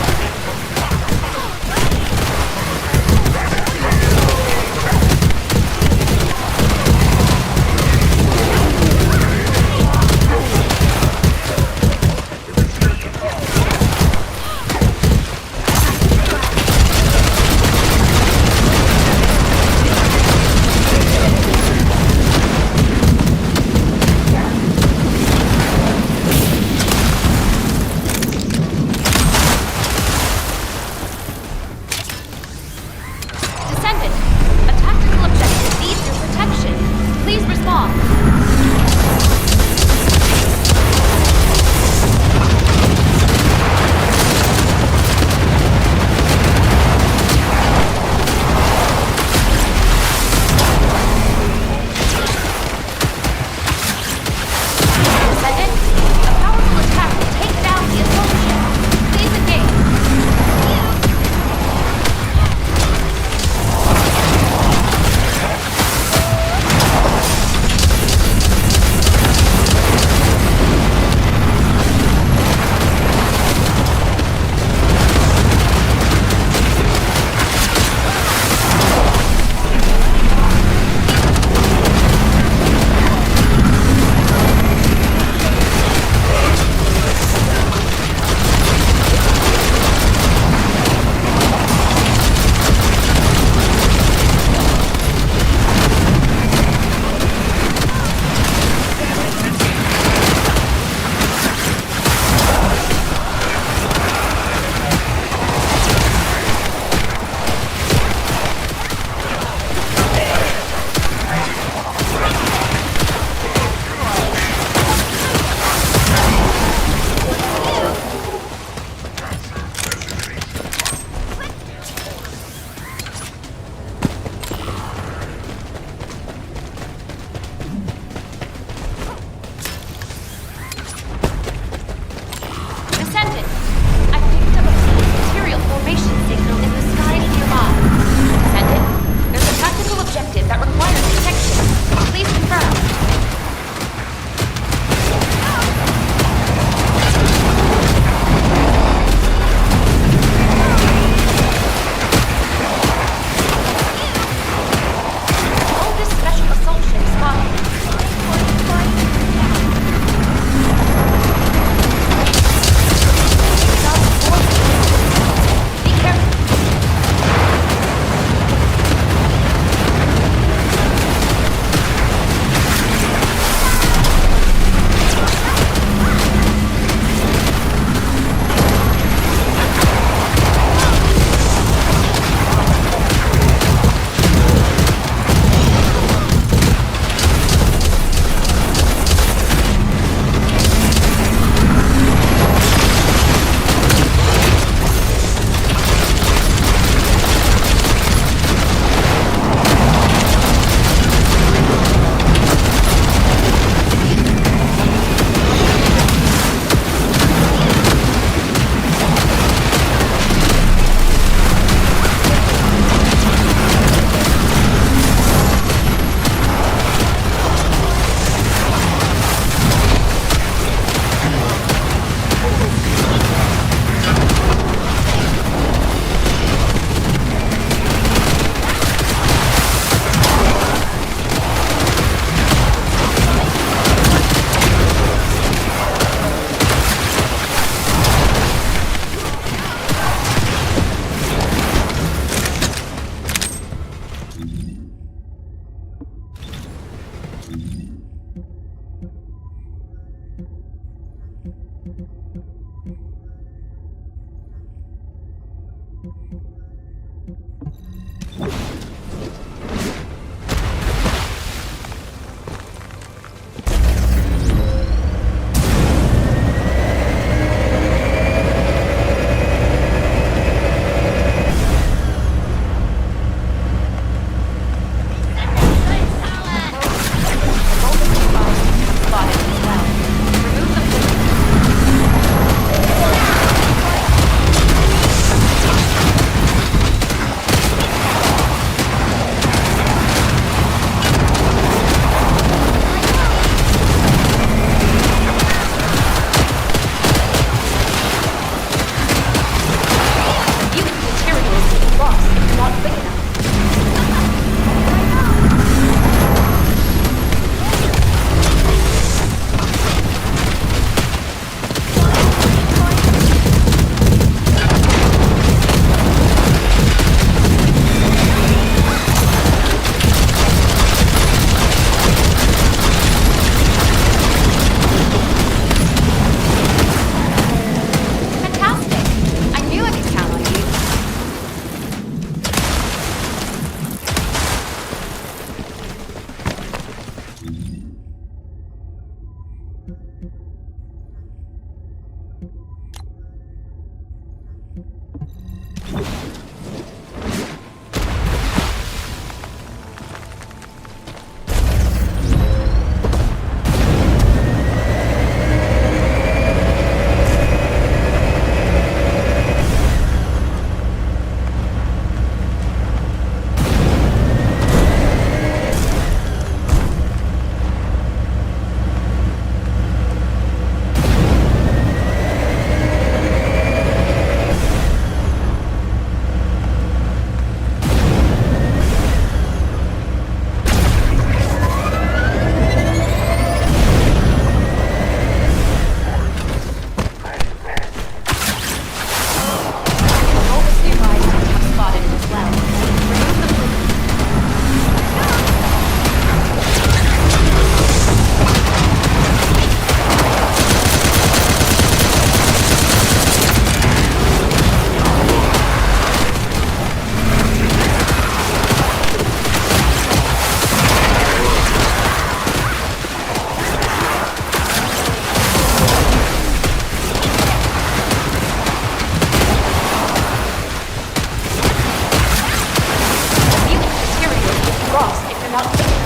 Speaker 21: without thinking.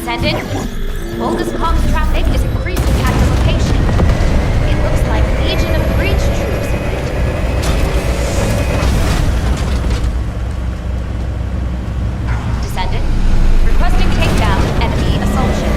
Speaker 21: Descendant, Volga's comms traffic is increasing at your location. It looks like Legion of Breach troops have been deployed. Descendant, requesting takedown enemy assault ship.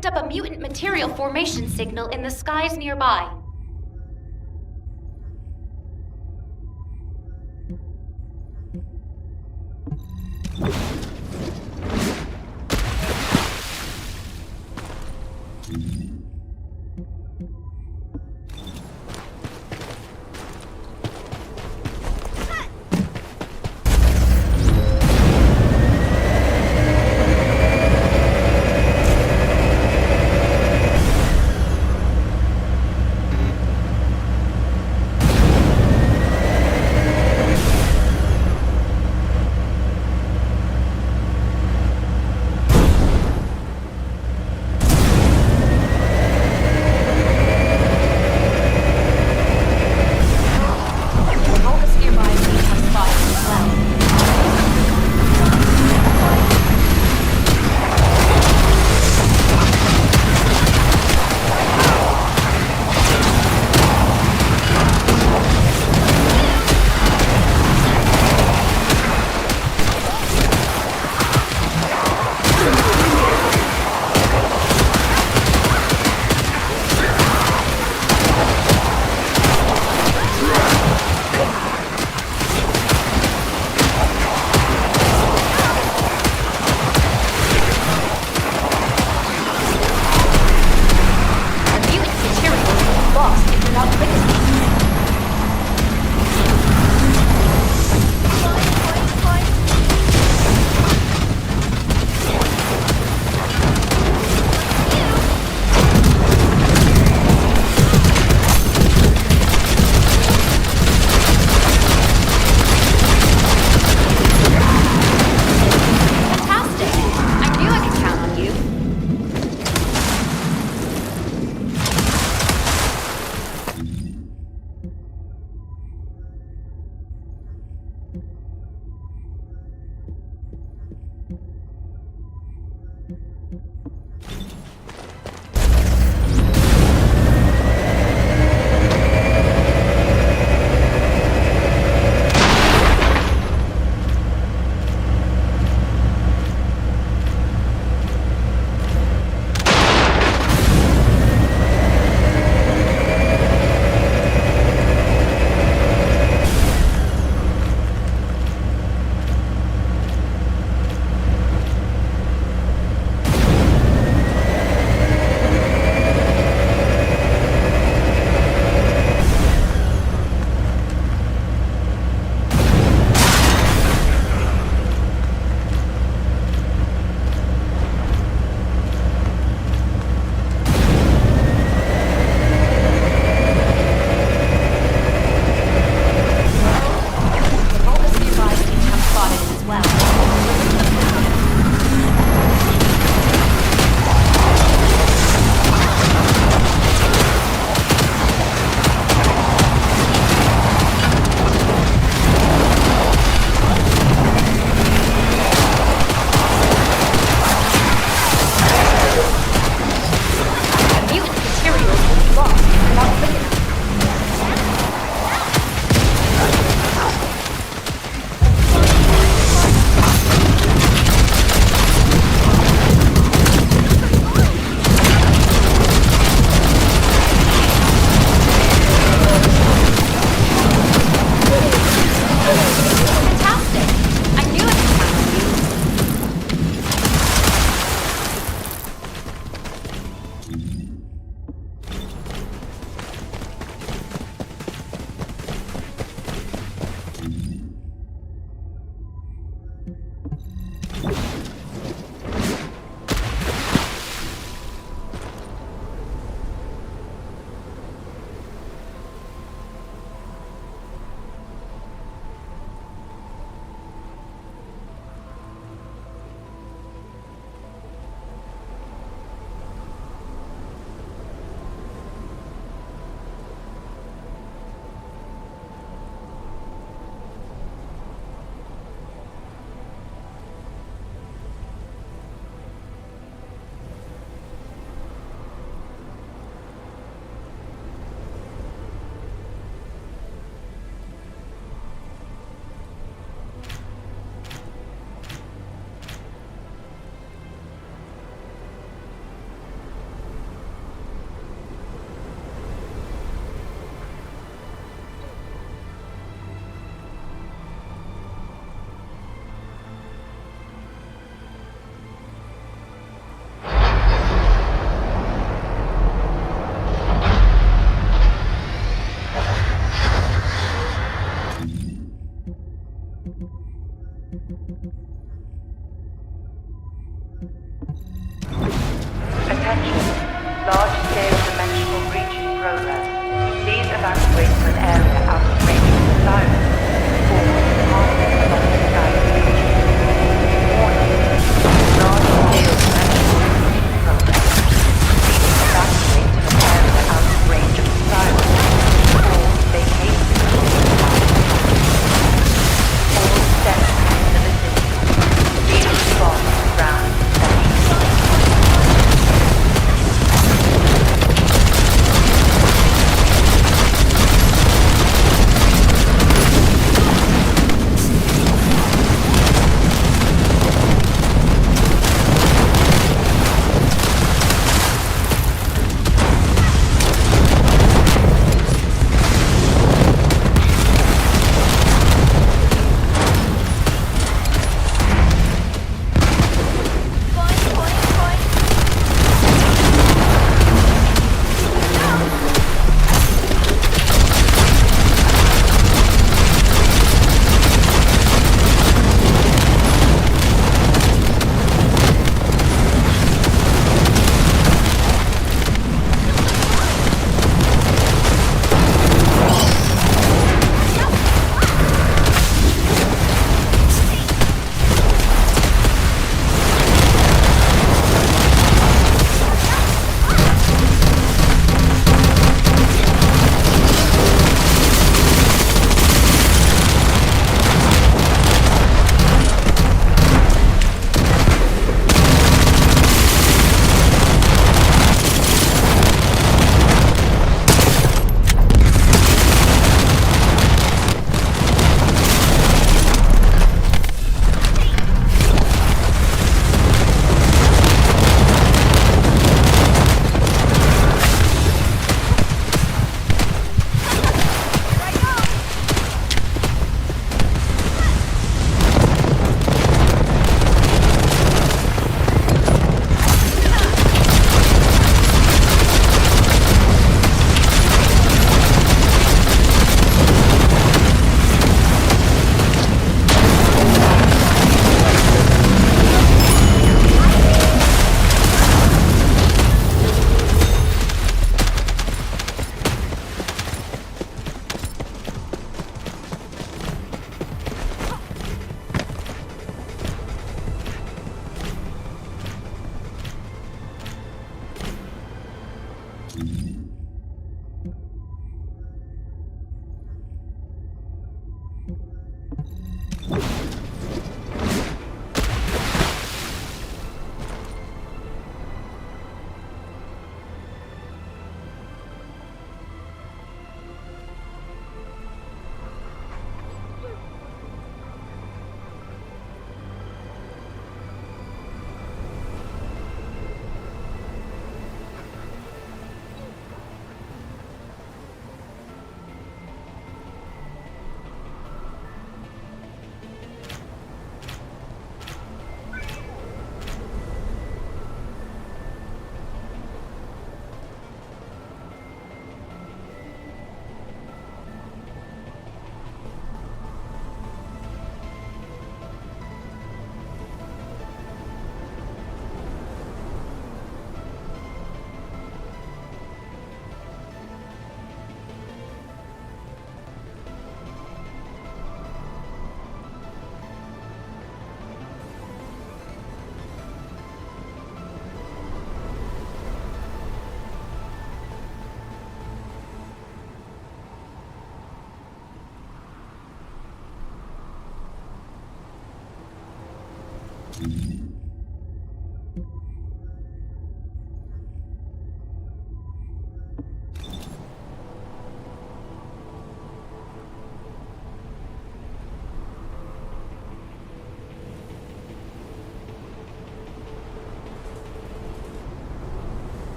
Speaker 21: picked up a mutant material formation signal in the skies nearby.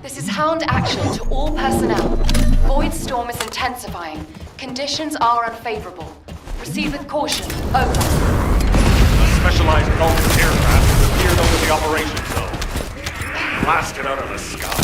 Speaker 3: This is Hound Action to all personnel. Void storm is intensifying. Conditions are unfavorable. Proceed with caution. Over.
Speaker 20: A specialized Vulcan aircraft has appeared over the operation zone. Blasted out of the sky.